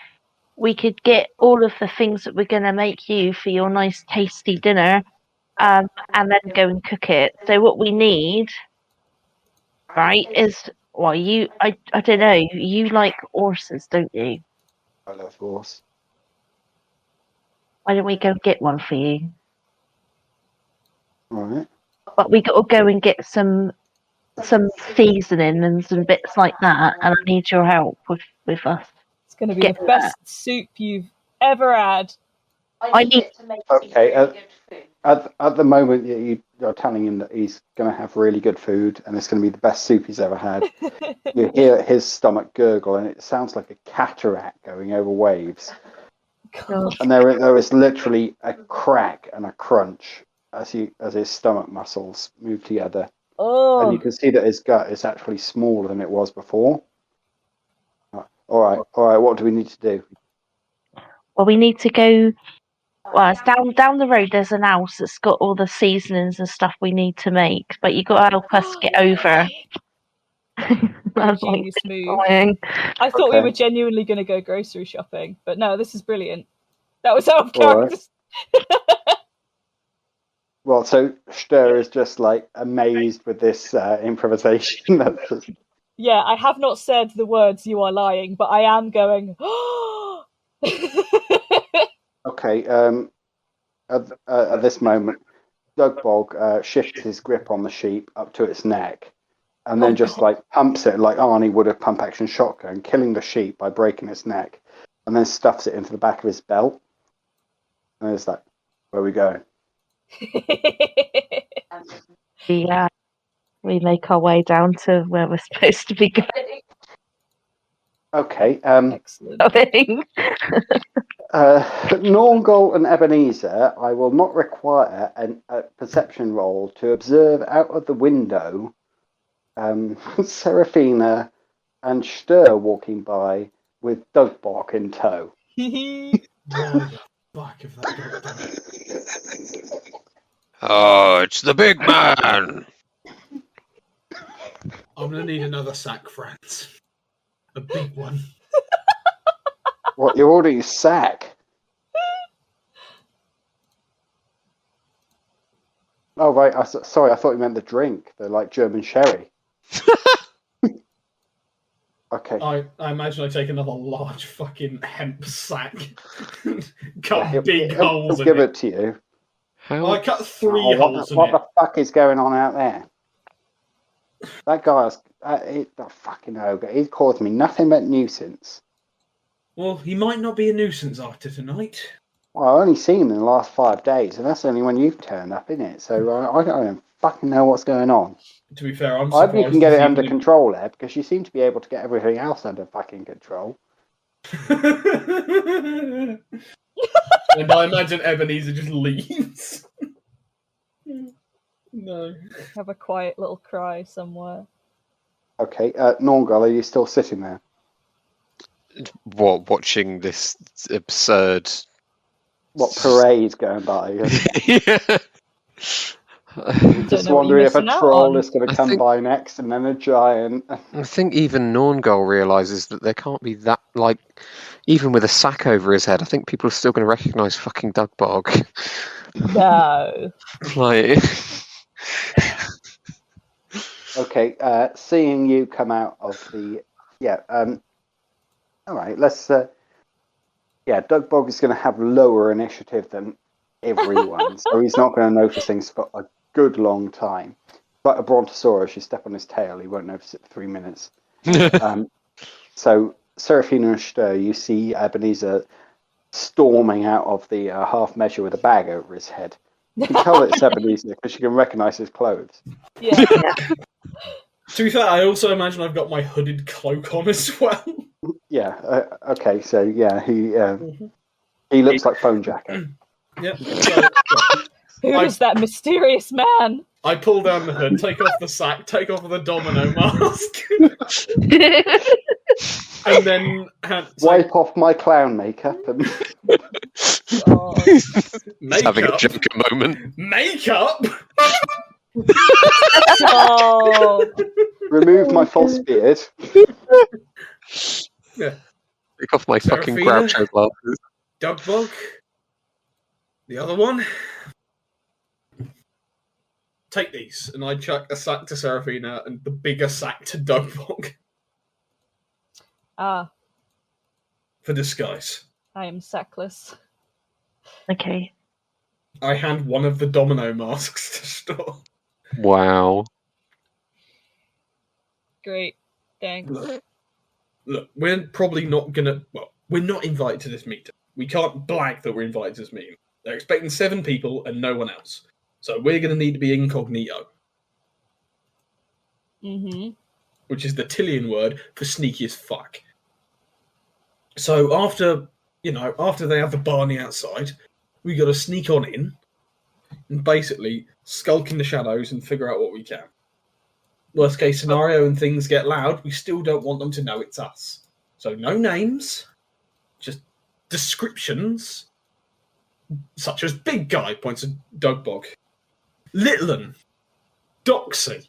We could get all of the things that we're going to make you for your nice tasty dinner, and then go and cook it. So what we need, right, is I don't know. You like horses, don't you? I love horse. Why don't we go get one for you? All right. But we got to go and get some seasoning and some bits like that, and I need your help with us. It's going to be the best soup you've ever had. I need to make Okay, really good food. At the moment, you're telling him that he's going to have really good food, and it's going to be the best soup he's ever had. You hear his stomach gurgle, and it sounds like a cataract going over waves. God. And there is literally a crack and a crunch as his stomach muscles move together, and you Oh, can see that his gut is actually smaller than it was before. All right. What do we need to do? Well, we need to go. Well, it's down the road. There's an house that's got all the seasonings and stuff we need to make, but you got to help us get over. That's like genius move. annoying. I thought we Okay. were genuinely going to go grocery shopping, but no, this is brilliant. That was out of All right. character. Well, so Stur is just like amazed with this improvisation. That's just... Yeah, I have not said the words "you are lying," but I am going. Okay. At this moment, Dugbog shifts his grip on the sheep up to its neck, and then just like pumps it like Arnie would have pump action shotgun, killing the sheep by breaking its neck, and then stuffs it into the back of his belt. And it's like, where are we going? Yeah, we make our way down to where we're supposed to be going. Okay. Excellent. Norngol and Ebenezer, I will not require a perception roll to observe out of the window Seraphina and Stur walking by with Dugbog in tow. Why the fuck have that got done? Oh, it's the big man! I'm gonna need another sack, friends. A big one. What, you're ordering a sack? Oh, right. Sorry, I thought you meant the drink. The like German sherry. Okay. I imagine I take another large fucking hemp sack. Cut big holes He'll in give it. it to you. How? I cut three holes in What it. the fuck is going on out there? That guy's the fucking ogre. He's caused me nothing but nuisance. Well, he might not be a nuisance after tonight. Well, I've only seen him in the last 5 days, and that's only when you've turned up, isn't it? So I don't even fucking know what's going on. To be fair, I'm I hope surprised you can get it he's under even- control, Ed, because you seem to be able to get everything else under fucking control. And I imagine Ebenezer just leaves. No. Have a quiet little cry somewhere. Okay, Norngol, are you still sitting there? What, watching this absurd... What parade's going by? Yeah. Just know what wondering you're if a missing out troll on. is going to I come think- by next, and then a giant. I think even Norngol realises that there can't be that, like, even with a sack over his head, I think people are still going to recognise fucking Dugbog. No. Okay, Like... seeing you come out of the all right, let's Dugbog is going to have lower initiative than everyone, so he's not going to notice things for a good long time. Like a brontosaurus, you step on his tail, he won't notice it for 3 minutes. So Seraphina and Stur, you see Ebenezer storming out of the half measure with a bag over his head. You can tell it's Ebenezer because you can recognise his clothes. Yeah. To be fair, I also imagine I've got my hooded cloak on as well. Yeah. Okay. So yeah, he looks like Phone Jacker. Yep. So, Who is that mysterious man? I pull down the hood, take off the sack, take off the domino mask, and then Wipe off my clown makeup and Oh, having a makeup. Joker moment. Makeup. oh. remove my false beard. Yeah. Take off my fucking Seraphina? Groucho glasses. Dugbog. The other one. Take these, and I chuck a sack to Seraphina and the bigger sack to Dugbog Ah, for disguise. I am sackless. Okay. I hand one of the domino masks to Store. Wow. Great. Thanks. Look, we're probably not gonna. Well, we're not invited to this meeting. We can't blag that we're invited to this meeting. They're expecting 7 people and no one else. So we're going to need to be incognito, Mm-hmm. which is the Tillian word for sneaky as fuck. So after they have the Barney outside, we got to sneak on in and basically skulk in the shadows and figure out what we can. Worst case scenario, and things get loud, we still don't want them to know it's us. So no names, just descriptions, such as Big Guy, points to Dugbog, Littlin, Doxy,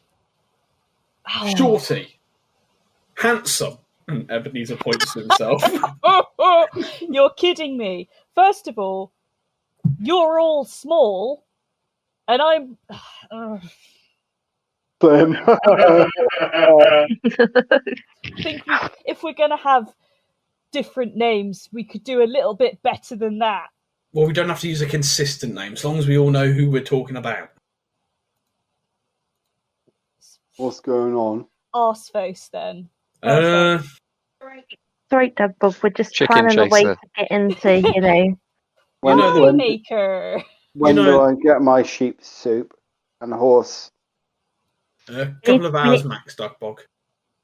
Oh. Shorty, Handsome, and Ebenezer points to himself. You're kidding me. First of all, you're all small, And I'm. Slim. I think if we're going to have different names, we could do a little bit better than that. Well, we don't have to use a consistent name, as long as we all know who we're talking about. What's going on? Arseface, then. Sorry, Doug, we're just Chicken planning a way chaser. to get into, you know. Winemaker. When do I get my sheep soup and horse? A couple of hours max, Duckbog.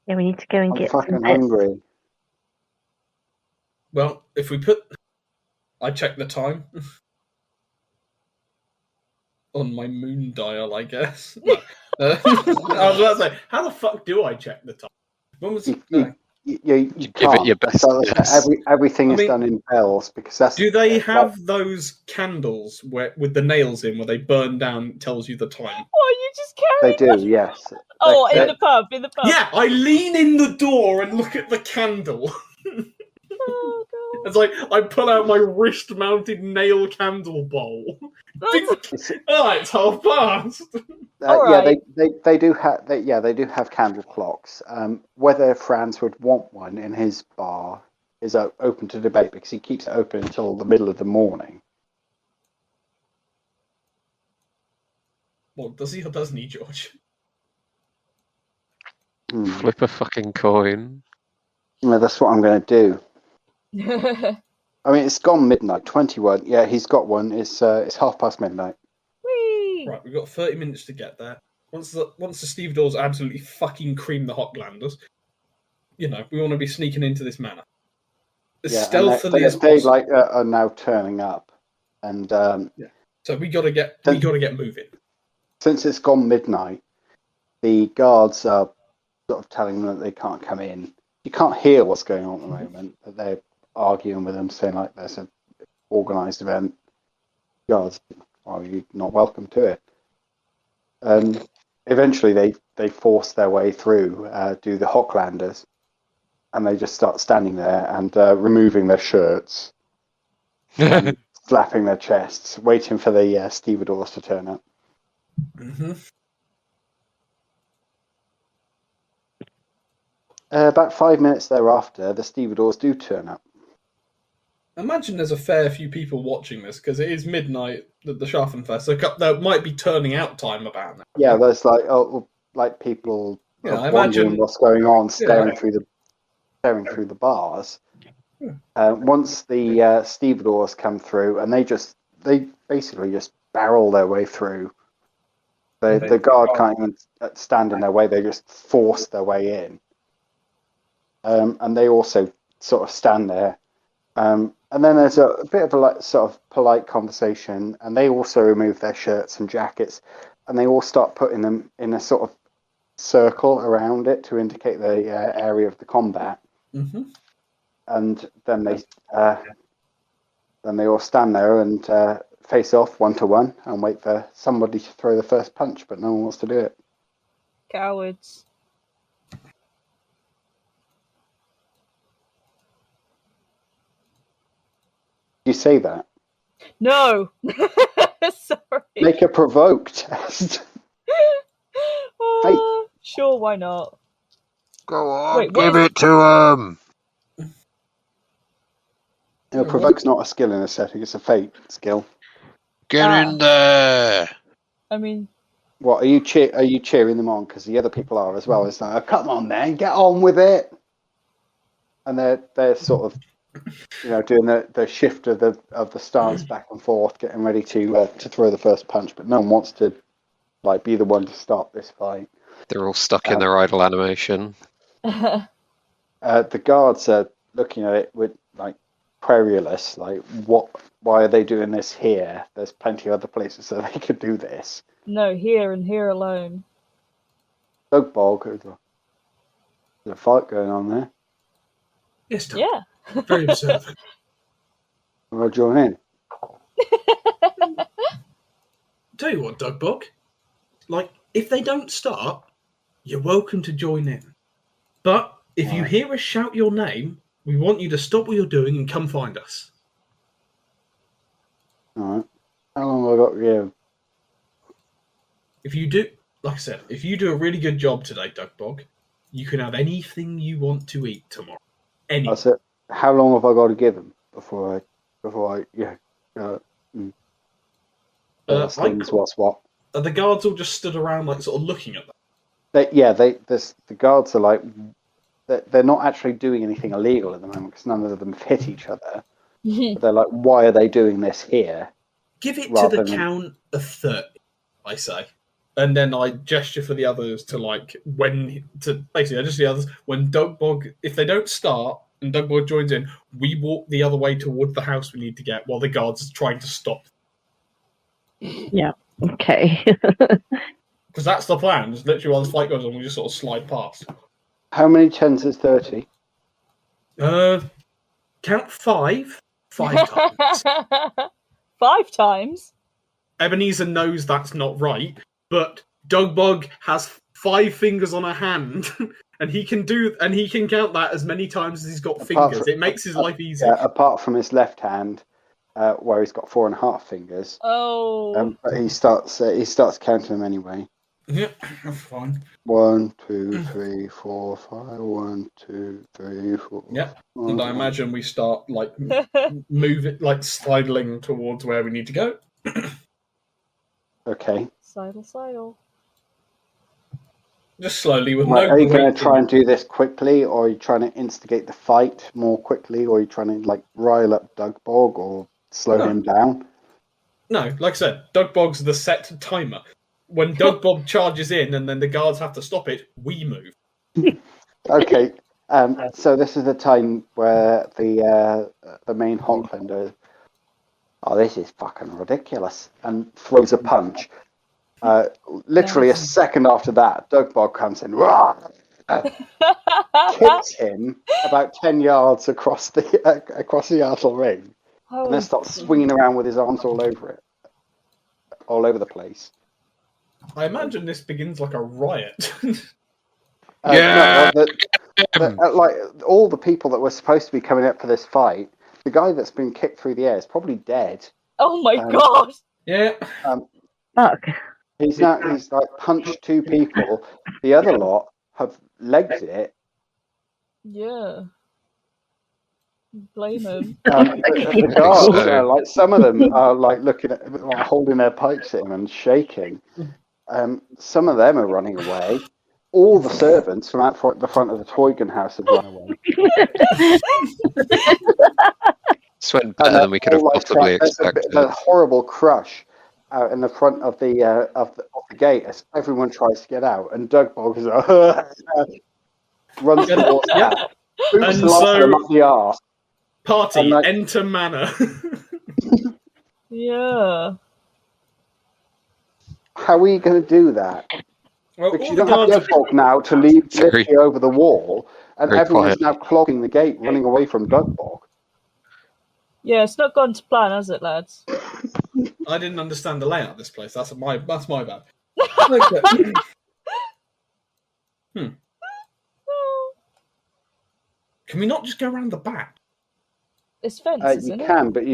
Yeah, we need to go and I'm get fucking hungry. Well, if we put... I check the time. On my moon dial, I guess. No. I was about to say, how the fuck do I check the time? When was You Give can't. it your best guess. Everything is done in bells because that's. Do they have those candles with the nails in where they burn down? Tells you the time. Oh, you just They carry. do, yes. Oh, in the pub. Yeah, I lean in the door and look at the candle. Oh, God. It's like I pull out my wrist-mounted nail candle bowl. It's past. Right. Yeah, they do have. They do have candle clocks. Whether Franz would want one in his bar is open to debate because he keeps it open until the middle of the morning. Well, does he or doesn't he, George? Flip a fucking coin. Yeah, that's what I'm going to do. I mean, it's gone midnight. 21. Yeah, he's got one. It's midnight. Whee! Right, we've got 30 minutes to get there. Once the stevedores absolutely fucking cream the hotglanders, we want to be sneaking into this manor as stealthily as possible. They are now turning up, and So we got to get moving. Since it's gone midnight, the guards are sort of telling them that they can't come in. You can't hear what's going on at the moment, but they're arguing with them, saying like there's an organised event. Guards, are you not welcome to it? Eventually, they force their way through, do the Hochlanders, and they just start standing there and removing their shirts, and slapping their chests, waiting for the stevedores to turn up. Mm-hmm. About 5 minutes thereafter, the stevedores do turn up. Imagine there's a fair few people watching this because it is midnight at the Scharfenfest. So there might be turning out time about now. Yeah, there's people wondering what's going on, staring through the bars. Once the stevedores come through, and they basically just barrel their way through. The guard can't even stand in their way; they just force their way in. And they also sort of stand there. And then there's a bit of a sort of polite conversation, and they also remove their shirts and jackets, and they all start putting them in a sort of circle around it to indicate the area of the combat. Mm-hmm. And then they all stand there and face off 1-to-1 and wait for somebody to throw the first punch, but no one wants to do it. Cowards. You say that? No. Sorry. Make a provoke test. Hey. Sure, why not? Go on, Wait, give it to him. Provoke's not a skill in a setting; it's a fate skill. Get in there. I mean, what are you cheering them on? Because the other people are as well. It's like, oh, come on, then, get on with it. And they're sort of, doing the shift of the stance back and forth, getting ready to throw the first punch. But no one wants to be the one to stop this fight. They're all stuck in their idle animation. The guards are looking at it with querulous, why are they doing this here? There's plenty of other places that they could do this. No, here and here alone. Dogbog, there's a fight going on there. Yes, Doug. Yeah. Very observant. I'll join in. Tell you what, Dugbog. If they don't start, you're welcome to join in. But if you hear us shout your name, we want you to stop what you're doing and come find us. All right. How long have I got to give? if you do, like I said, if you do a really good job today, Dugbog, you can have anything you want to eat tomorrow. Anything. That's it. How long have I got to give him before I things what's what? Are the guards all just stood around, like, sort of looking at them? The guards are like, they're not actually doing anything illegal at the moment because none of them hit each other. But they're like, why are they doing this here? Give it to the count of 30, I say. And then I gesture for the others to, like, basically, I just the others, when Dugbog, if they don't start and Dugbog joins in, we walk the other way towards the house we need to get while the guards are trying to stop. Yeah, okay. Because that's the plan. Just literally while the fight goes on, we just sort of slide past. How many 10s is 30? Count 5. 5 times. 5 times? Ebenezer knows that's not right, but Dugbog has 5 fingers on a hand, and he can count that as many times as he's got fingers. It makes his life easy. Yeah, apart from his left hand, where he's got 4.5 fingers. Oh. But he starts counting them anyway. Yeah, that's fine. 1, 2, 3, 4, 5. 1, 2, 3, 4. Yeah, and I imagine we start like moving, like sidling towards where we need to go. Okay. Sidle. Just slowly with Are you going to try and do this quickly, or are you trying to instigate the fight more quickly, or are you trying to like rile up Dugbog or slow him down? No, like I said, Dugbog's the set timer. When Dugbog charges in and then the guards have to stop it, we move. Okay. So this is the time where the main Hocklander, this is fucking ridiculous, and throws a punch. Literally a second after that, Dugbog comes in, kicks him about 10 yards across the outer ring, and then starts swinging around with his arms all over the place. I imagine this begins like a riot. Like all the people that were supposed to be coming up for this fight, the guy that's been kicked through the air is probably dead. Oh my god! Yeah. Fuck. He's like punched 2 people. The other lot have legged it. Yeah. Blame him. The guards, like some of them are like looking at, like, holding their pipes at him and shaking. Some of them are running away. All the servants from out the front of the Toygan house have run away. This went better than we could have possibly expected. There's a horrible crush out in the front of the gate as everyone tries to get out, and Dugbog is runs towards that. And so the arse. Party, enter manor. Yeah. How are you going to do that? Well, because you don't have Dugbog now to leap literally over the wall, and everyone's now clogging the gate, running away from Dugbog. Yeah, it's not gone to plan, has it, lads? I didn't understand the layout of this place. That's my bad. Can we not just go around the back? It's fenced, isn't it? You can, but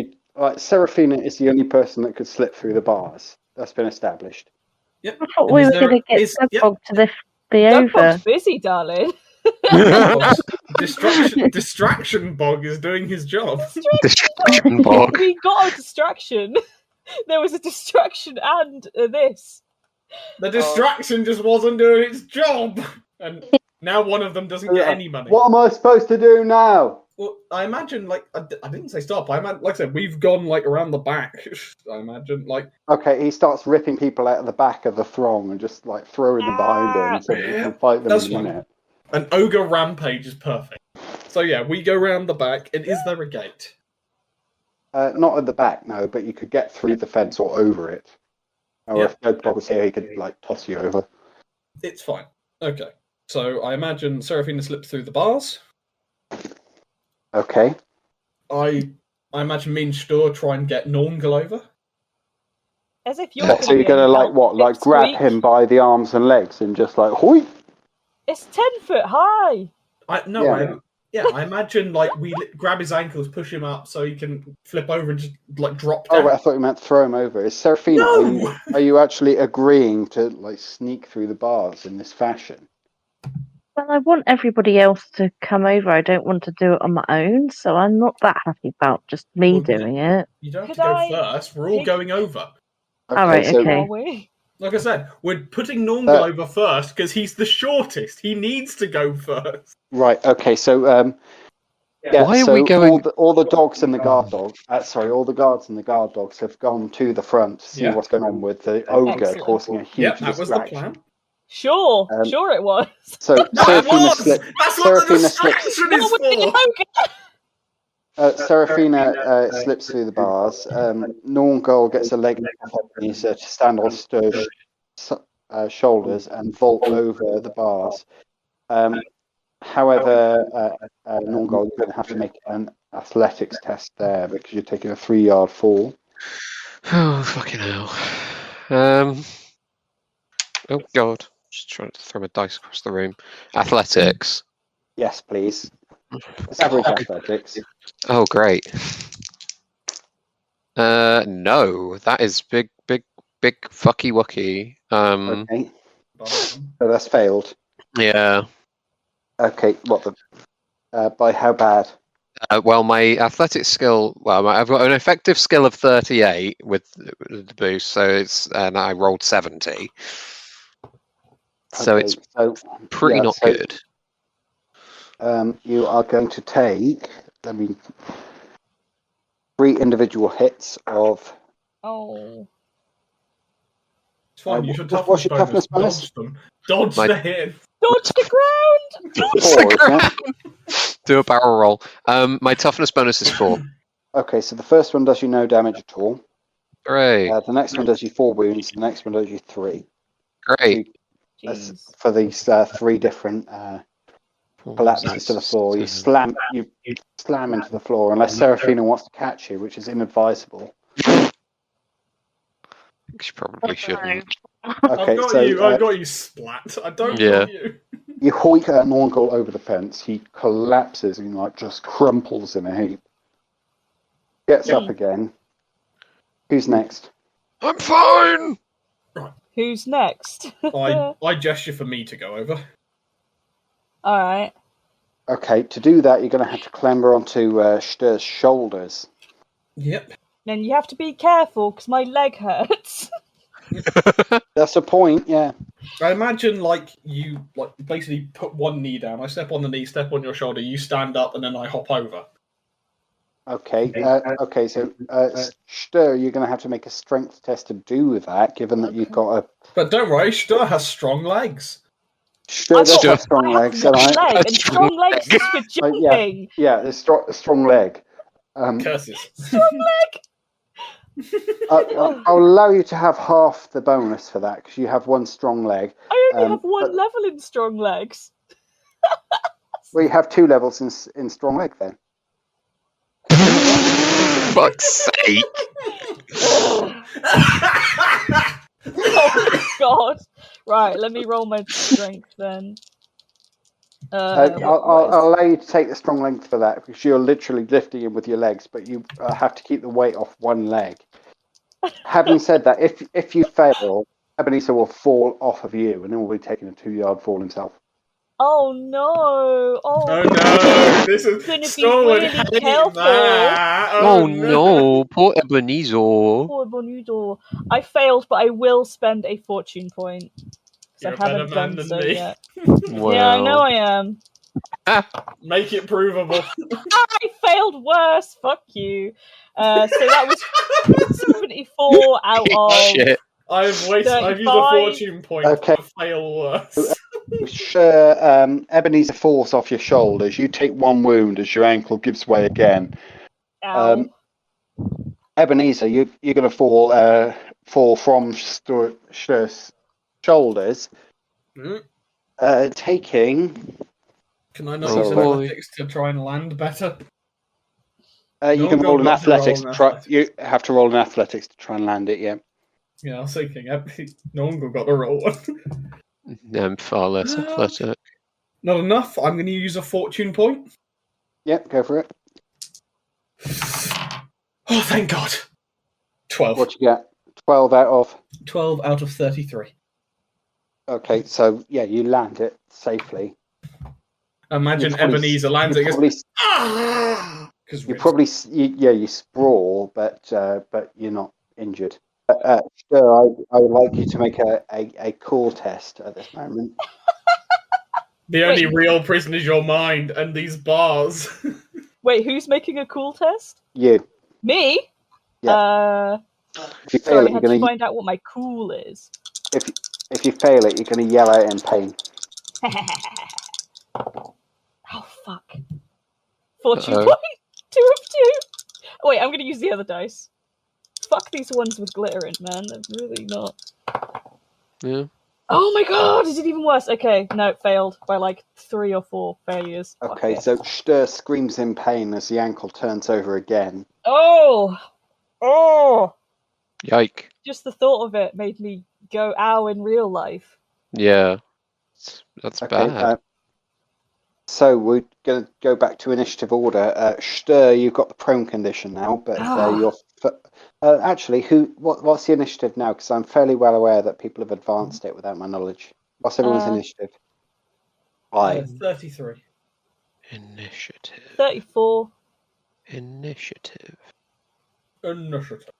Seraphina is the only person that could slip through the bars. That's been established. Yep. I thought we were going to get Dugbog to be over. Dugbog's busy, darling. Distractionbog is doing his job. Distractionbog. We got a distraction. There was a distraction and this. The distraction just wasn't doing its job. And now one of them doesn't get any money. What am I supposed to do now? Well, I imagine, like, I didn't say stop. Like I said, we've gone, like, around the back. I imagine, like... Okay, he starts ripping people out of the back of the throng and just, like, throwing them behind him so that he can fight them in a minute. An ogre rampage is perfect. So, yeah, we go around the back. And is there a gate? Not at the back, no, but you could get through the fence or over it. Or if Dugbog was here, he could, like, toss you over. It's fine. Okay. So, I imagine Seraphina slips through the bars. Okay. I imagine me and Stur try and get Norngal over. As if you're So you're going to, grab him by the arms and legs and just, like, hoi! It's 10 foot high! Yeah, I imagine like we grab his ankles, push him up so he can flip over and just like drop Oh, down. right, I thought you meant throw him over. Is Seraphina? No! Are you actually agreeing to like sneak through the bars in this fashion? Well, I want everybody else to come over. I don't want to do it on my own, so I'm not that happy about just me Well, doing it. You don't have Could to go I first. We're all take- going over. All right, so okay. Are we? Like I said, we're putting Norngal over first because he's the shortest. He needs to go first. right, okay, so yeah, Why are so we going- all the dogs and the guard dog, all the guards and the guard dogs have gone to the front to see Yeah. what's going on with the ogre Excellent. causing a huge Yep, that was the distraction. plan. Sure, Um, sure it was. So No, it Seraphina was! slips. That's what the Seraphina slips. distraction Not is with the for! ogre. Seraphina slips through the bars. Norngal gets a leg off Ebenezer to stand on Stir's shoulders and vault over the bars. However, Norngal, you're going to have to make an athletics test there because you're taking a 3-yard fall. Oh, fucking hell. Oh, God. Just trying to throw my dice across the room. Athletics. Yes, please. It's average athletics. Oh, great. No. That is big fucky wucky. Okay. So that's failed. Yeah. Okay, what the? By how bad? Well, my athletic skill. Well, I've got an effective skill of 38 with the boost, so and I rolled 70. So Okay, it's so pretty yeah, not so, good. You are going to take, 3 individual hits of. Oh. It's fine, use your what's your toughness bonus? Dodge them. Dodge My- the hit. Dodge the ground! Four, isn't it? Do a barrel roll. My toughness bonus is 4. Okay, so the first one does you no damage at all. Hooray! The next one does you 4 wounds. The next one does you 3. Great. That's Jeez. for these 3 different collapses to the floor. You slam into the floor unless Seraphina wants to catch you, which is inadvisable. She probably shouldn't. Okay, I've got you splat. I don't Yeah. got you. you hoik Norngal over the fence. He collapses and just crumples in a heap. Gets up again. Who's next? I'm fine! Who's next? I gesture for me to go over. Alright. Okay, to do that, you're going to have to clamber onto Stir's shoulders. Yep. Then you have to be careful because my leg hurts. That's a point, yeah. I imagine you basically put one knee down. I step on the knee, step on your shoulder. You stand up, and then I hop over. Okay. So Stir, you're going to have to make a strength test to do that, given that you've got a. But don't worry, Stur has strong legs. Stir does have strong legs, Leg, and and strong legs is for jumping. yeah, a strong leg. Curses. Strong leg. I'll allow you to have half the bonus for that because you have 1 strong leg. I only have but- 1 level in strong legs. Well, you have 2 levels in strong leg then. Fuck's sake! Oh God! Right, let me roll my strength then. I'll allow you to take the strong leg for that because you're literally lifting him with your legs, but you have to keep the weight off 1 leg. Having said that, if you fail, Ebenezer will fall off of you and then will be taking a 2-yard fall himself. Oh no! Oh no! This is Gonna be Stur would really hate careful. that. Oh no, poor Ebenezer. Poor Bonudo. I failed, but I will spend a fortune point You're because a I haven't better man done than so me. yet. Wow. Yeah, I know I am. Make it provable. I failed worse. Fuck you. So that was 74 out of. Shit. I've used a 35. fortune point Okay. to fail worse. Sure, Ebenezer falls off your shoulders. You take 1 wound as your ankle gives way again. Ow. Ebenezer, you're going to fall from Stur's shoulders, taking. Can I not Oh, use boy. athletics to try and land better? You can No, roll an got to roll athletics. an To try, athletics. you have to roll an athletics to try and land it. Yeah. Yeah, I was thinking, no one got the roll one. I'm far less athletic. Not enough. I'm going to use a fortune point. Yep, go for it. Oh, thank God. 12. What you get? 12 out of. 12 out of 33. Okay, so yeah, you land it safely. Imagine You probably- Ebenezer lands it. you Goes, probably, because you probably, you sprawl, but you're not injured. Sure, I would like you to make a cool test at this moment. the only real prison is your mind and these bars. Wait, who's making a cool test? You. Me? Yeah. If you fail Sorry, it, I you're had to gonna. find out what my cool is. If you fail it, you're gonna yell out in pain. Oh, fuck. Fortune point. 2 of 2. Wait, I'm gonna use the other dice. Fuck these ones with glitter in, man. They're really not. Yeah. Oh my god, is it even worse? Okay, no, it failed by like 3 or 4 failures. Okay, so Stur screams in pain as the ankle turns over again. Oh! Oh! Yike. Just the thought of it made me go ow in real life. Yeah. That's Okay, bad. so we're going to go back to initiative order. Stur, you've got the prone condition now, but you're... actually, what's the initiative now? Because I'm fairly well aware that people have advanced it without my knowledge. What's everyone's initiative? 33. Initiative. 34. Initiative. Initiative.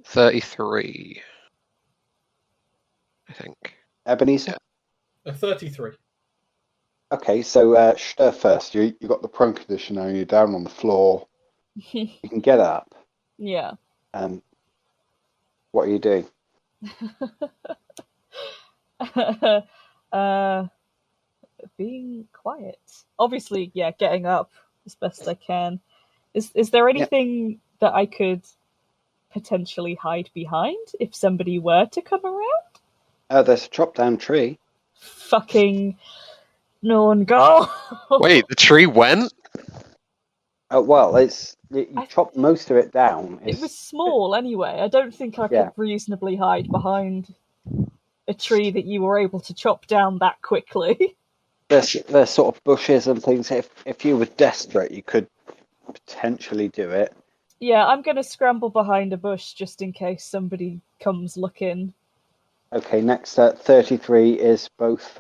33. I think. Ebenezer? A 33. Okay, so Stur first. You got the prone condition now. You're down on the floor. You can get up. Yeah. What are you doing? Being quiet. Obviously, yeah, getting up as best I can. Is there anything that I could potentially hide behind if somebody were to come around? There's a chopped down tree. Fucking no. Wait, the tree went? Well, you chopped most of it down. It was small anyway. I don't think I could reasonably hide behind a tree that you were able to chop down that quickly. There's sort of bushes and things. If you were desperate, you could potentially do it. Yeah, I'm going to scramble behind a bush just in case somebody comes looking. Okay, next 33 is both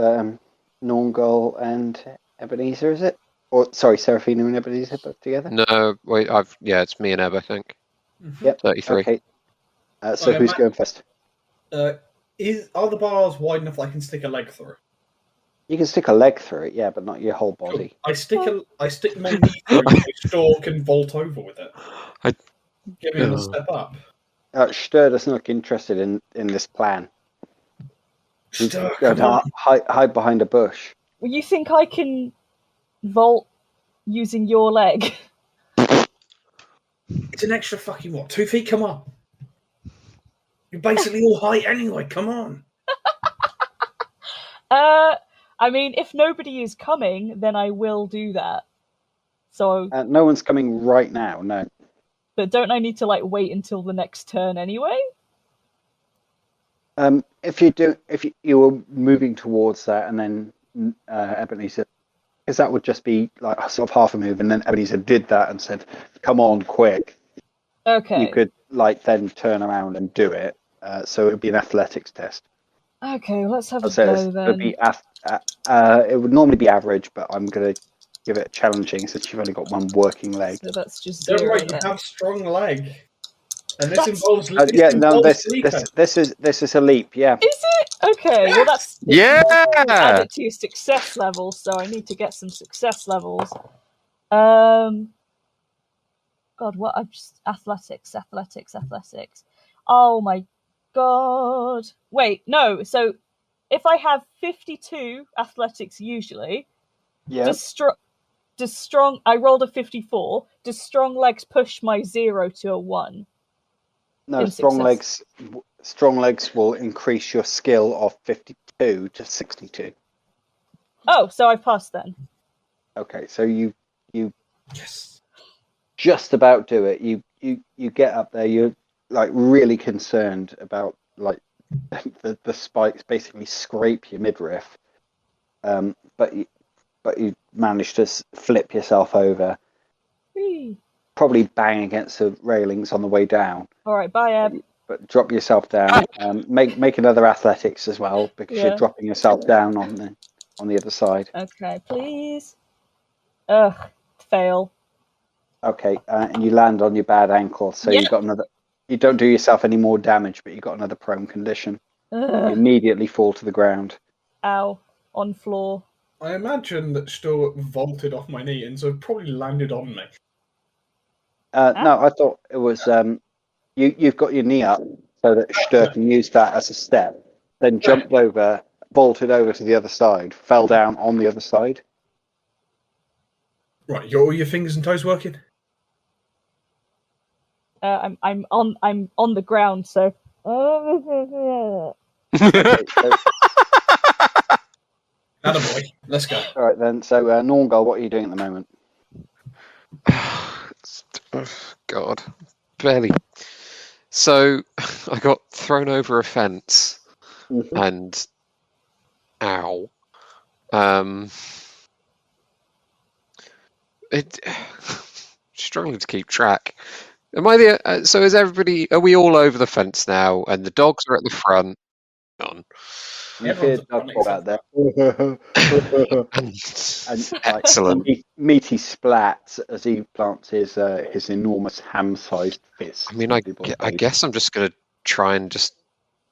Norngol and Ebenezer, is it? Or sorry, Seraphina and Ebenezer both together? No, wait, it's me and Eb, I think. Yep. 33. Okay. So who's going first? Are the bars wide enough that I can stick a leg through? You can stick a leg through it, yeah, but not your whole body. Cool. I stick my knee through it so Stur can vault over with it. Give him a step up. Stur doesn't look interested in this plan. Stur, hide behind a bush. Well, you think I can vault using your leg? It's an extra fucking 2 feet? Come on. You're basically all height anyway, come on. I mean, if nobody is coming, then I will do that. So no one's coming right now, no. But don't I need to wait until the next turn anyway? If you were moving towards that and then Ebenezer, because that would just be sort of half a move, and then Ebenezer did that and said, "Come on, quick." Okay. You could then turn around and do it. So it would be an athletics test. Okay, let's have a go then. It would normally be average, but I'm going to give it challenging since you've only got one working leg. So that's just Don't 0. worry, you have strong leg. And this involves this is a leap, yeah. Is it? Okay, well that's add it to your success level, so I need to get some success levels. God, what? I'm just athletics. Oh my god! Wait, no. So if I have 52 athletics usually, does strong? I rolled a 54. Does strong legs push my 0 to a 1? No, strong legs will increase your skill of 52 to 62. Oh, so I passed then. Okay, so you just about do it. You get up there. You're really concerned about the spikes basically scrape your midriff. But but you manage to flip yourself over. Whee. Probably bang against the railings on the way down. All right, bye, Eb. But drop yourself down. Make another athletics as well, because Yeah. you're dropping yourself down on the other side. Okay, please. Ugh, fail. Okay, and you land on your bad ankle, so Yeah. you got another. You don't do yourself any more damage, but you got another prone condition. You Ugh. immediately fall to the ground. Ow, on floor. I imagine that Stuart vaulted off my knee and so probably landed on me. No, I thought it was you've got your knee up so that Stur can use that as a step, then jumped over, vaulted over to the other side, fell down on the other side. Right, you got all your fingers and toes working? I'm on the ground, so. Okay, so, Attaboy, let's go. all right then. So Norngal, what are you doing at the moment? Oh, God, barely. So I got thrown over a fence, and ow. Struggling to keep track. Am I the? So is everybody? Are we all over the fence now? And the dogs are at the front. On. You hear Doug call out there. And Excellent. Meaty splats as he plants his enormous ham-sized fist. I mean, I guess I'm just gonna try and just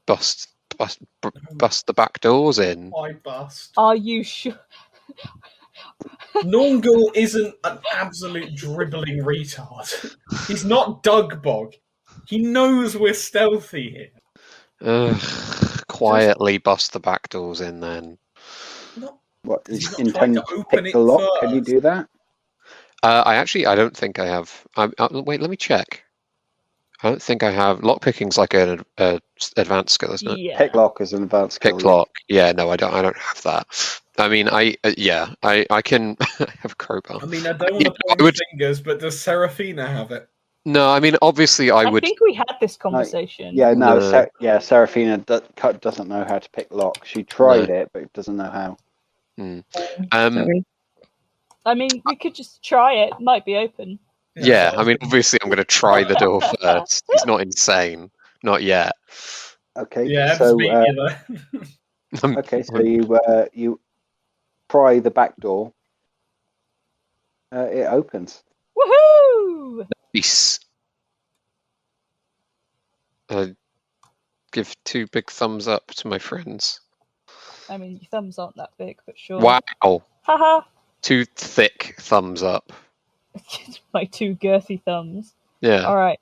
bust the back doors in. I bust. Are you sure? Norngal isn't an absolute dribbling retard. He's not Dugbog. He knows we're stealthy here. Quietly bust the back doors in then. What He's is not intended trying to to open pick it the lock? first. Can you do that? I don't think I have. Wait, let me check. I don't think I have. Lockpicking's like an advanced skill, isn't it? Yeah. Pick lock is an advanced skill. Pick lock. Yeah, no, I don't have that. I mean, I can have a crowbar. I mean, I don't want to point fingers, but does Seraphina have it? No, I mean, obviously, I would. I think we had this conversation. Yeah, no, No. Seraphina doesn't know how to pick lock. She tried it, but doesn't know how. Sorry. I mean, we could just try it. Might be open. Yeah, I mean, obviously, I'm going to try the door first. He's not insane, not yet. Okay, Yeah, so Okay, so you pry the back door. It opens. Woohoo! Nice. Give 2 big thumbs up to my friends. I mean, your thumbs aren't that big, but sure. Wow. Haha. 2 thick thumbs up. My 2 girthy thumbs. Yeah. All right.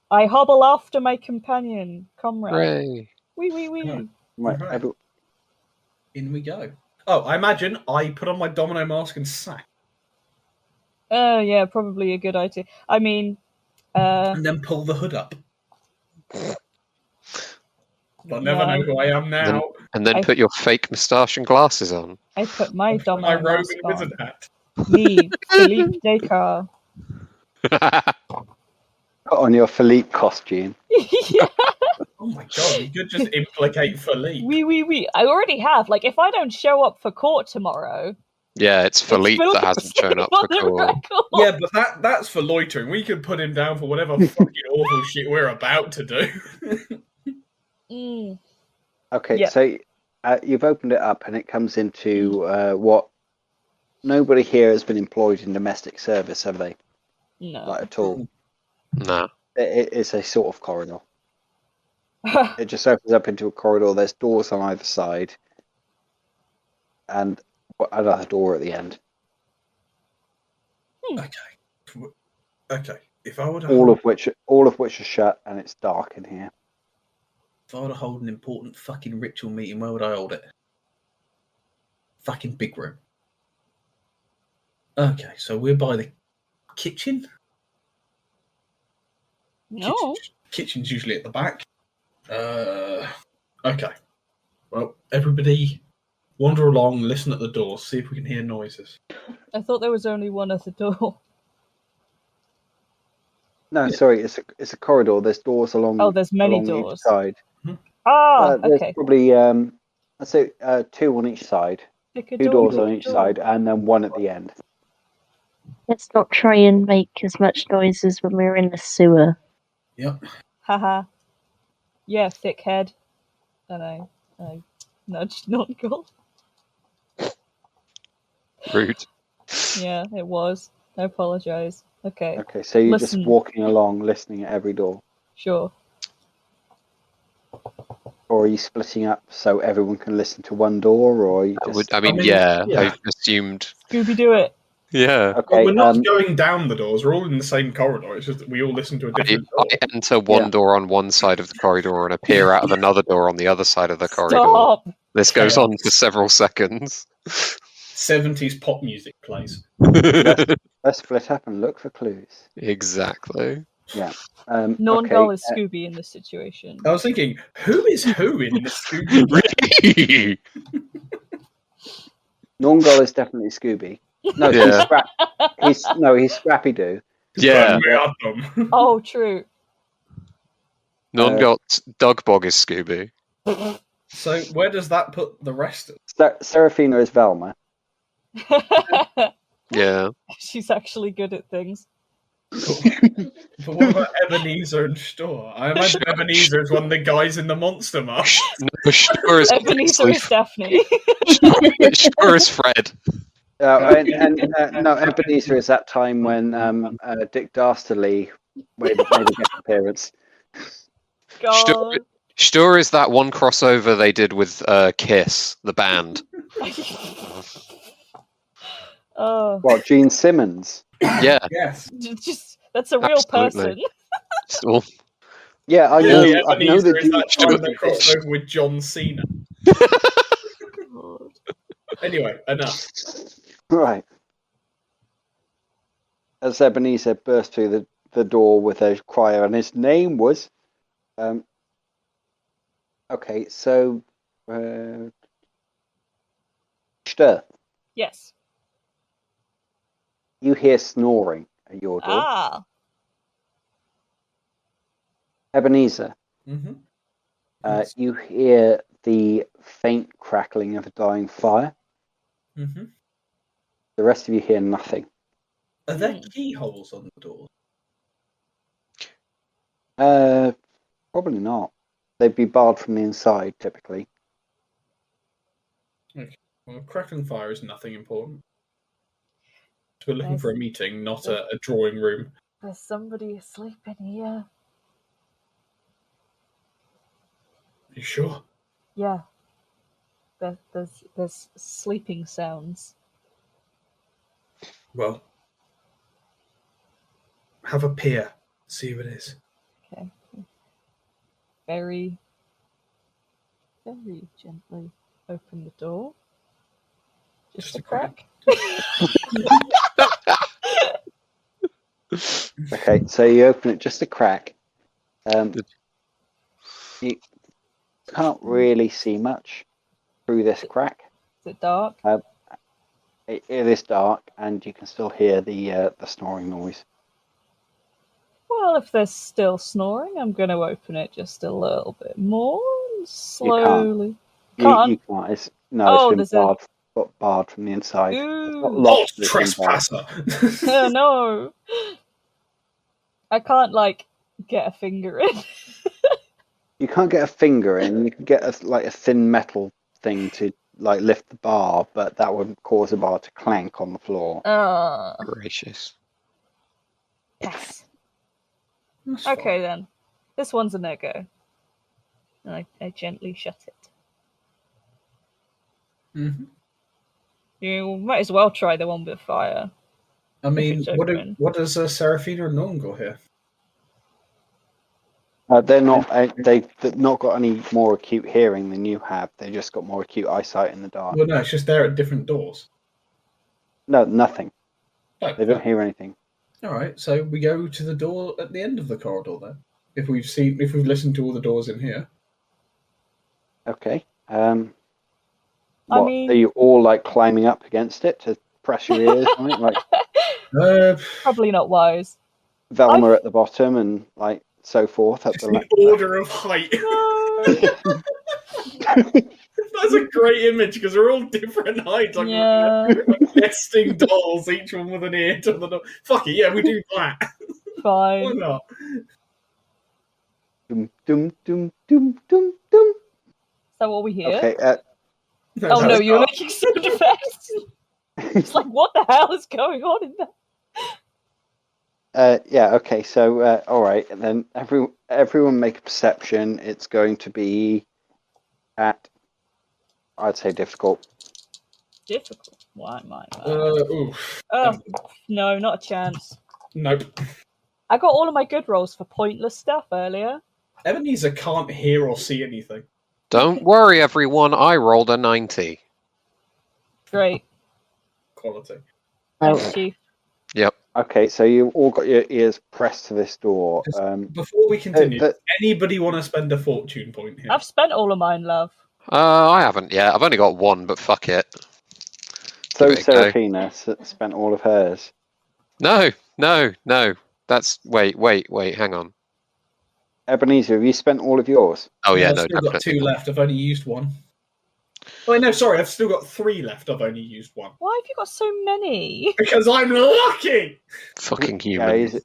I hobble after my companion, comrade. Hooray. Wee. Right, In we go. Oh, I imagine I put on my domino mask and sack. Yeah, probably a good idea. I mean, And then pull the hood up. I'll never know who I am now. And then put your fake moustache and glasses on. I put my My domino roving mask wizard on. hat. Me, Philippe Descartes. Put on your Philippe costume. Yeah. Oh my god, you could just implicate Philippe. Wee. I already have. Like, if I don't show up for court tomorrow. Yeah, it's Philippe that hasn't shown up for court. Yeah, but that's for loitering. We could put him down for whatever fucking awful shit we're about to do. Okay, so you've opened it up and it comes into what nobody here has been employed in domestic service, have they? No. Like at all? No. It's a sort of corridor. It just opens up into a corridor. There's doors on either side, and another door at the end. Okay. If I were to all of which are shut, and it's dark in here. If I were to hold an important fucking ritual meeting, where would I hold it? Fucking big room. Okay, so we're by the kitchen. No. Kitchen's usually at the back. Okay. Well, everybody wander along, listen at the door, see if we can hear noises. I thought there was only one at the door. No, sorry, it's a corridor. There's doors along. Oh, there's many along doors. Each side. Ah, There's okay. probably I'd say 2 on each side. Pick a 2 door, doors pick on a each door. side, and then 1 at the end. Let's not try and make as much noise as when we're in the sewer. Yep. Haha. Yeah, thick head. And I nudged Nongal. Rude. Yeah, it was. I apologise. Okay, Okay, so you're Listen. just walking along, listening at every door. sure. Or are you splitting up so everyone can listen to 1 door, or are you just... I mean, mean, yeah, yeah. I assumed. Scooby do it. Yeah. Well, Okay, we're not going down the doors. We're all in the same corridor. It's just that we all listen to a different door. I enter one Yeah. door on one side of the corridor and appear out of another door on the other side of the corridor. Stop! This goes Chaos. on for several seconds. 70s pop music plays. Let's split up and look for clues. Exactly. Yeah. Nongal Okay, is Scooby in this situation. I was thinking, who is who in this Scooby? Really? Nongal is definitely Scooby. No, Yeah. he's Scrappy Doo. Yeah. Oh, true. None got Dugbog is Scooby. So where does that put the rest of Seraphina is Velma. Yeah. She's actually good at things. But what about Ebenezer and Stor? I imagine Ebenezer is one of the guys in the monster mask. No, sure is Ebenezer is Daphne. Sure is Fred. No, Ebenezer is that time when Dick Dastardly made a guest appearance. God. Stor is that one crossover they did with Kiss, the band. Oh, What, Gene Simmons? Yeah. Yes. just that's a real Absolutely. person. Still. Yeah, I know. Yeah, I know Ebenezer the is that Gene time they crossed over with John Cena. God. Anyway, enough. Right. As Ebenezer burst through the door with a choir, and his name was... okay, so... Stir. Yes. You hear snoring at your door. Ah. Ebenezer, Mm-hmm. you hear the faint crackling of a dying fire. Mm-hmm. The rest of you hear nothing. Are there keyholes on the door? Probably not. They'd be barred from the inside, typically. Okay. Well, crackling fire is nothing important. We're looking for a meeting, not a drawing room. There's somebody asleep in here. You sure? Yeah. There's sleeping sounds. Well, have a peer. See who it is. Okay. Very, very gently open the door. Just a crack. Okay, so you open it just a crack. You can't really see much through this crack. Is it dark? It is dark, and you can still hear the snoring noise. Well, if there's still snoring, I'm going to open it just a little bit more slowly. You can't. It's been barred from the inside. It's not Ooh. locked, Oh, but it's been barred. trespasser! No. I can't, get a finger in. You can't get a finger in. You can get a thin metal thing to lift the bar, but that would cause the bar to clank on the floor. Gracious. Yes. Okay, then. This one's a no-go. And I gently shut it. Mm-hmm. You might as well try the one with fire. I mean, it's open. what does Seraphina and Norm got here? They've not got any more acute hearing than you have. They just got more acute eyesight in the dark. Well, no, it's just they're at different doors. No, nothing. Oh, They don't hear anything. All right, so we go to the door at the end of the corridor then. If we've listened to all the doors in here. Okay. I mean, are you all climbing up against it to press your ears on it? Probably not wise. Velma at the bottom and so forth up Just the the order of height. No. If That's a great image because they're all different heights. Like, Yeah. like nesting dolls, each one with an ear to the door. Fuck it, yeah, we do that. Why Fine. not? Dum, dum, dum, dum, dum, dum. So what we hear? Okay, Oh no, that's you're not- making sound effects. It's like, what the hell is going on in there? yeah, okay, so, all right, and then everyone make a perception. It's going to be at, I'd say, difficult. Difficult. Why, oof. Oh, no, not a chance. Nope. I got all of my good rolls for pointless stuff earlier. Ebenezer can't hear or see anything. Don't worry, everyone. I rolled a 90. Great. Quality. Thanks, Chief. Yep. Okay, so you all got your ears pressed to this door. Before we continue, but- anybody want to spend a fortune point here? I've spent all of mine, love. I haven't yet. I've only got one, but fuck it. So Give it a go. Seraphina spent all of hers. No. That's wait. Hang on. Ebenezer, have you spent all of yours? Oh yeah, I've no, still got definitely. 2 left. I've only used 1. Oh, no, sorry. I've still got 3 left. I've only used 1. Why have you got so many? Because I'm lucky! Fucking Yeah, human.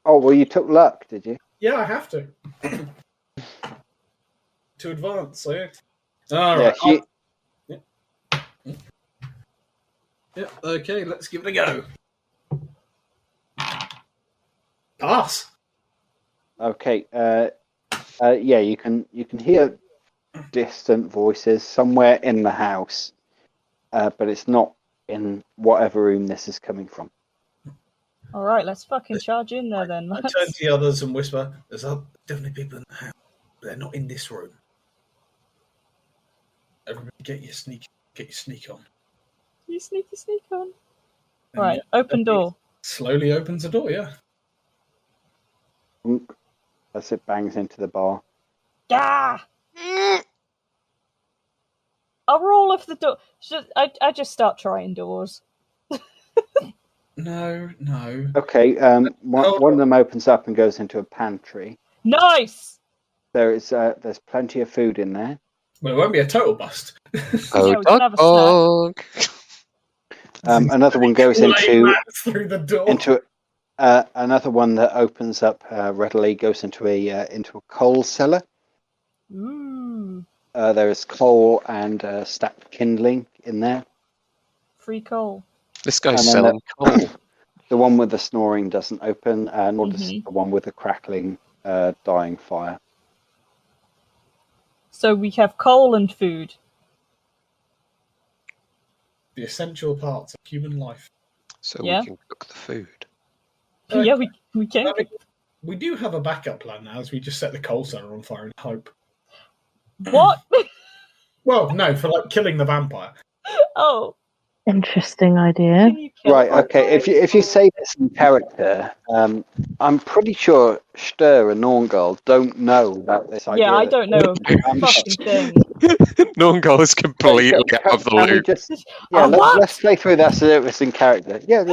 oh, well, you took luck, did you? Yeah, I have to. To advance, so yeah. Yeah, Alright. Yeah, okay, let's give it a go. Pass! Okay. Yeah, you can hear distant voices somewhere in the house, but it's not in whatever room this is coming from. Alright, let's fucking charge in there then. I turn to the others and whisper, there's definitely people in the house, but they're not in this room. Everybody get your sneak on. You sneak on. And Right, yeah, open door. Slowly opens the door, yeah. Boonk, as it bangs into the bar. Ah! I'll roll off the door. I just start trying doors. No. Okay. One of them opens up and goes into a pantry. Nice! There's plenty of food in there. Well, it won't be a total bust. Oh, Yeah, we can have a snack. dog. Another one goes Lay into mats through the door. another one that opens up readily goes into a coal cellar. Ooh. There is coal and stacked kindling in there. Free coal. This guy's And then selling coal. The one with the snoring doesn't open, nor does Mhm. the one with the crackling, dying fire. So we have coal and food. The essential parts of human life. So Yeah. we can cook the food. Yeah, we can. I mean, we do have a backup plan now, as we just set the coal cellar on fire and hope. What? Well, no, for like killing the vampire. Oh, Interesting idea. can you kill Right, it? okay. If you say this in character, I'm pretty sure Stur and Norngirl don't know about this idea. Yeah, I don't know a fucking thing. Norngol is completely out of the Can we loop. just, yeah, What? let's play through that service in character. Yeah,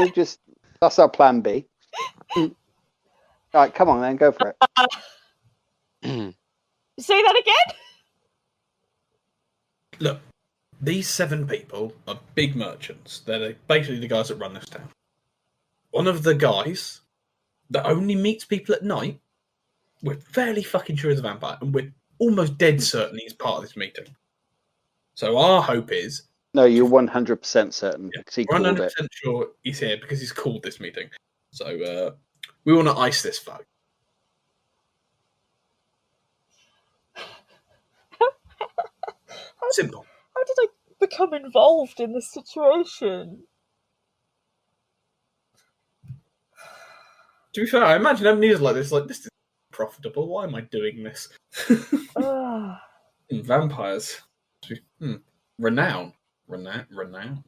that's our plan B. All right, come on then, go for it. Say that again? Look, these 7 people are big merchants. They're basically the guys that run this town. One of the guys that only meets people at night, we're fairly fucking sure is a vampire, and we're almost dead certain he's part of this meeting. So our hope is... No, you're 100% certain. Because he we're called 100% it. sure he's here because he's called this meeting. So we want to ice this fuck. Simple. How did I become involved in this situation? To be fair, I imagine Ebenezer like this is profitable. Why am I doing this? Ugh. Vampires. Renown. If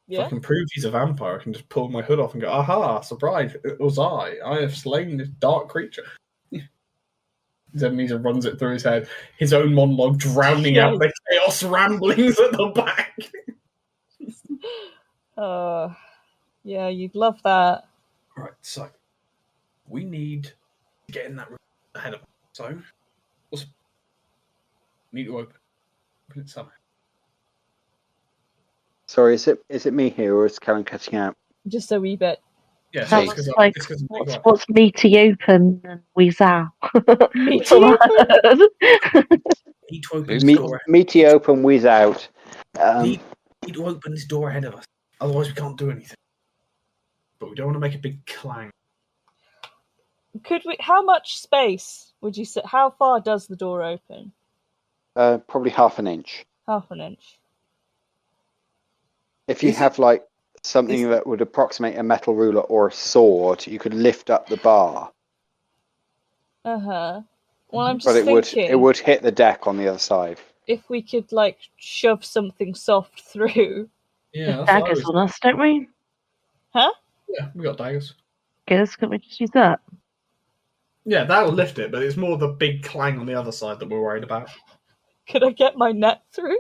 Yeah. I can prove he's a vampire, I can just pull my hood off and go, aha, surprise, it was I. I have slain this dark creature. Ebenezer runs it through his head, his own monologue drowning out the chaos ramblings at the back. Yeah, you'd love that. Right, so we need to get in that room ahead of us. So, need to open. Open it somehow. Sorry, is it me here or is Callum cutting out? Just a wee bit. Yeah, That so was like, it's what's meaty open and wheeze out? Meaty open? Need to open this door. Meaty open, wheeze out. Need to open this door ahead of us. Otherwise, we can't do anything. But we don't want to make a big clang. Could we? How much space would you say? How far does the door open? Probably half an inch. Half an inch. If you have like something that would approximate a metal ruler or a sword, you could lift up the bar. Well, I'm just But thinking. it would hit the deck on the other side. If we could like shove something soft through. Yeah, Daggers on us, don't we? Huh? Yeah, we got daggers. Daggers, can we just use that? Yeah, that'll lift it, but it's more the big clang on the other side that we're worried about. Could I get my net through?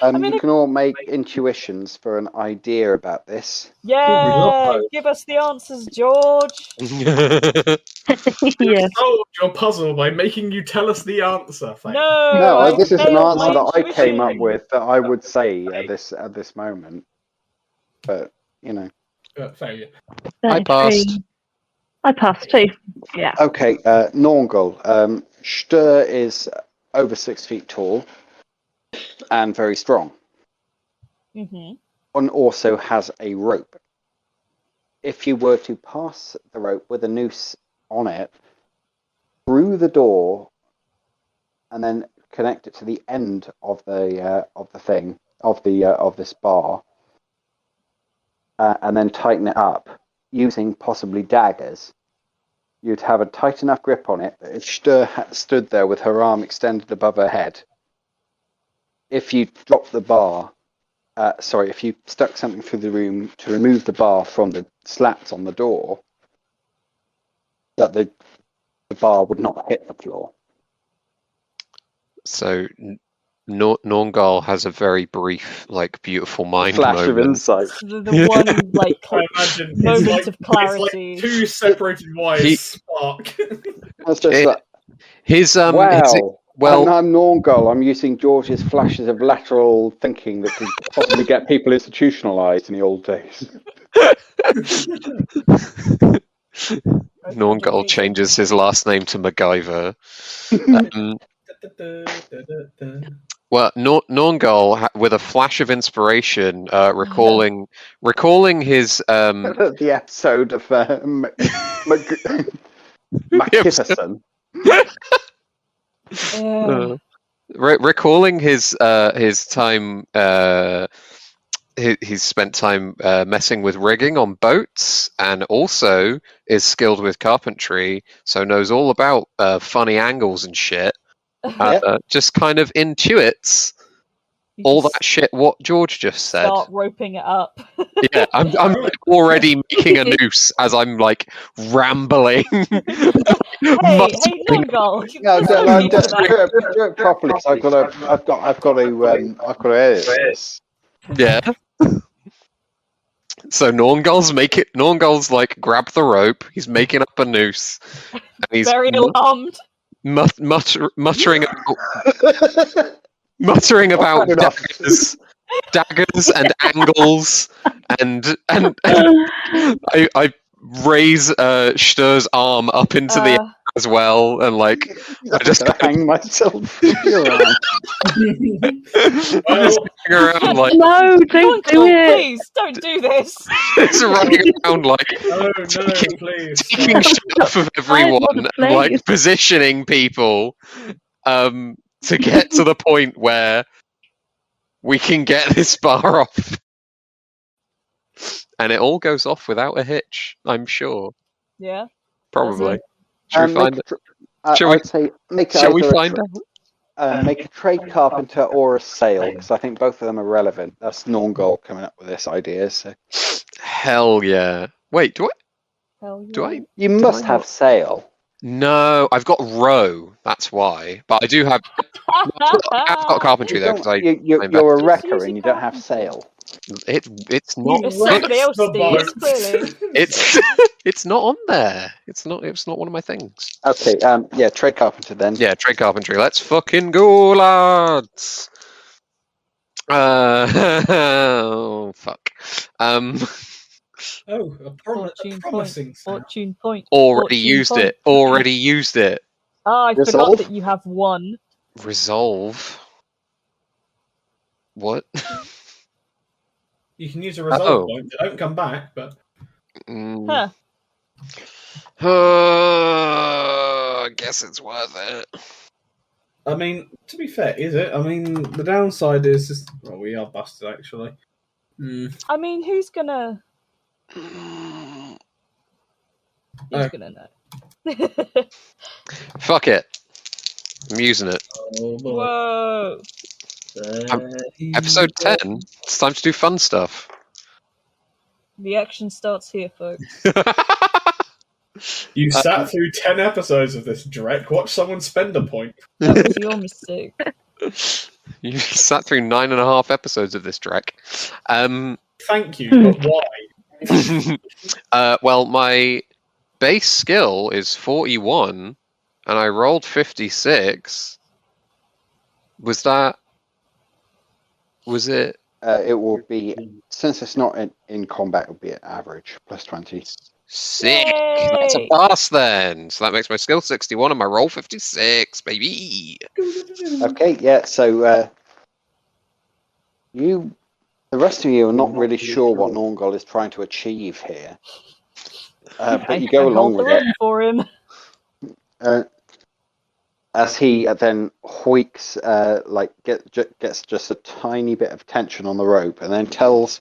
You can all make intuitions for an idea about this. Yeah, give us the answers, George. Yes. Solve your puzzle by making you tell us the answer. No, this is an failed answer my that I came up intuition. with that I would say at this moment. But you know. Failure. I passed. I passed too. Yeah. Okay, Norngul. Stur is over 6 feet tall and very strong. Mm-hmm. And also has a rope. If you were to pass the rope with a noose on it through the door, and then connect it to the end of the thing of this bar, and then tighten it up using possibly daggers, you'd have a tight enough grip on it that if Stur stood there with her arm extended above her head, if you dropped the bar. If you stuck something through the room to remove the bar from the slats on the door, that the bar would not hit the floor. So Norngal has a very brief, like, beautiful mind Flash moment. of insight. The one like I imagine moment of clarity. It's like two separated wires spark. That's just like, Um, wow. I'm Norngal. I'm using George's flashes of lateral thinking that could possibly get people institutionalized in the old days. Norngal changes his last name to MacGyver. Well, Norngal, with a flash of inspiration, recalling his the episode of Magnificent. Recalling his time, he's spent time messing with rigging on boats, and also is skilled with carpentry, so knows all about funny angles and shit. Just kind of intuits all that shit what George just said. Start roping it up. Yeah, I'm already making a noose as I'm like rambling. Hey, Norngal. Do it properly. So I've got to edit this. Yeah. So Norngal's like grab the rope. He's making up a noose. And he's very alarmed. Muttering about daggers and angles, and I raise Stur's arm up into the air as well, and like I just hang myself. Around like no, don't do it. Please don't do this. It's running around like taking shit off of everyone, and like positioning people to get to the point where we can get this bar off. And it all goes off without a hitch, I'm sure. Yeah. Probably. Should we find it? Shall we find out? Make a trade carpenter or a sail, because I think both of them are relevant. That's Norngal coming up with this idea. So. Hell yeah. Wait, do I? Hell yeah. Do I? You must have sail. No, I've got row. That's why. But I do have. I've got carpentry though. You're a wrecker and you don't have sail. It's not. Somebody else, Steve, clearly. It's not on there. It's not one of my things. Okay. Yeah. Trade carpenter then. Yeah, trade carpentry. Let's fucking go, lads. Oh, fuck. Oh, a Fortune promising point. sound. Fortune point. Already Fortune used point. it. Already used it. Ah, I forgot Resolve? that you have one. Resolve. What? You can use a resolve Oh. point. They don't come back, but Huh. I guess it's worth it. I mean, to be fair, is it? I mean, the downside is just, well, we are busted actually. I mean, who's gonna know? Fuck it. I'm using it. Oh boy. Whoa. Episode 10. It's time to do fun stuff. The action starts here, folks. You sat through 10 episodes of this, Drek. Watch someone spend a point. That was your mistake. You sat through 9.5 episodes of this, Drek. Thank you, but why? Well, my base skill is 41, and I rolled 56. Was it? It will be, since it's not in combat, it will be at average, plus 20. Sick! That's a Yay! pass then! So that makes my skill 61 and my roll 56, baby! Okay, yeah, so the rest of you are not really sure what Norngol is trying to achieve here. But you go along with it. For him. As he then hoiks, gets just a tiny bit of tension on the rope, and then tells,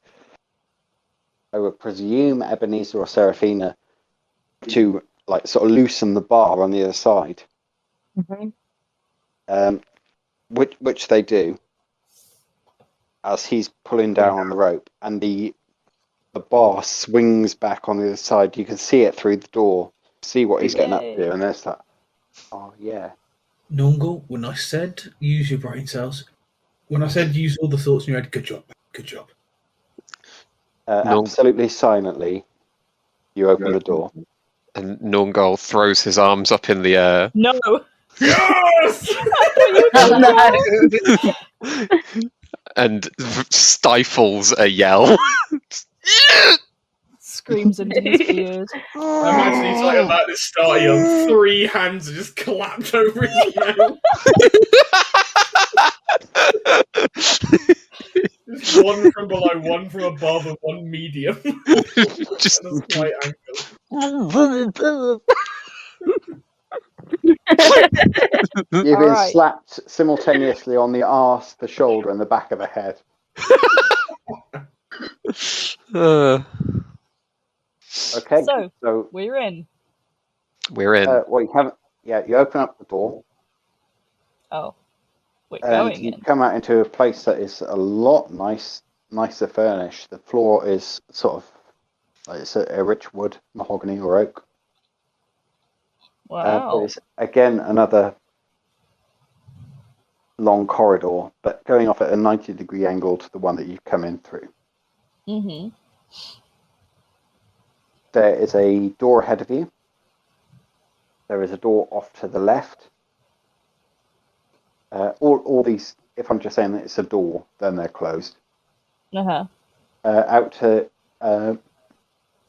I would presume, Ebenezer or Seraphina to sort of loosen the bar on the other side. Mm-hmm. Which they do, as he's pulling down on the rope, and the bar swings back on the other side. You can see it through the door, see what he's getting up to, and there's that. Oh yeah. Nongol, when I said use your brain cells, when I said use all the thoughts in your head, good job, good job. Absolutely silently, you open the door. And Norngol throws his arms up in the air. No! Yes! And stifles a yell. Screams into his beard. I imagine he's about to start on 3 hands and just clapped over his mouth. Just one from below, one from above, and one medium. Just and a slight angle. You've been Alright. slapped simultaneously on the arse, the shoulder, and the back of the head. Okay, so we're in. We're in. well, you haven't. Yeah, you open up the door. Oh, we're And going you in. come out into a place that is a lot nicer furnished. The floor is sort of it's a rich wood, mahogany or oak. Wow. There's again another long corridor, but going off at a 90-degree angle to the one that you've come in through. Mm-hmm. There is a door ahead of you. There is a door off to the left. All these, if I'm just saying that it's a door, then they're closed. Uh-huh. Out to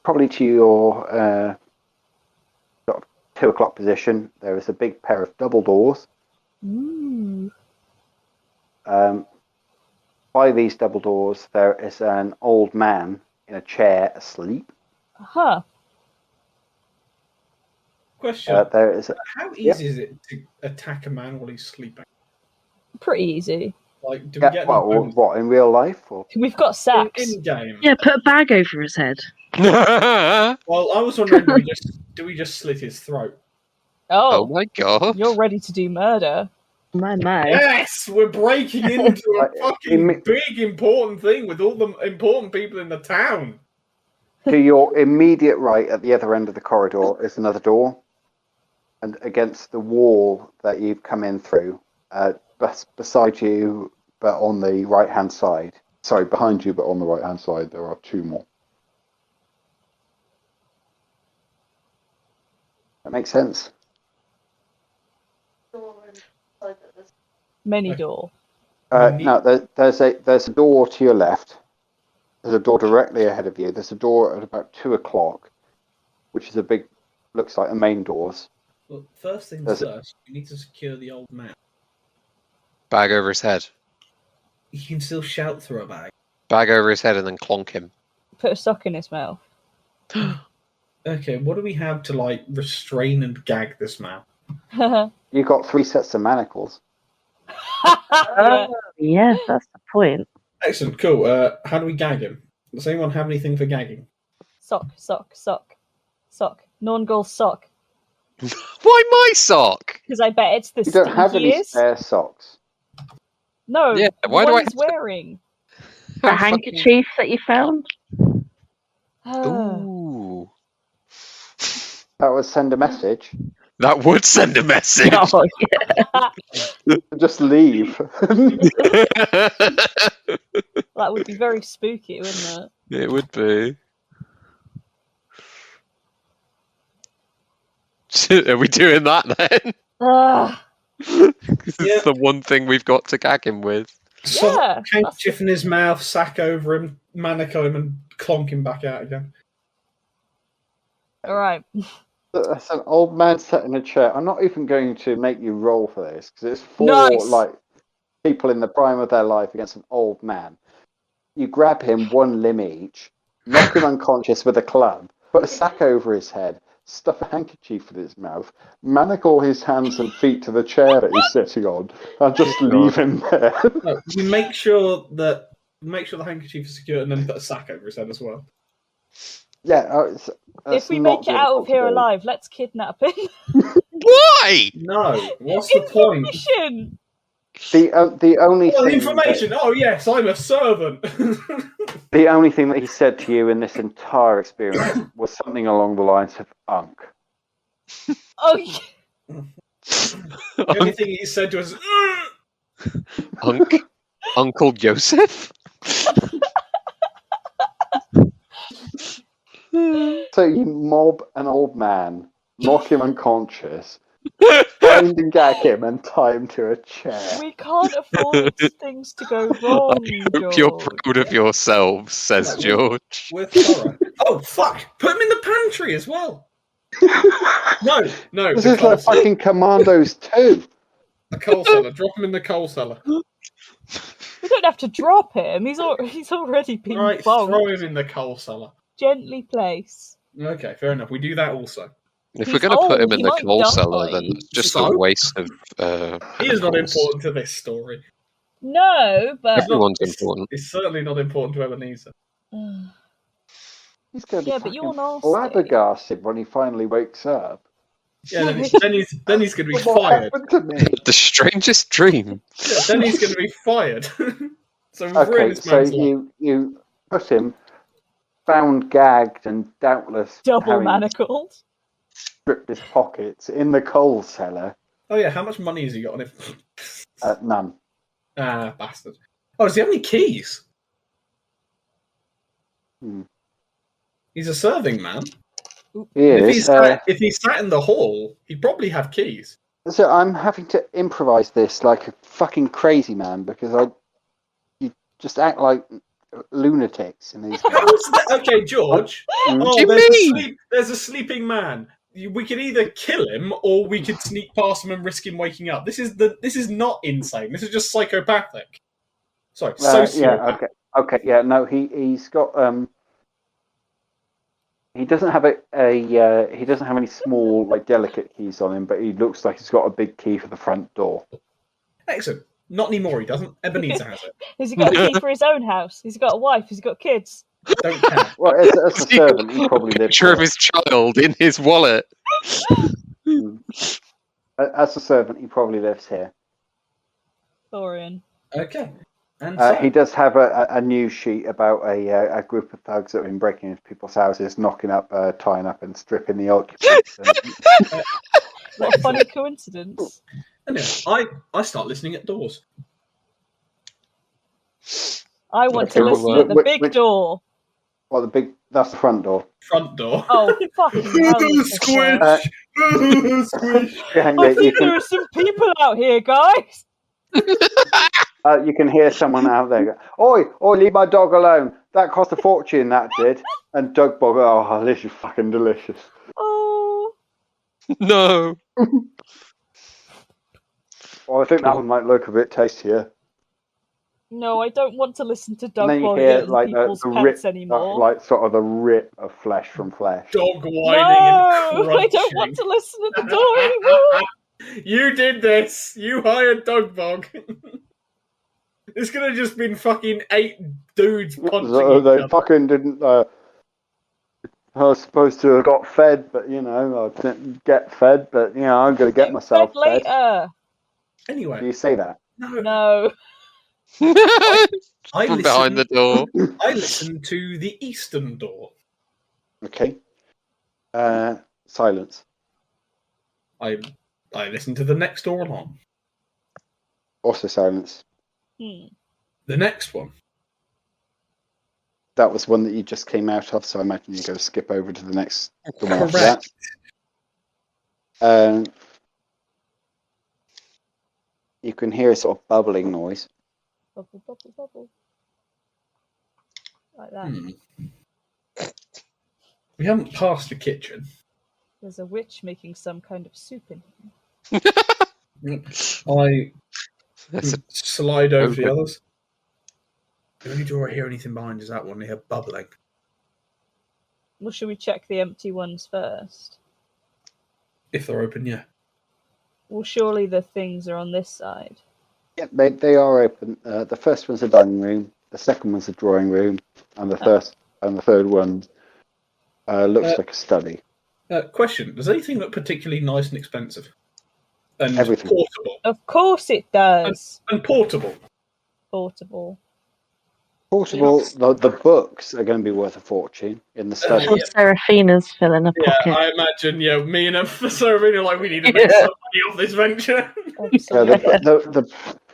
probably to your sort of 2 o'clock position, there is a big pair of double doors. Ooh. By these double doors, there is an old man in a chair asleep. Huh. Question. There is How easy is it to attack a man while he's sleeping? Pretty easy. Like, do we get what in real life? Or? We've got sacks. in game? Yeah, put a bag over his head. Well, I was wondering, do we just slit his throat? Oh my god. You're ready to do murder. My. Yes, we're breaking into a fucking big important thing with all the important people in the town. To your immediate right, at the other end of the corridor, is another door, and against the wall that you've come in through, beside you, but on the right-hand side. Sorry, behind you, but on the right-hand side, there are 2 more. That makes sense. Many door. No, there's a door to your left. There's a door directly ahead of you. There's a door at about 2 o'clock, which is looks like the main doors. Well, first things first, you need to secure the old man. Bag over his head. You can still shout through a bag. Bag over his head and then clonk him. Put a sock in his mouth. Okay, what do we have to like restrain and gag this man? You've got 3 sets of manacles. Yeah. Yes, that's the point. Excellent, cool. How do we gag him? Does anyone have anything for gagging? Sock. Non-goal sock. Why my sock? Because I bet it's the You don't have any stinkiest. spare socks. No, Yeah, the why do I one have he's to- wearing. The handkerchief that you found? Ooh. That would send a message. That would send a message. Oh, yeah. Just leave. That would be very spooky, wouldn't it? It would be. Are we doing that then? Ah, This Yeah. is the one thing we've got to gag him with. So, yeah. handkerchief in his mouth, sack over him, manacle him, and clonk him back out again. All right. That's an old man sat in a chair. I'm not even going to make you roll for this because it's 4 Nice. people in the prime of their life against an old man. You grab him 1 limb each, knock him unconscious with a club, put a sack over his head, stuff a handkerchief in his mouth, manacle his hands and feet to the chair that he's sitting on, and just leave him there. No, we make sure the handkerchief is secure, and then put a sack over his head as well. Yeah, If we make it out of here alive, let's kidnap him. Why? No, what's the point? Information! The only Well, thing information. Oh yes, I'm a servant. the only thing that he said to you in this entire experience was something along the lines of "unk." Oh, yeah. The only thing he said to us. Uncle Joseph? So you mob an old man, knock him unconscious, bind and gag him, and tie him to a chair. We can't afford things to go wrong, I hope you're proud of yourselves, says George. With horror. Oh fuck! Put him in the pantry as well. No, This the is coal like cellar. fucking Commandos 2. The coal cellar. Drop him in the coal cellar. We don't have to drop him. He's already been Right, bombed. throw him in the coal cellar. Gently place. Okay, fair enough. We do that also. If He's we're going to put him old, in he the might coal die. cellar, then it's just So? a waste of. He is not chemicals. important to this story. No, but Everyone's important. It's certainly not important to Ebenezer. He's going to Yeah, be but you're fucking nasty. flabbergasted when he finally wakes up. Yeah, then he's going to be What fired. happened to me? The strangest dream. Yeah, then he's going to be fired. So we've Okay, ruined this so man's life. you put him, found gagged and doubtless double having manacled. stripped his pockets in the coal cellar. Oh yeah, how much money has he got on him? None. Ah, bastard. Oh, does he have any keys? Hmm. He's a serving man. He If is. he's sat in the hall, he'd probably have keys. So I'm having to improvise this like a fucking crazy man because you just act like lunatics in these games. How is that? Okay, George. Mm. Oh, do you mean? there's a sleeping man. We could either kill him or we could sneak past him and risk him waking up. This is not insane. This is just psychopathic. Sorry, sociopath. Yeah. Okay. Yeah. No. He's got He doesn't have he doesn't have any small like delicate keys on him, but he looks like he's got a big key for the front door. Excellent. Not anymore. He doesn't. Ebenezer has it. Has he got a key for his own house? Has he got a wife? Has he got kids? Don't care. Well, as a servant, he probably lives Picture of here. his child in his wallet. As a servant, he probably lives here. Thorian. Okay. And He does have a news sheet about a group of thugs that have been breaking into people's houses, knocking up, tying up, and stripping the occupants. What a funny coincidence. anyway, I start listening at doors. I want to Okay, listen well, at the big door. Well, that's the front door. Front door. Oh, fucking hell. Squish! Squish! Yeah, I you think can- there are some people out here, guys. You can hear someone out there go, oi, leave my dog alone. That cost a fortune, that did. And Doug Bog, oh, this is fucking delicious. Oh. No. Well, I think that one might look a bit tastier. No, I don't want to listen to And Doug then you Bog hear eating like people's the pets rip, anymore. like sort of the rip of flesh from flesh. Dog whining No, and crunching. I don't want to listen to the door anymore. You did this. You hired Dogbog. It's gonna just been fucking 8 dudes punching So each they other. fucking didn't. I was supposed to have got fed, but I didn't get fed. But I'm gonna get myself fed later. Anyway, Do you say that? No. I From behind the door. I listened to the eastern door. Okay. Silence. I listened to the next door along. Also silence. The next one. That was one that you just came out of, so I imagine you're going to skip over to the next one after Correct. that. You can hear a sort of bubbling noise. Bubble, bubble, bubble. Like that. We haven't passed the kitchen. There's a witch making some kind of soup in here. I slide over Okay. the others. The only door I hear anything behind is that one here bubbling. Well, should we check the empty ones first? If they're open, yeah. Well, surely the things are on this side. Yeah, they are open. The first one's a dining room. The second one's a drawing room, and the third one looks like a study. Question: does anything look particularly nice and expensive? And Everything. portable. Of course it does. And portable. Portable. Portable. The books are going to be worth a fortune in the study. Poor Seraphina's filling a Yeah, pocket. I imagine. Yeah, me and Seraphina like we need to make some money off this venture. Absolutely.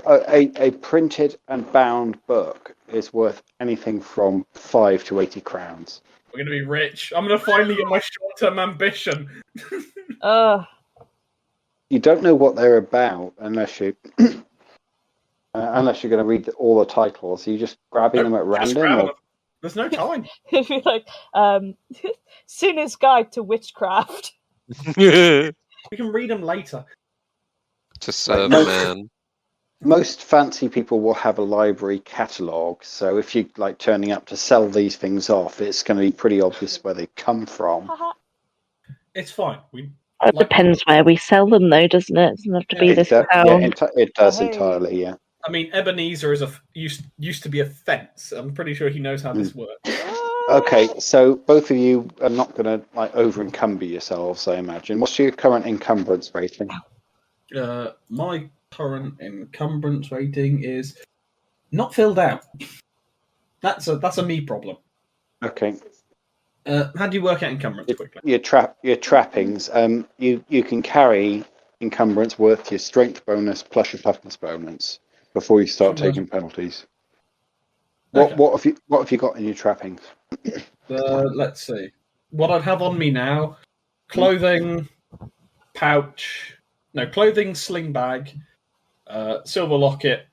A printed and bound book is worth anything from 5 to 80 crowns. We're gonna be rich. I'm gonna finally get my short-term ambition. You don't know what they're about unless you're going to read all the titles. Are you just grabbing them at Just random? grab Or? them. There's no time. It'd be like Sinner's Guide to Witchcraft. To We can read them later. serve a man. Most fancy people will have a library catalogue, so if you're like turning up to sell these things off, it's going to be pretty obvious where they come from. It's fine. It depends where we sell them, though, doesn't it? It doesn't have to be this town. It does Hey. entirely, yeah. I mean, Ebenezer used to be a fence. I'm pretty sure he knows how this works. Okay, so both of you are not going to like over encumber yourselves, I imagine. What's your current encumbrance rating? My current encumbrance rating is not filled out. That's a me problem. Okay. How do you work out encumbrance quickly? Your trappings. You can carry encumbrance worth your strength bonus plus your toughness bonus before you start taking penalties. Okay. What have you got in your trappings? Let's see. What I'd have on me now: clothing, clothing, sling bag, silver locket,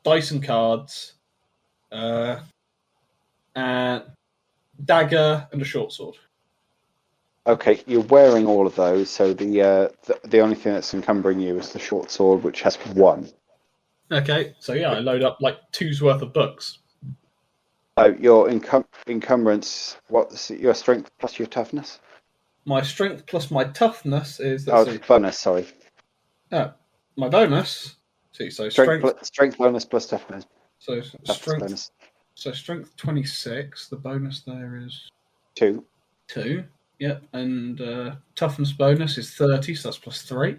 dice and cards, and dagger and a short sword. Okay, you're wearing all of those, so the only thing that's encumbering you is the short sword, which has 1. Okay, so yeah, I load up like 2's worth of books. Your encumbrance, what's your strength plus your toughness? My strength plus my toughness is Bonus, sorry. My bonus. See, so Strength bonus plus toughness. So Toughness strength. bonus. So strength 26. The bonus there is 2. 2. Yep, and toughness bonus is 30. So that's plus 3.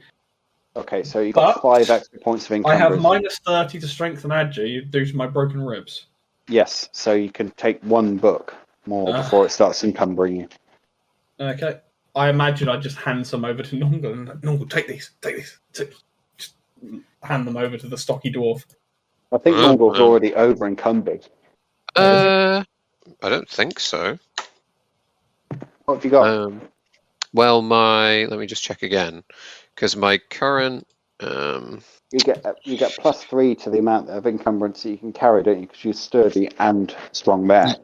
Okay, so you got 5 extra points of I encumbrance. have minus 30 to strength and agi due to my broken ribs. Yes, so you can take 1 book more before it starts encumbering you. Okay. I imagine I just hand some over to Nongle and Nongle, take these. Just hand them over to the stocky dwarf. I think Mongol's already over encumbered. I don't think so. What have you got? Well, let me just check again, because my current You get +3 to the amount of encumbrance that you can carry, don't you? Because you're sturdy and strong bear.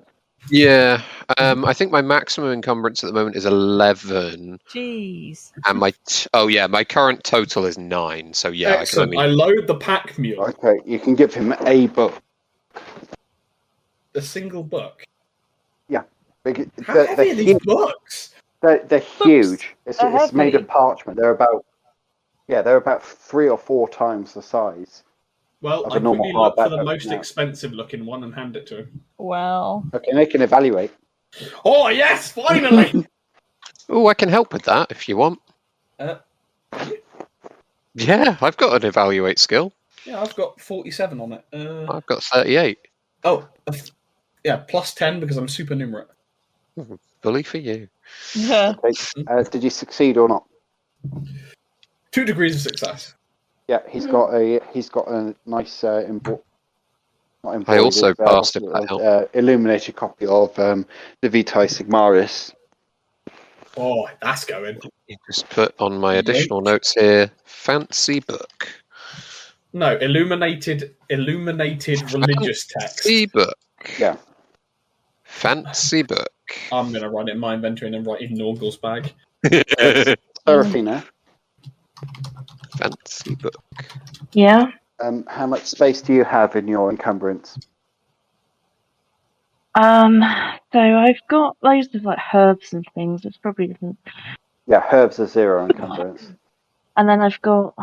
Yeah, I think my maximum encumbrance at the moment is 11, Jeez. and my current total is 9. So yeah, Excellent. I load the pack mule. Okay, you can give him a book. A single book. Yeah. How heavy are these books? They're huge. It's are made heavy. of parchment. They're about 3 or 4 times the size. Well, Of I a normal quickly look for hardback the book most now. expensive looking one and hand it to him. Well. Okay, make an evaluate. Oh yes, finally! Oh, I can help with that if you want. Yeah, I've got an evaluate skill. Yeah, I've got 47 on it. I've got 38. Oh, yeah, +10 because I'm supernumerate. Bully for you. Yeah. Okay. Did you succeed or not? 2 degrees of success. Yeah, he's got a nice I also passed if that helped. illuminated copy of the Vitae Sigmaris. Oh, that's going. Just put on my additional notes here. Fancy book. No, illuminated religious text. Fancy book. Yeah. Fancy book. I'm going to run it in my inventory and then write in Norgal's bag. Seraphina. Fancy book. Yeah. How much space do you have in your encumbrance? So I've got loads of like herbs and things. It's probably doesn't. Yeah, herbs are 0 encumbrance. And then I've got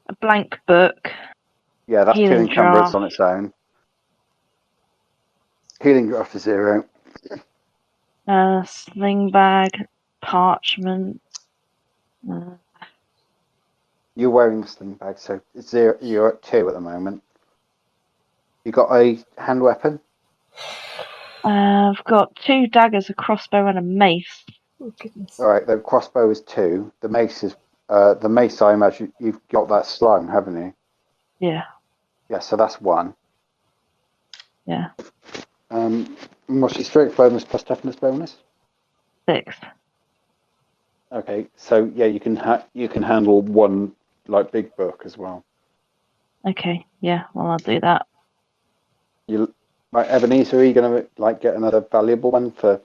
a blank book. Yeah, that's 2 Healing encumbrance draft. on its own. Healing draft is 0. Sling bag, parchment. You're wearing the sling bag, so it's 0. You're at 2 at the moment. You got a hand weapon? I've got 2 daggers, a crossbow, and a mace. Oh, goodness. All right, the crossbow is 2. The mace is the mace. I imagine you've got that slung, haven't you? Yeah. Yeah, so that's 1. Yeah. What's your strength bonus plus toughness bonus? 6. Okay, so yeah, you can handle 1 like big book as well. Okay. Yeah. Well, I'll do that. Right, Ebenezer, are you going to get another valuable one for?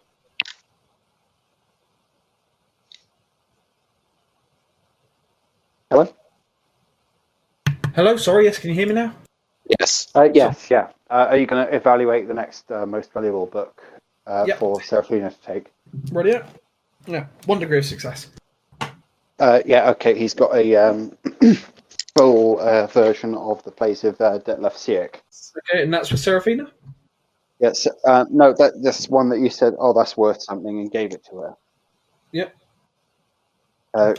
Hello? Hello, sorry, yes, can you hear me now? Yes. Yes, yeah. Are you going to evaluate the next most valuable book Yep. for Seraphina to take? Ready up? Yeah, 1 degree of success. Yeah, okay. He's got a full version of the Plays of Detlef Sierk. Okay, and that's for Seraphina? Yes. No, that's one that you said, oh, that's worth something, and gave it to her. Yep. Are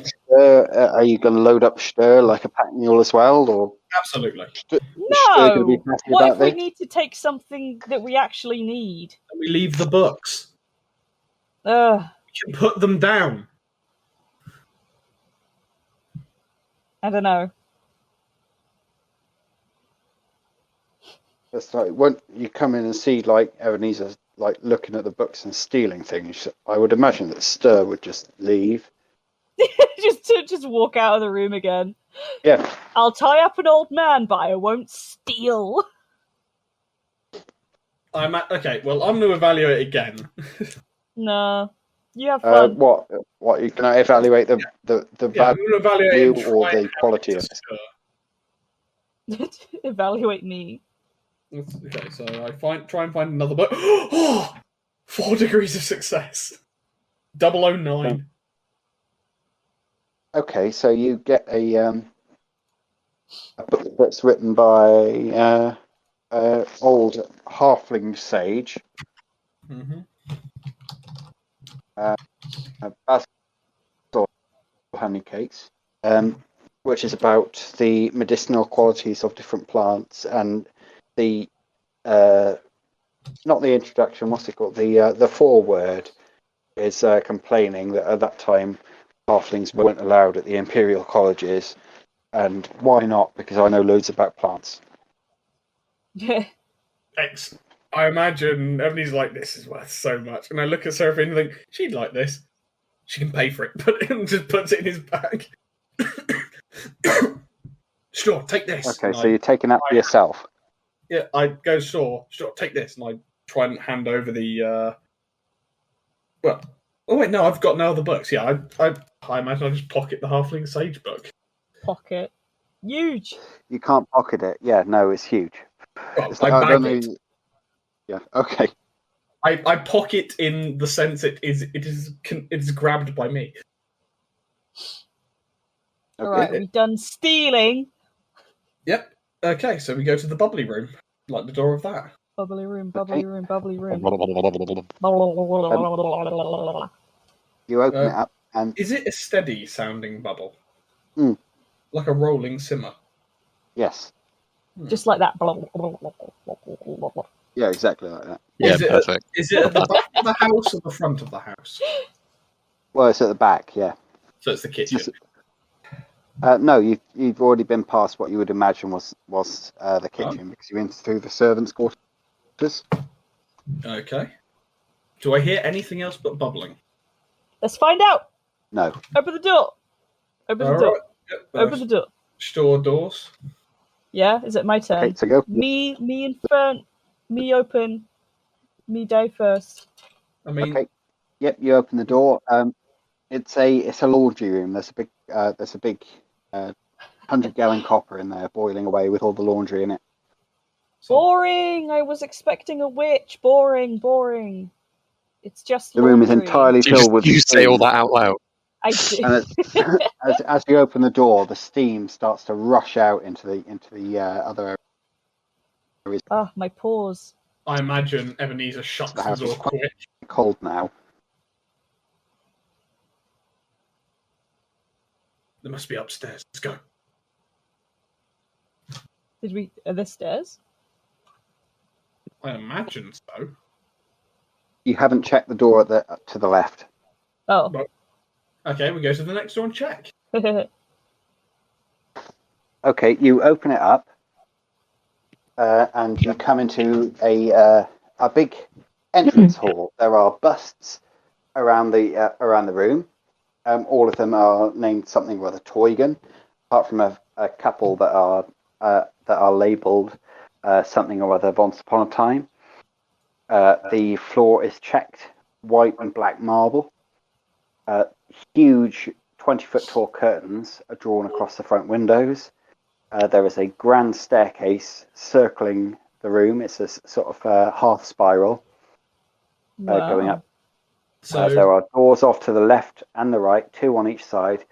you going to load up Stir like a pack mule as well, or? Absolutely. Gonna be No! happy What about if we this? need to take something that we actually need? And we leave the books. Ugh. We can put them down. I don't know. That's like when you come in and see like Ebenezer like looking at the books and stealing things. I would imagine that Stir would just leave. just walk out of the room again. Yeah. I'll tie up an old man, but I won't steal. Okay, well, I'm going to evaluate again. No. You have fun. What you can evaluate the Yeah, I'm value going to evaluate and or try the and quality of help it. Stir. Evaluate me. Okay, so I try and find another book. Oh! 4 degrees of success. 009. Okay, so you get a book that's written by old halfling sage. Mm-hmm. Honeycakes, which is about the medicinal qualities of different plants and the not the introduction. What's it called? The foreword is complaining that at that time halflings weren't allowed at the imperial colleges, and why not? Because I know loads about plants. I imagine Ebony's like, this is worth so much. And I look at Seraphina and think, she'd like this. She can pay for it, but just puts it in his bag. Sure, take this. Okay, And so you're taking that for yourself. Yeah, I go, sure, take this. And I try and hand over the... Well, oh wait, no, I've got no other books. Yeah, I imagine I just pocket the Halfling Sage book. Pocket. Huge. You can't pocket it. Yeah, no, it's huge. Well, It's I like- bag don't it. know- Yeah, okay. I pocket in the sense it is grabbed by me. Okay. Alright, are we done stealing? Yep. Okay, so we go to the bubbly room. Like the door of that. Bubbly room, bubbly room, bubbly room. You open it up, and Is it a steady sounding bubble? Mm. Like a rolling simmer? yes, Just like that. yeah, exactly like that. Yeah, Is it perfect. Is it at the back of the house or the front of the house? Well, it's at the back. Yeah. So it's the kitchen. Just- No, you've already been past what you would imagine was the kitchen because you went through the servants' quarters. Okay. Do I hear anything else but bubbling? Let's find out. No, Open the door. Open the door. Alright. Yep, Open the door. store doors. Yeah, is it my turn? okay, so go. Me in front. Me open. Me die first. I mean, Okay. Yep, you open the door. It's a laundry room. There's a big 100-gallon copper in there boiling away with all the laundry in it. Boring. I was expecting a witch. Boring. It's just The room is laundry. entirely filled with You say all steam. that out loud. I do. And as you open the door, the steam starts to rush out into the other areas. Ah, my paws. I imagine Ebenezer shuts The the house door is quite- quick. Cold now. They must be upstairs. Let's go. Are there stairs? I imagine so. You haven't checked the door to the left. Oh. Okay, we go to the next door and check. Okay, you open it up, and you come into a big entrance hall. There are busts around the room. All of them are named something rather Toygan, apart from a couple that are labelled something or other once upon a time. The floor is checked white and black marble. Huge 20-foot tall curtains are drawn across the front windows. There is a grand staircase circling the room. It's a sort of half spiral going up. So There are doors off to the left and the right, 2 on each side.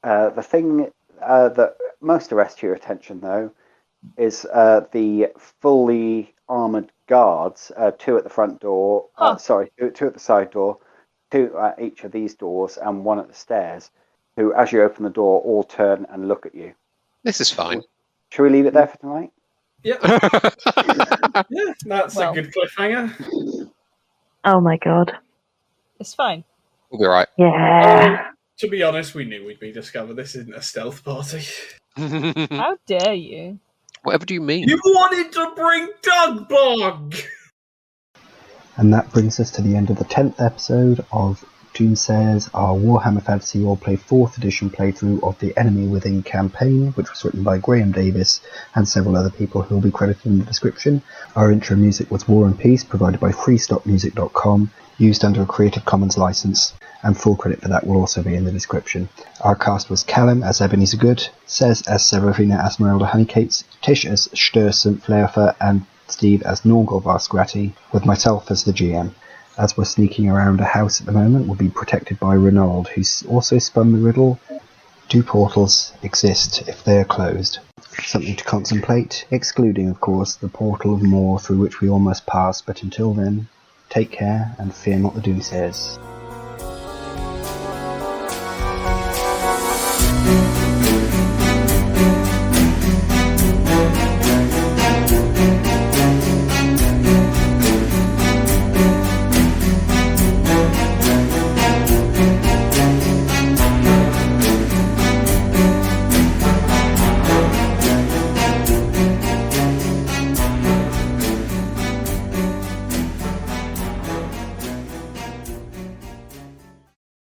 The thing that most arrests your attention, though, is the fully armoured guards, 2 at the front door, 2 at the side door, 2 at each of these doors, and 1 at the stairs, who, as you open the door, all turn and look at you. This is fine. Should we leave it there for tonight? yeah, yeah, that's Well. a good cliffhanger. Oh my god. It's fine. We'll be right. Yeah. To be honest, we knew we'd be discovered. This isn't a stealth party. How dare you? Whatever do you mean? You wanted to bring Dugbog! And that brings us to the end of the 10th episode of Doomsayers, our Warhammer Fantasy Roleplay 4th edition playthrough of the Enemy Within campaign, which was written by Graham Davis and several other people who will be credited in the description. Our intro music was War and Peace, provided by freestockmusic.com, used under a Creative Commons license, and full credit for that will also be in the description. Our cast was Callum as Ebenezer Gütte, Cez as Seraphina Esmerelda Honeycakes, Tish as Stursen Flaerfer, and Steve as Norgol Varsgrati, with myself as the GM. As we're sneaking around a house at the moment, we'll be protected by Renaud, who's also spun the riddle. Do portals exist if they are closed? Something to contemplate, excluding, of course, the portal of Moor through which we almost passed, but until then, take care and fear not the Doomsayers.